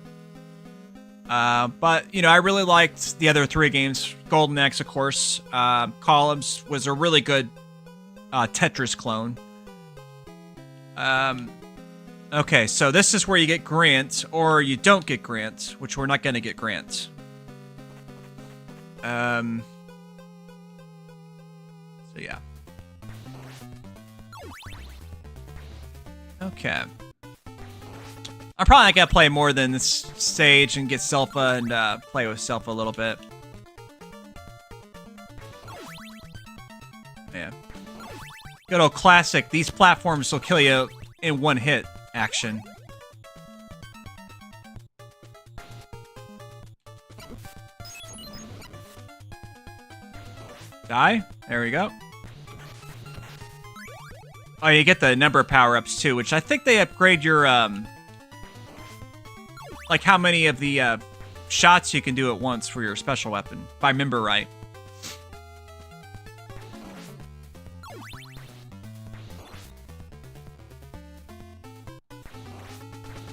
But, you know, I really liked the other three games. Golden Axe, of course. Columns was a really good Tetris clone. Okay, so this is where you get Grant, or you don't get Grant, which we're not going to get Grant. So yeah. Okay. I'm probably not going to play more than this stage and get Selpha and play with Selpha a little bit. Yeah. Good old classic. These platforms will kill you in one hit action. Die. There we go. Oh, you get the number of power-ups too, which I think they upgrade your, like how many of the shots you can do at once for your special weapon, if I remember right.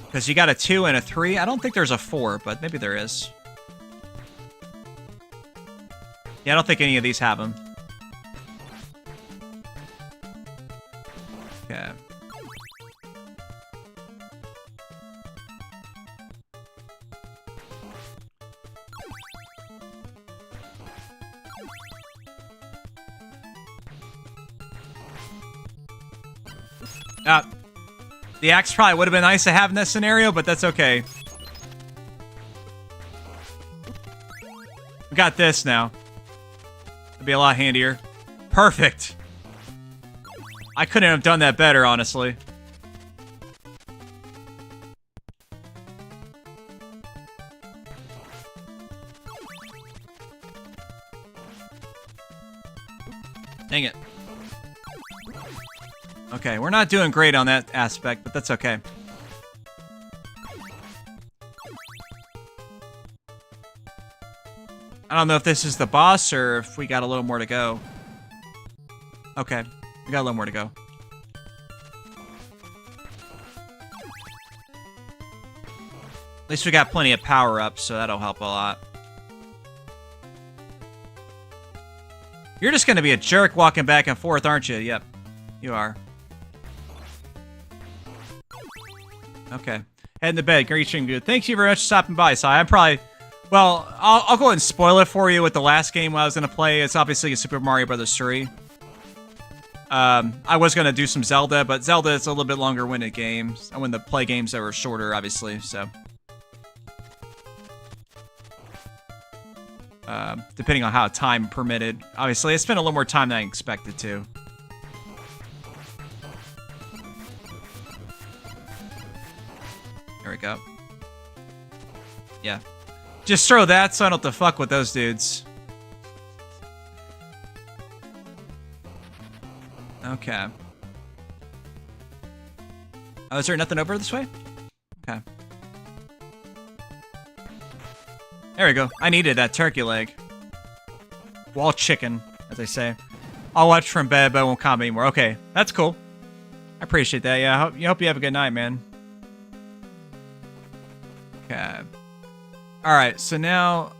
Because you got a 2 and a 3. I don't think there's a 4, but maybe there is. Yeah, I don't think any of these have them. Okay. The axe probably would have been nice to have in this scenario, but that's okay. We got this now. It'd be a lot handier. Perfect. I couldn't have done that better, honestly. Dang it. Okay, we're not doing great on that aspect, but that's okay. I don't know if this is the boss or if we got a little more to go. Okay, we got a little more to go. At least we got plenty of power-ups, so that'll help a lot. You're just gonna be a jerk walking back and forth, aren't you? Yep, you are. Okay. Heading to bed. Great stream, dude. Thank you very much for stopping by, Sai. I'm probably... Well, I'll go ahead and spoil it for you with the last game I was going to play. It's obviously a Super Mario Bros. 3. I was going to do some Zelda, but Zelda is a little bit longer-winded game. I wanted to play games that were shorter, obviously, so... depending on how time permitted. Obviously, I spent a little more time than I expected to. There we go. Yeah. Just throw that so I don't have to fuck with those dudes. Okay. Oh, is there nothing over this way? Okay. There we go. I needed that turkey leg. Wall chicken, as I say. I'll watch from bed, but I won't comment anymore. Okay, that's cool. I appreciate that. Yeah, I hope you have a good night, man. Okay. Alright, so now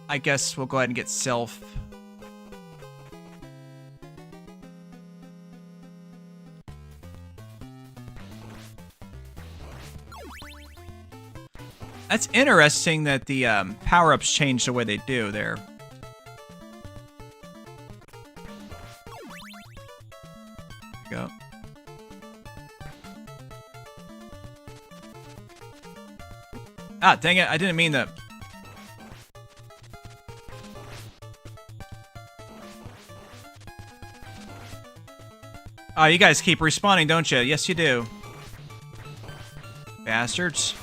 I guess we'll go ahead and get Self. That's interesting that the power-ups change the way they do there. There we go. Ah, dang it, I didn't mean that. Oh, you guys keep respawning, don't you? Yes, you do. Bastards.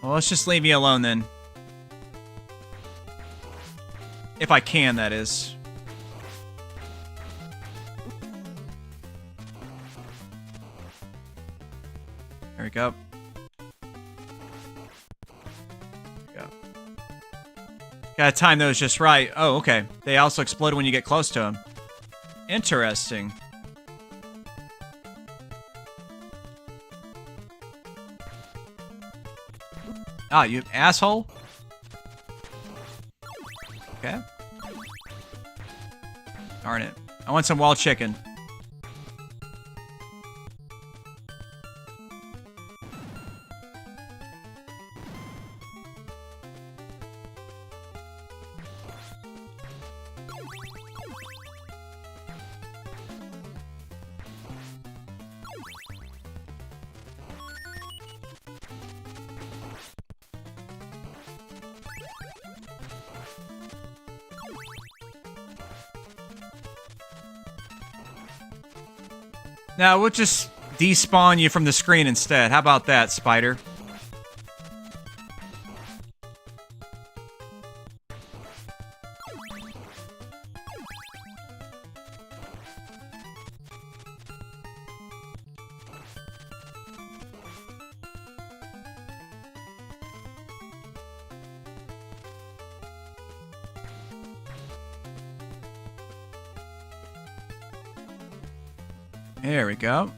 Well, let's just leave me alone then. If I can, that is. There we go. Gotta time those just right. Oh, okay. They also explode when you get close to them. Interesting. Ah, you asshole. Okay. Darn it. I want some wild chicken. Now, we'll just despawn you from the screen instead. How about that, Spider? There we go.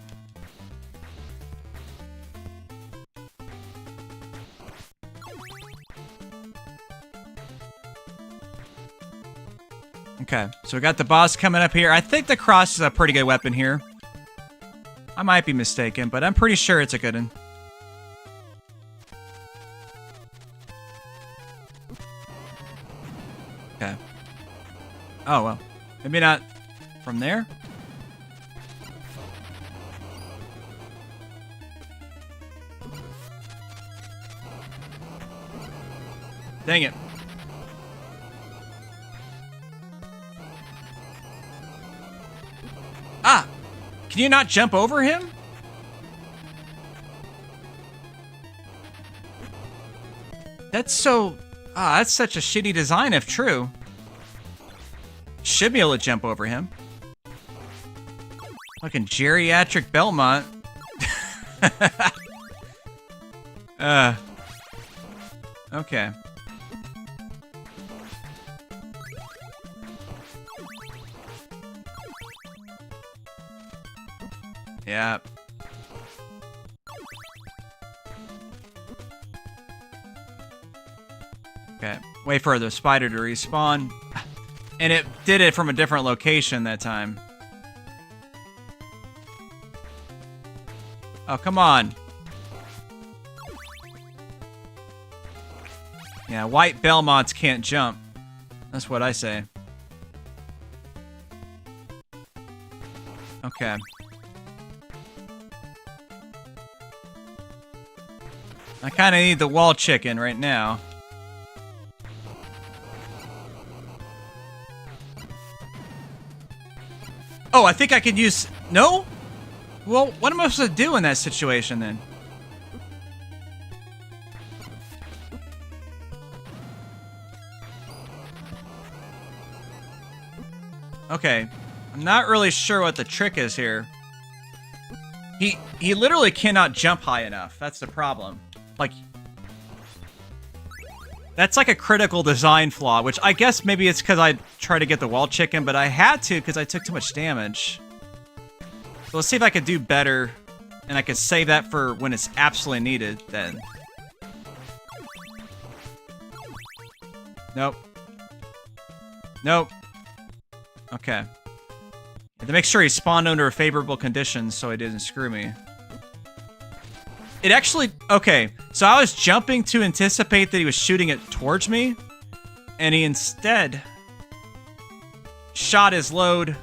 Okay, so we got the boss coming up here. I think the cross is a pretty good weapon here. I might be mistaken, but I'm pretty sure it's a good one. Okay. Oh, well. Maybe not from there? Dang it. Ah! Can you not jump over him? That's so... Ah, that's such a shitty design if true. Should be able to jump over him. Fucking geriatric Belmont. Okay. Yeah. Okay. Wait for the spider to respawn. And it did it from a different location that time. Oh, come on. Yeah, white Belmonts can't jump. That's what I say. Okay. I kind of need the wall chicken right now. Oh, I think I could use... No? Well, what am I supposed to do in that situation then? Okay. I'm not really sure what the trick is here. He literally cannot jump high enough. That's the problem. Like, that's like a critical design flaw, which I guess maybe it's because I tried to get the wall chicken, but I had to because I took too much damage. So let's see if I could do better, and I could save that for when it's absolutely needed then. Nope. Nope. Okay. To make sure he spawned under favorable conditions so he didn't screw me. It actually... Okay, so I was jumping to anticipate that he was shooting it towards me, and he instead shot his load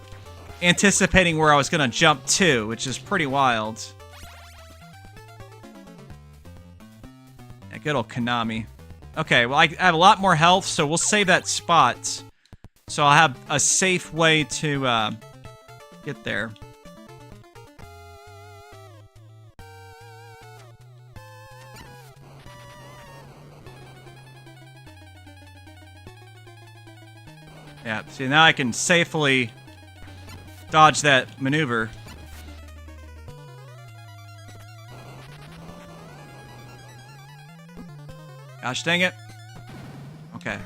anticipating where I was going to jump to, which is pretty wild. Yeah, good old Konami. Okay, well, I have a lot more health, so we'll save that spot. So I'll have a safe way to get there. Yeah, see, now I can safely dodge that maneuver. Gosh dang it. Okay.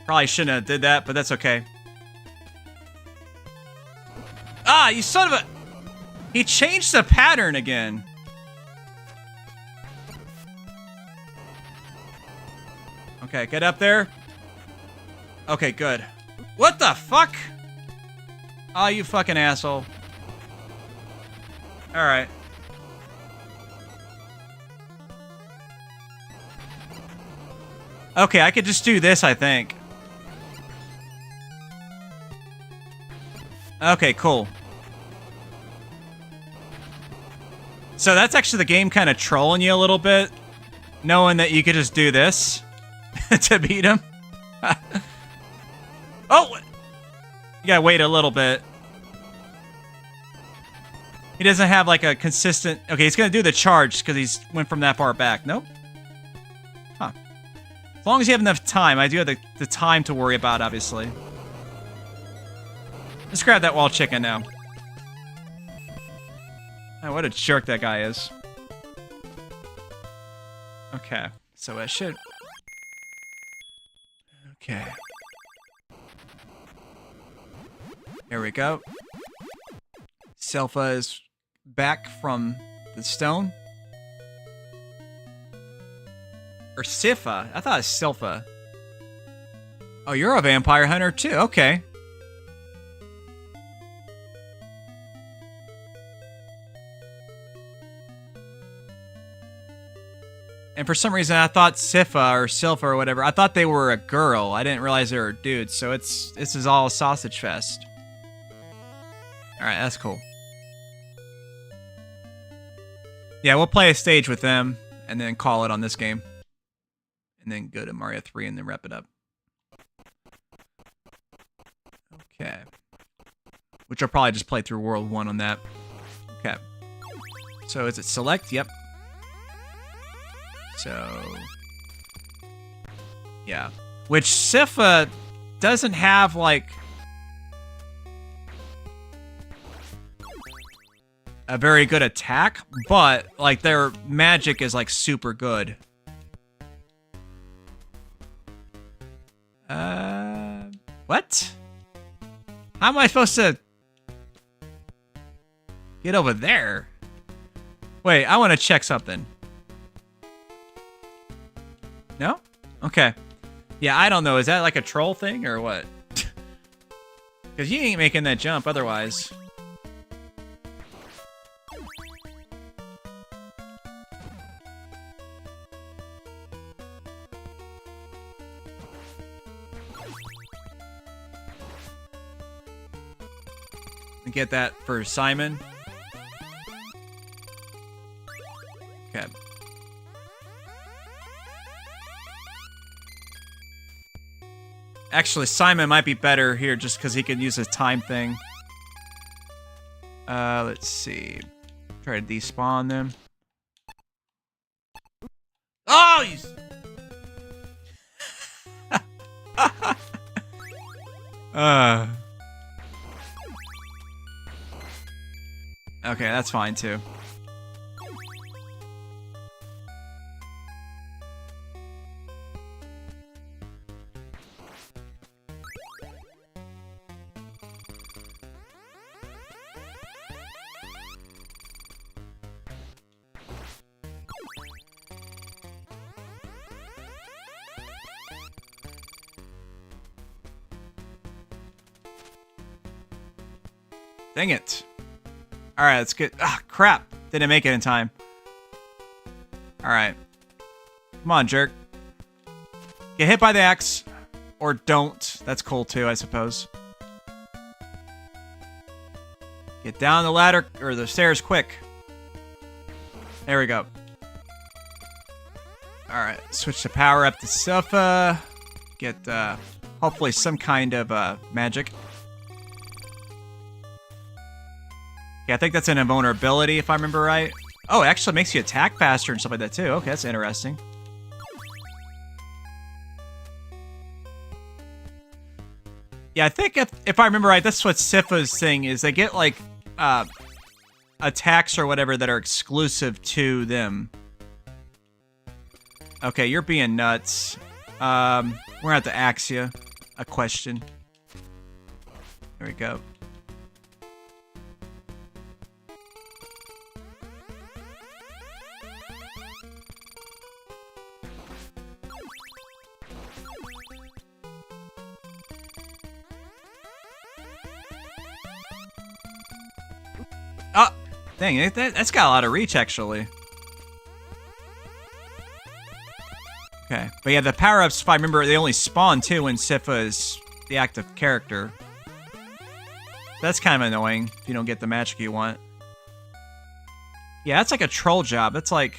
Probably shouldn't have did that, but that's okay. Ah, you son of a... He changed the pattern again. Okay, get up there. Okay, good. What the fuck? Oh, you fucking asshole. Alright. Okay, I could just do this, I think. Okay, cool. So that's actually the game kind of trolling you a little bit, knowing that you could just do this to beat him. Oh! You gotta wait a little bit. He doesn't have like a consistent... Okay, he's gonna do the charge because he's went from that far back. Nope. Huh. As long as you have enough time. I do have the time to worry about, obviously. Let's grab that wall chicken now. Oh, what a jerk that guy is. Okay, so I should... Okay. Here we go. Silpha is back from the stone. Or Sipha. I thought it was Silpha. Oh, you're a vampire hunter too. Okay. And for some reason, I thought Sipha or Silpha or whatever, I thought they were a girl. I didn't realize they were dudes. So this is all a sausage fest. All right, that's cool. Yeah, we'll play a stage with them and then call it on this game. And then go to Mario 3 and then wrap it up. Okay. Which I'll probably just play through World 1 on that. Okay. So is it select? Yep. So... yeah. Which Sipha doesn't have, like... a very good attack, but, like, their magic is, like, super good. What? How am I supposed to get over there? Wait, I want to check something. No? Okay. Yeah, I don't know. Is that like a troll thing or what? Because you ain't making that jump otherwise. Get that for Simon. Okay. Actually, Simon might be better here just because he can use a time thing. Let's see. Try to despawn them. Oh, you... Okay, that's fine too. Dang it. Alright, let's get... Ah, crap. Didn't make it in time. Alright. Come on, jerk. Get hit by the axe. Or don't. That's cool too, I suppose. Get down the ladder, or the stairs quick. There we go. Alright, switch to power up the sofa. Get, hopefully some kind of, magic. Yeah, I think that's an invulnerability, if I remember right. Oh, it actually makes you attack faster and stuff like that, too. Okay, that's interesting. Yeah, I think if I remember right, that's what Sypha's thing is. They get, like, attacks or whatever that are exclusive to them. Okay, you're being nuts. We're gonna have to ask you a question. There we go. Oh, dang, that's got a lot of reach, actually. Okay, but yeah, the power-ups, if I remember, they only spawn, too, when Sypha is the active character. That's kind of annoying, if you don't get the magic you want. Yeah, that's like a troll job. That's like...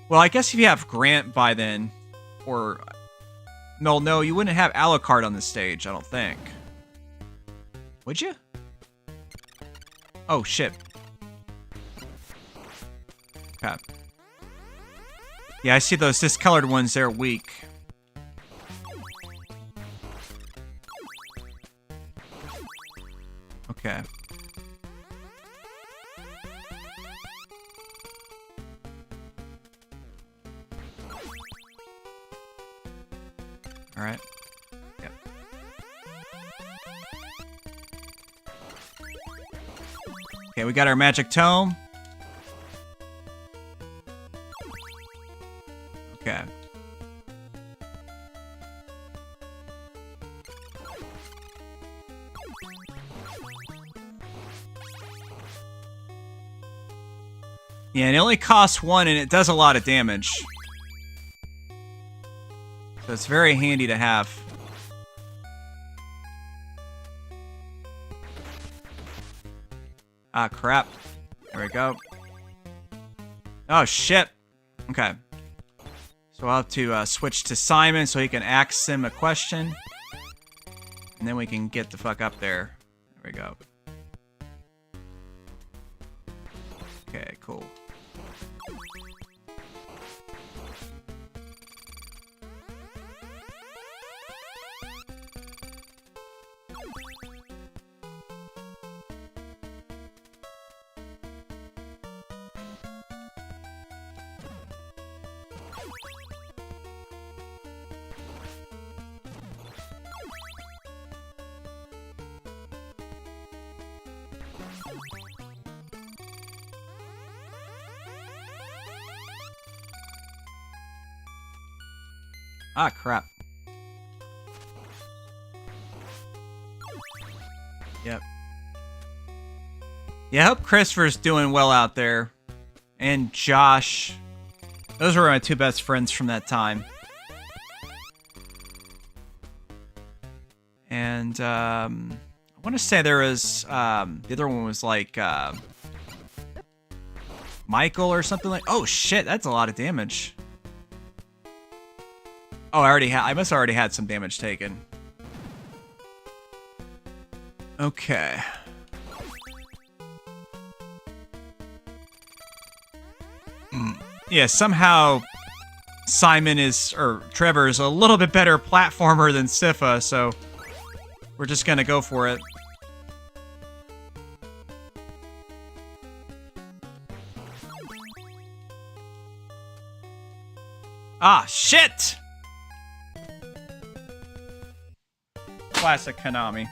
Well, I guess if you have Grant by then, or... No, you wouldn't have Alucard on the stage, I don't think. Would you? Oh, shit. Okay. Yeah, I see those discolored ones, they're weak. Okay. Alright. Yep. Okay, we got our magic tome. Okay. Yeah, and it only costs one and it does a lot of damage. So it's very handy to have. Ah, crap. There we go. Oh, shit. Okay. So I'll have to switch to Simon so he can ask him a question. And then we can get the fuck up there. There we go. Okay, cool. Ah, crap. Yep. Yeah, I hope Christopher's doing well out there. And Josh. Those were my two best friends from that time. And, I want to say there was, the other one was like, Michael or something like... Oh, shit, that's a lot of damage. Oh, I must have already had some damage taken. Okay. Yeah, somehow Trevor is a little bit better platformer than Sypha, so we're just gonna go for it. Ah, shit! Classic Konami.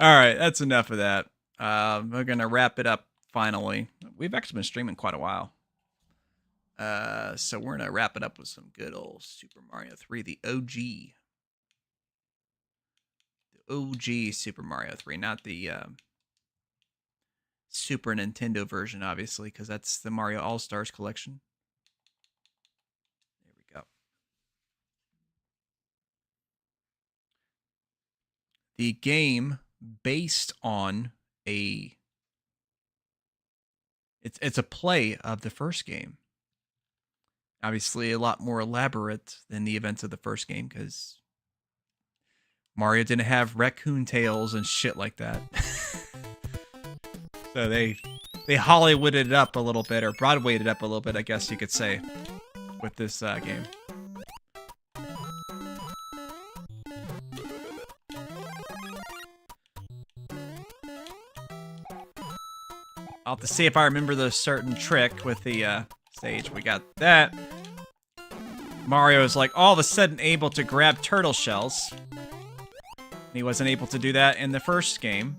Alright, that's enough of that. We're gonna wrap it up finally. We've actually been streaming quite a while. So we're gonna wrap it up with some good old Super Mario 3, the OG. The OG Super Mario 3, not the Super Nintendo version, obviously, because that's the Mario All-Stars collection. There we go. The game based on it's a play of the first game. Obviously, a lot more elaborate than the events of the first game because Mario didn't have raccoon tails and shit like that. So they Hollywooded it up a little bit, or Broadwayed it up a little bit, I guess you could say, with this game. I'll have to see if I remember the certain trick with the stage. We got that. Mario is like all of a sudden able to grab turtle shells. He wasn't able to do that in the first game.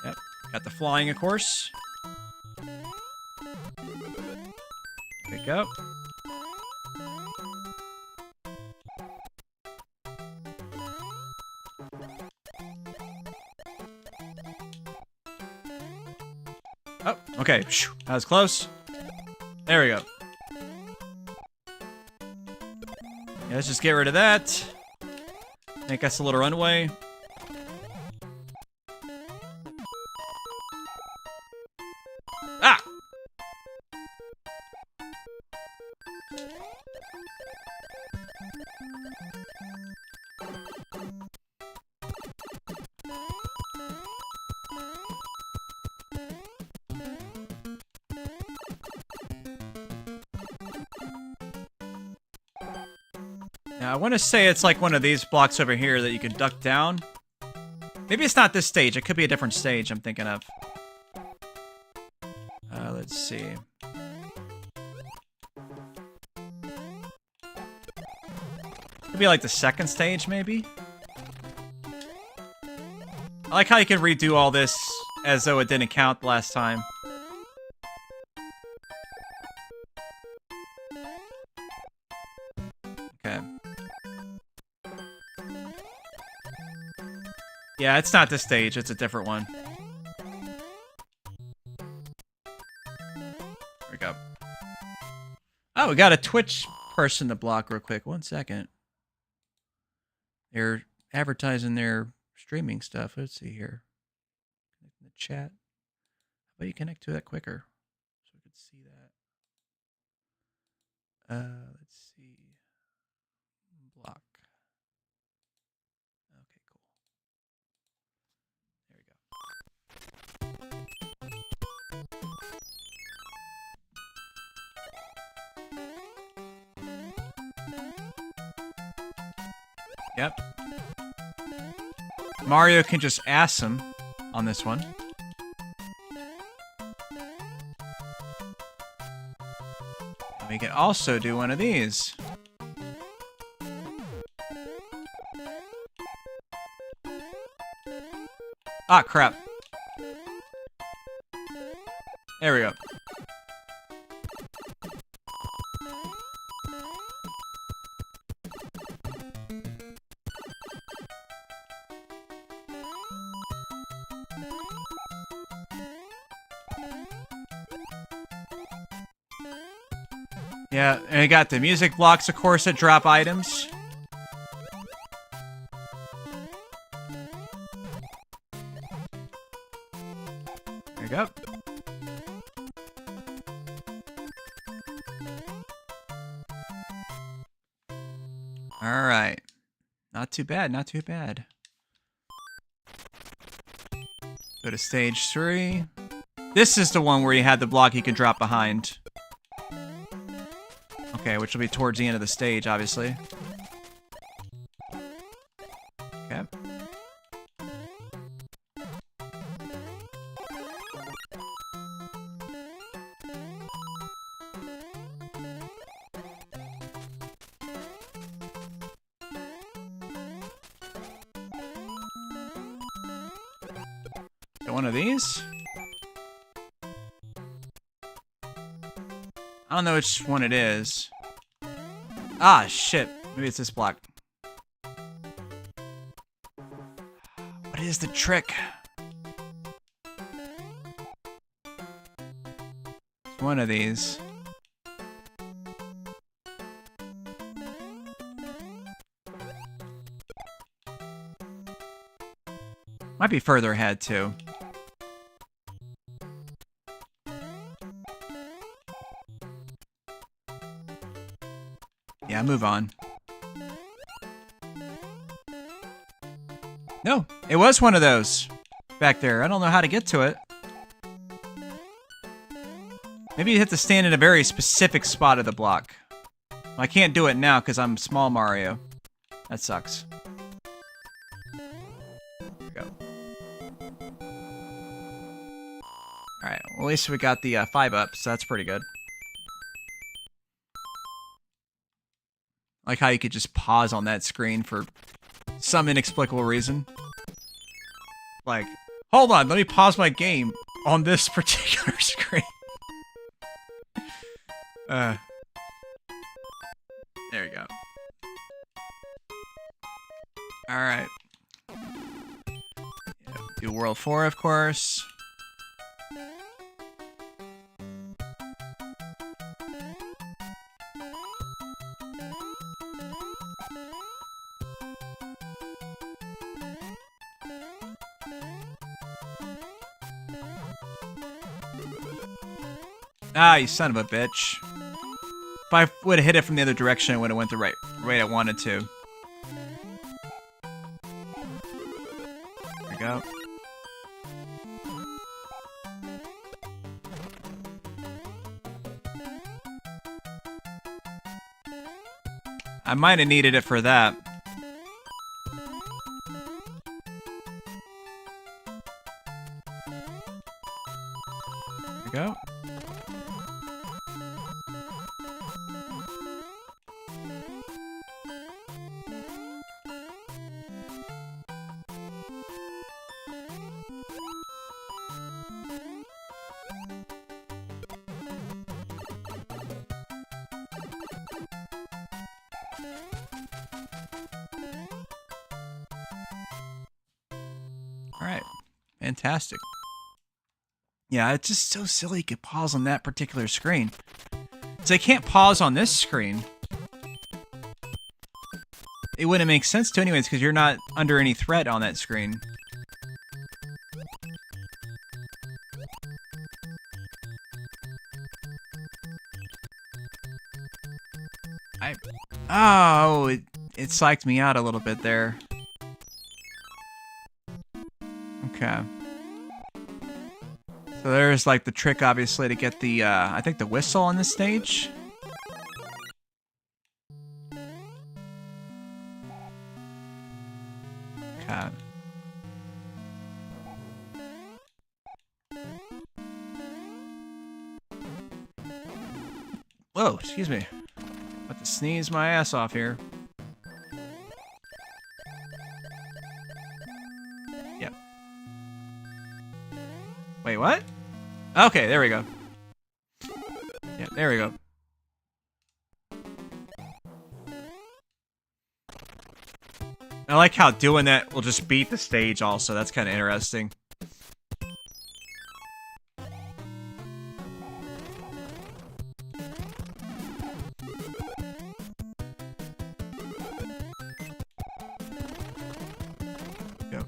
Yep, got the flying, of course. There we go. Oh, okay. That was close. There we go. Yeah, let's just get rid of that. Make us a little runway. Ah! Now, I want to say it's like one of these blocks over here that you can duck down. Maybe it's not this stage. It could be a different stage I'm thinking of. Let's see. Could be like the second stage, maybe? I like how you can redo all this as though it didn't count last time. Okay. Yeah, it's not this stage. It's a different one. There we go. Oh, we got a Twitch person to block real quick. 1 second. They're advertising their streaming stuff. Let's see here. In the chat. How about you connect to that quicker so we could see that? Let's see. Block. Okay, cool. There we go. Yep. Mario can just ass him on this one. And we can also do one of these. Ah, crap. There we go. Yeah, and I got the music blocks, of course, that drop items. There you go. All right. Not too bad, not too bad. Go to stage 3. This is the one where you had the block you could drop behind. Okay, which will be towards the end of the stage, obviously. Okay. So one of these? I don't know which one it is. Ah, shit. Maybe it's this block. What is the trick? It's one of these. Might be further ahead, too. Yeah, move on. No, it was one of those back there. I don't know how to get to it. Maybe you have to stand in a very specific spot of the block. Well, I can't do it now because I'm small Mario. That sucks. There we go. Alright, well, at least we got the 5 up, so that's pretty good. I like how you could just pause on that screen for some inexplicable reason. Like, hold on, let me pause my game on this particular screen. There we go. Alright. Yeah, do World 4, of course. Ah, you son of a bitch. If I would have hit it from the other direction, it would have went the right way I wanted to. There we go. I might have needed it for that. There we go. Alright. Fantastic. Yeah, it's just so silly you could pause on that particular screen. So I can't pause on this screen. It wouldn't make sense to anyways, because you're not under any threat on that screen. Oh, it psyched me out a little bit there. Okay. So there's like the trick, obviously, to get the, I think the whistle on this stage. Okay. Whoa, excuse me. About to sneeze my ass off here. Yep. Wait, what? Okay, there we go. Yeah, there we go. I like how doing that will just beat the stage also. That's kind of interesting. Go.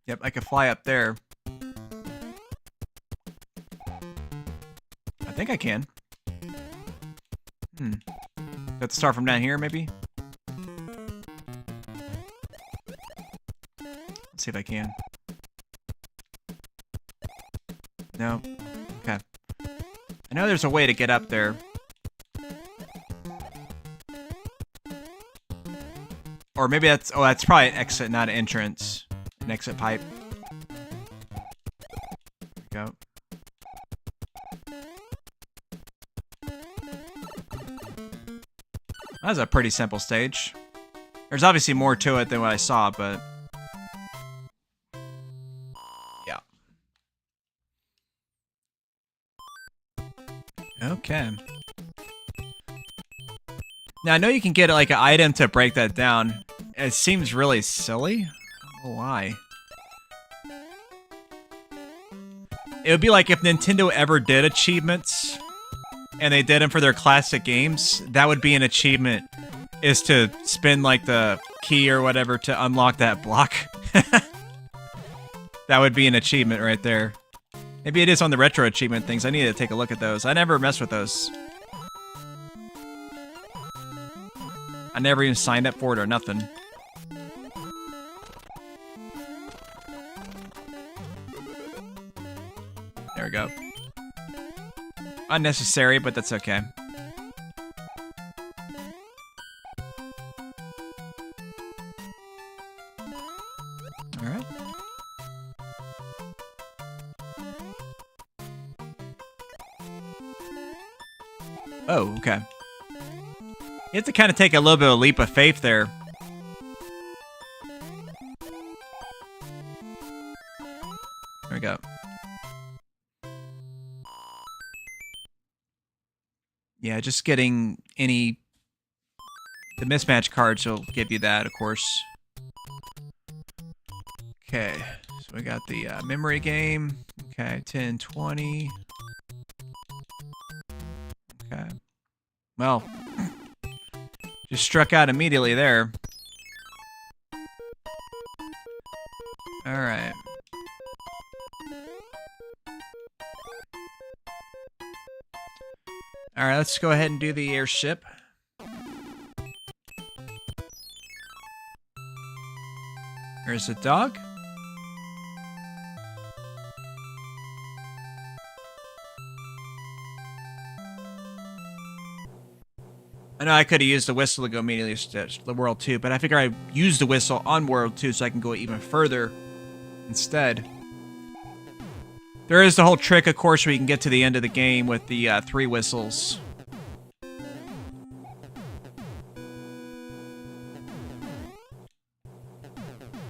Yep, I can fly up there. I think I can. Got to start from down here, maybe? Let's see if I can. No. Okay. I know there's a way to get up there. Or maybe that's... Oh, that's probably an exit, not an entrance. An exit pipe. There we go. That was a pretty simple stage. There's obviously more to it than what I saw, but... yeah. Okay. Now, I know you can get like an item to break that down. It seems really silly. I don't know why. It would be like if Nintendo ever did achievements, and they did them for their classic games, that would be an achievement, is to spin like the key or whatever to unlock that block. That would be an achievement right there. Maybe it is on the retro achievement things. I need to take a look at those. I never messed with those. I never even signed up for it or nothing. There we go. Unnecessary, but that's okay. Alright. Oh, okay. You have to kind of take a little bit of a leap of faith there. There we go. Yeah, just getting any... the mismatch cards will give you that, of course. Okay, so we got the memory game. Okay, 10, 20. Okay. Well, just struck out immediately there. Alright. Alright, let's go ahead and do the airship. There's a dog. I know I could have used the whistle to go immediately to the World 2, but I figure I used the whistle on World 2 so I can go even further instead. There is the whole trick, of course, where you can get to the end of the game with the 3 whistles.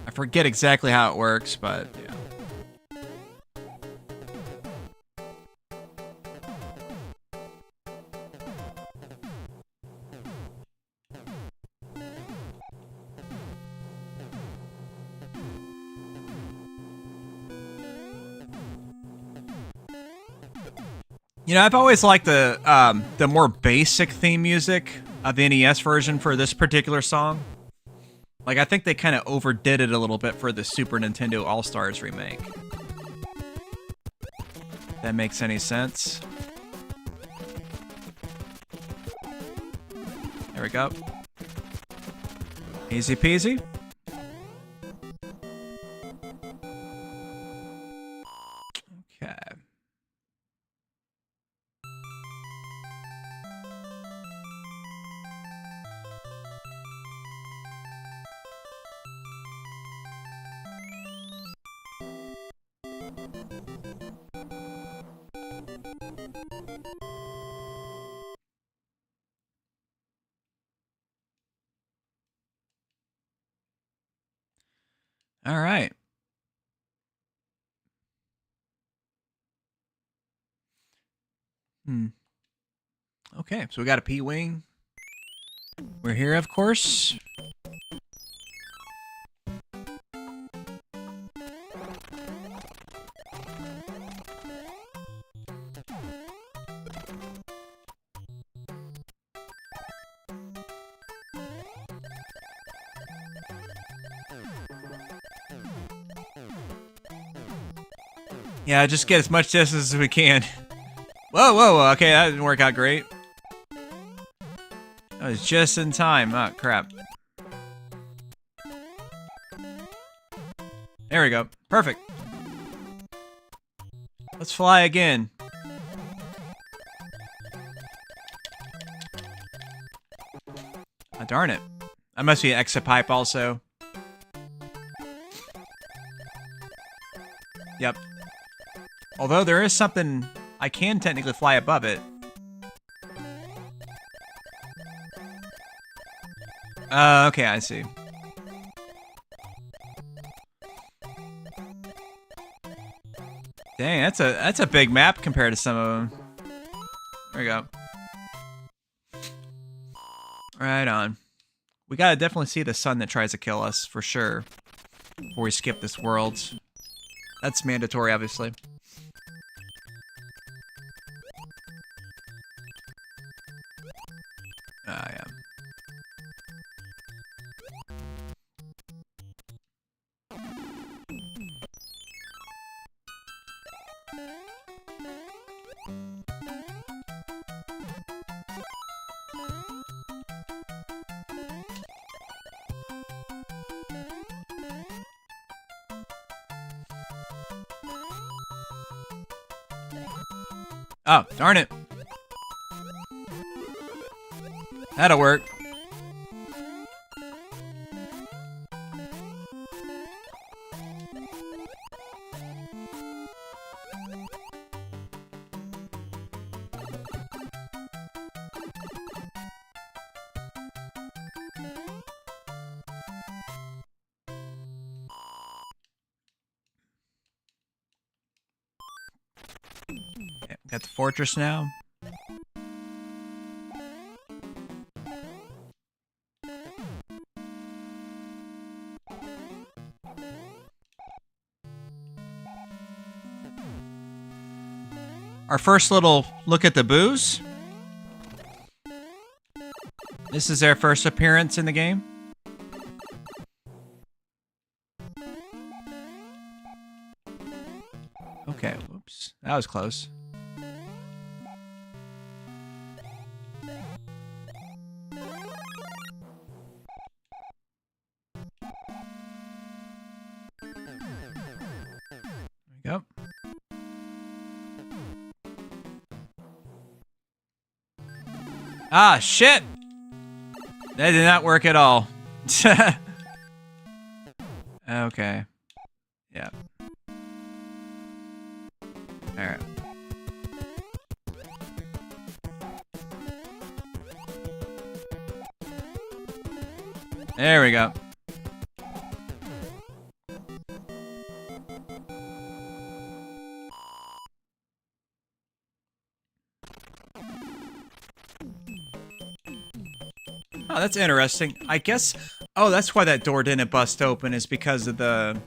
I forget exactly how it works, but yeah. You know, I've always liked the more basic theme music of the NES version for this particular song. Like, I think they kind of overdid it a little bit for the Super Nintendo All-Stars remake. If that makes any sense. There we go. Easy peasy. Okay. All right. Okay, so we got a P-Wing. We're here, of course. Yeah, just get as much distance as we can. Whoa, whoa, okay, that didn't work out great. That was just in time. Oh, crap. There we go. Perfect. Let's fly again. Oh, darn it. That must be an exit pipe also. Yep. Although there is something... I can technically fly above it. Okay, I see. Dang, that's a big map compared to some of them. There we go. Right on. We gotta definitely see the sun that tries to kill us, for sure. Before we skip this world. That's mandatory, obviously. Yeah. Oh, darn it. That'll work. Okay, got the fortress now. Our first little look at the Boos. This is their first appearance in the game. Okay, whoops. That was close. There we go. Ah, shit! That did not work at all. Okay. Yeah. Alright. There we go. Oh, that's interesting. I guess... Oh, that's why that door didn't bust open, is because of the...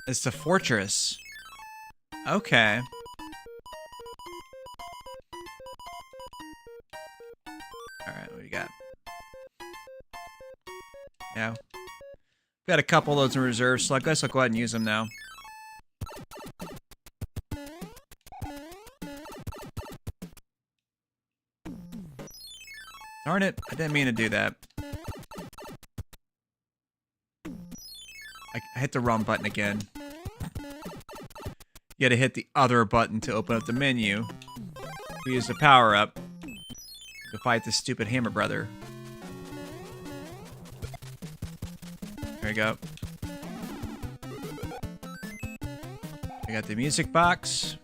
It's the fortress. Okay. Alright, what do you got? Yeah. Got a couple of those in reserve, so I guess I'll go ahead and use them now. Darn it, I didn't mean to do that. I hit the wrong button again. You gotta hit the other button to open up the menu. We use the power up to fight this stupid hammer brother. There we go. I got the music box.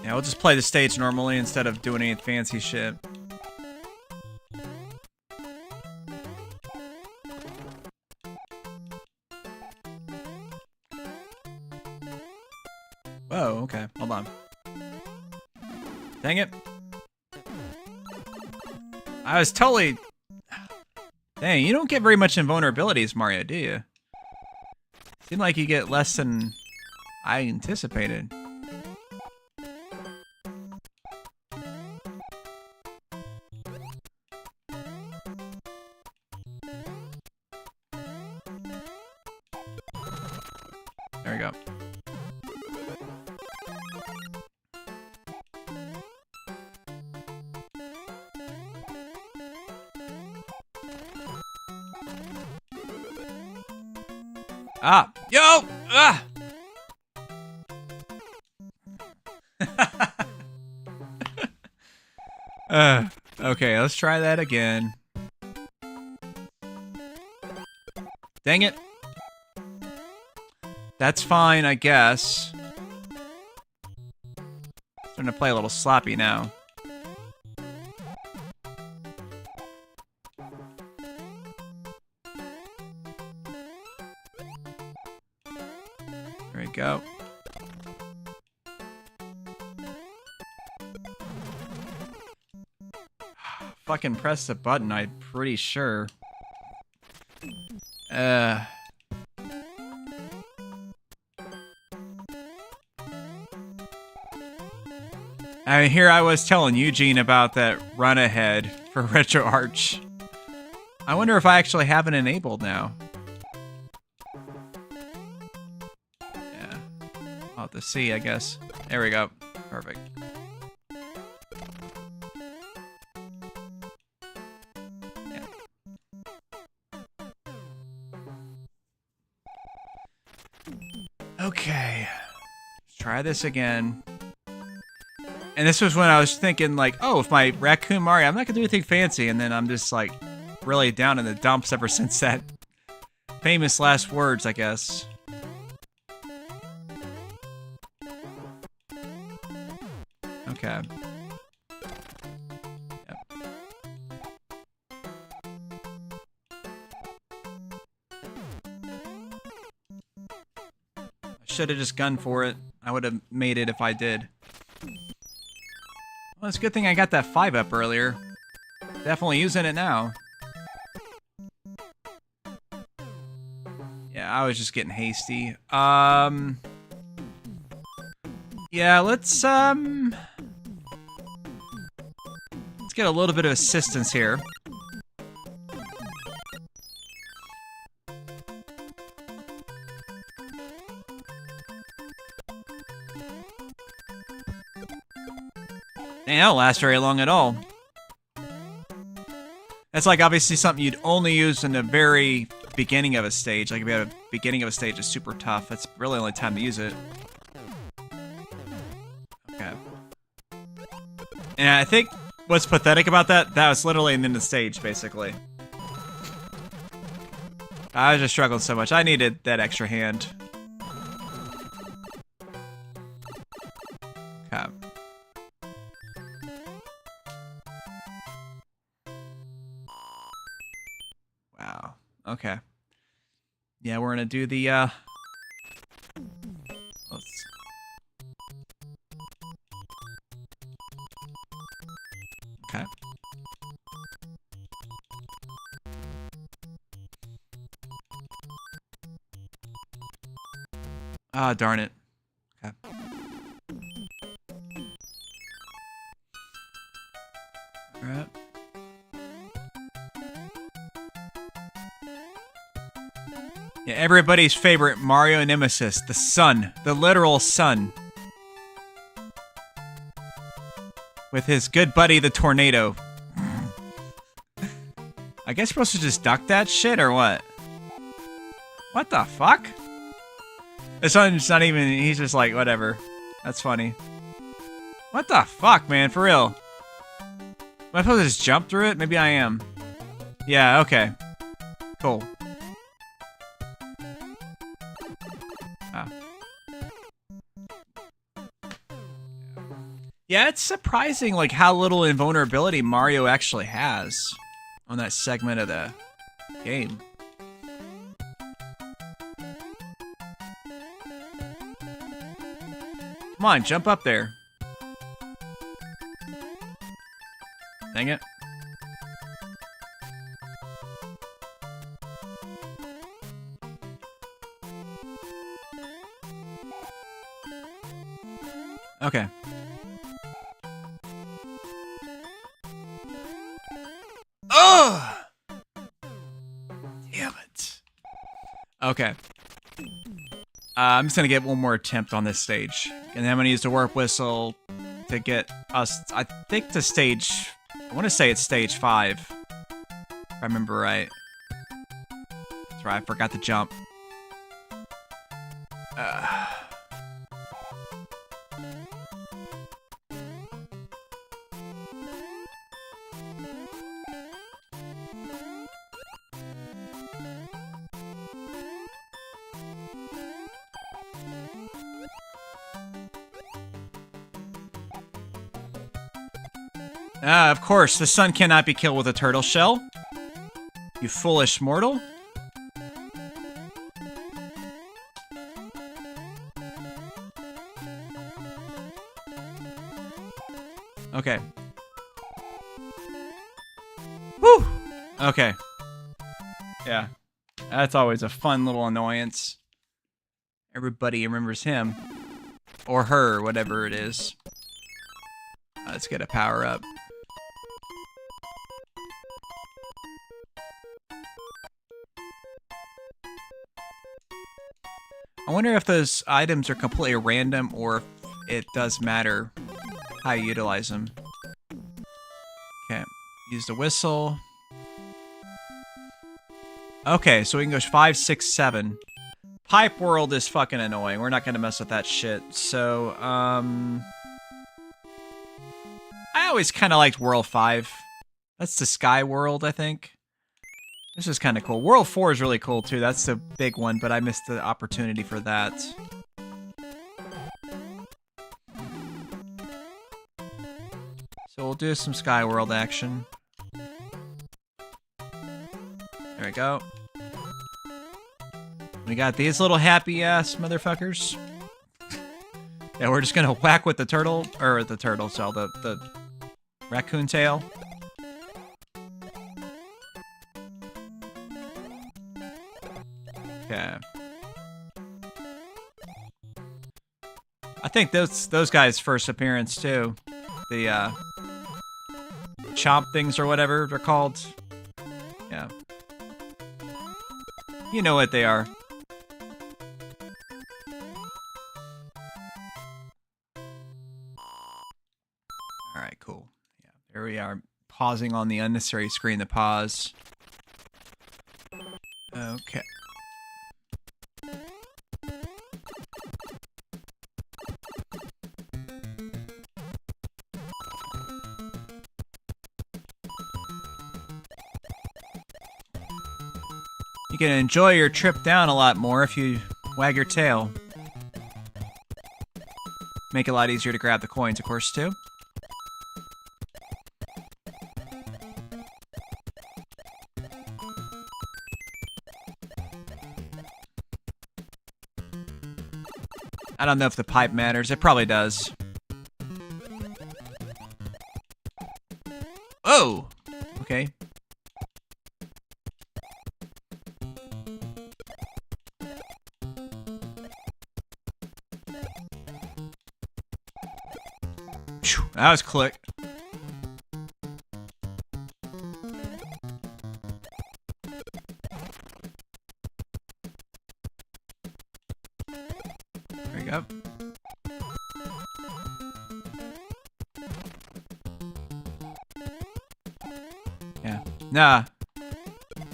Yeah, we'll just play the stage normally instead of doing any fancy shit. Whoa, okay. Hold on. Dang it. I was totally... Dang, you don't get very much invulnerabilities, Mario, do you? Seemed like you get less than I anticipated. Ah! Yo! Ah! Okay, let's try that again. Dang it. That's fine, I guess. Starting to play a little sloppy now. There we go. Fucking press the button, I'm pretty sure. I mean, here I was telling Eugene about that run ahead for RetroArch. I wonder if I actually have it enabled now. Yeah. I'll have to see, I guess. There we go. Perfect. Yeah. Okay. Let's try this again. And this was when I was thinking, like, oh, if my Raccoon Mario, I'm not gonna do anything fancy, and then I'm just like really down in the dumps ever since that famous last words, I guess. Okay. Yep. I should have just gunned for it. I would have made it if I did. Well, it's a good thing I got that 5-up earlier. Definitely using it now. Yeah, I was just getting hasty. Yeah, let's get a little bit of assistance here. Dang, that don't last very long at all. That's like obviously something you'd only use in the very beginning of a stage. Like if you have a beginning of a stage is super tough, that's really the only time to use it. Okay. And I think what's pathetic about that was literally in the stage, basically. I was just struggling so much. I needed that extra hand. Okay. Wow. Okay. Yeah, we're gonna do the, let's... Okay. Ah, darn it. Okay. Alright. Yeah, everybody's favorite Mario nemesis, the sun. The literal sun. With his good buddy, the tornado. I guess we're supposed to just duck that shit, or what? What the fuck? This one's not even, he's just like, whatever. That's funny. What the fuck, man, for real? Am I supposed to just jump through it? Maybe I am. Yeah, okay. Cool. Ah. Yeah, it's surprising, like, how little invulnerability Mario actually has on that segment of the game. Come on, jump up there. Dang it. Okay. Oh! Damn it. Okay. I'm just gonna get one more attempt on this stage. And then I'm gonna use the warp whistle to get us, I think, to stage... I want to say it's stage 5. If I remember right. That's right, I forgot to jump. Of course, the sun cannot be killed with a turtle shell. You foolish mortal. Okay. Woo! Okay. Yeah. That's always a fun little annoyance. Everybody remembers him. Or her, whatever it is. Let's get a power up. I wonder if those items are completely random or if it does matter how you utilize them. Okay, use the whistle. Okay, so we can go 5, 6, 7. Pipe World is fucking annoying. We're not gonna mess with that shit. So, I always kind of liked World 5. That's the Sky World, I think. This is kind of cool. World 4 is really cool, too. That's the big one, but I missed the opportunity for that. So we'll do some Sky World action. There we go. We got these little happy-ass motherfuckers. Yeah, we're just gonna whack with the turtle, or the turtle shell, the raccoon tail. Okay. I think those guys' first appearance too. The chomp things or whatever they're called. Yeah. You know what they are. Alright, cool. Yeah, there we are. Pausing on the unnecessary screen to pause. Okay. You can enjoy your trip down a lot more if you wag your tail. Make it a lot easier to grab the coins, of course, too. I don't know if the pipe matters. It probably does. Oh! Okay. That was quick. There we go. Yeah. Nah.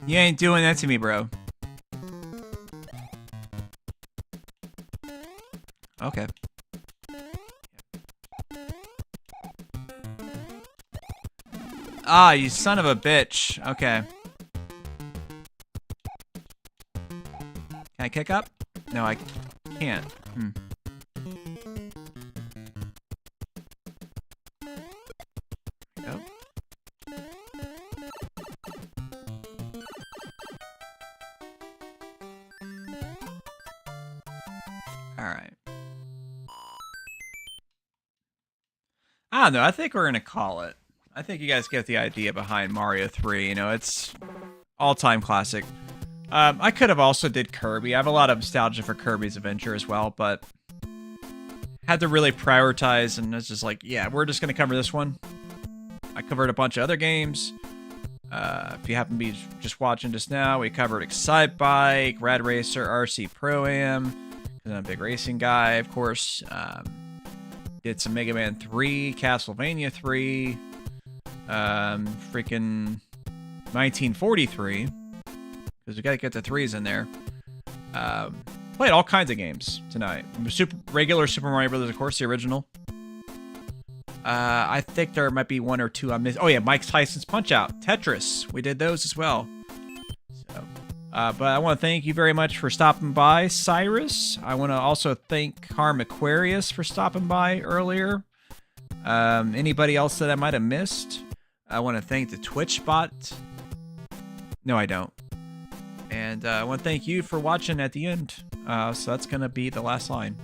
You ain't doing that to me, bro. Okay. Ah, you son of a bitch. Okay. Can I kick up? No, I can't. Go. Alright. I don't know. I think we're going to call it. I think you guys get the idea behind Mario 3. You know, it's all-time classic. I could have also did Kirby. I have a lot of nostalgia for Kirby's Adventure as well, but had to really prioritize, and it's just like, yeah, we're just going to cover this one. I covered a bunch of other games. If you happen to be just watching just now, we covered Excite Bike, Rad Racer, RC Pro-Am, because I'm a big racing guy, of course. Did some Mega Man 3, Castlevania 3, freaking 1943, because we gotta get the 3s in there. Played played all kinds of games tonight. Regular Super Mario Brothers, of course, the original. I think there might be one or two I missed. Oh yeah, Mike Tyson's Punch-Out, Tetris. We did those as well. So, but I want to thank you very much for stopping by, Cyrus. I want to also thank Harm Aquarius for stopping by earlier. Anybody else that I might have missed? I want to thank the Twitch bot. No, I don't. And I want to thank you for watching at the end. So that's going to be the last line.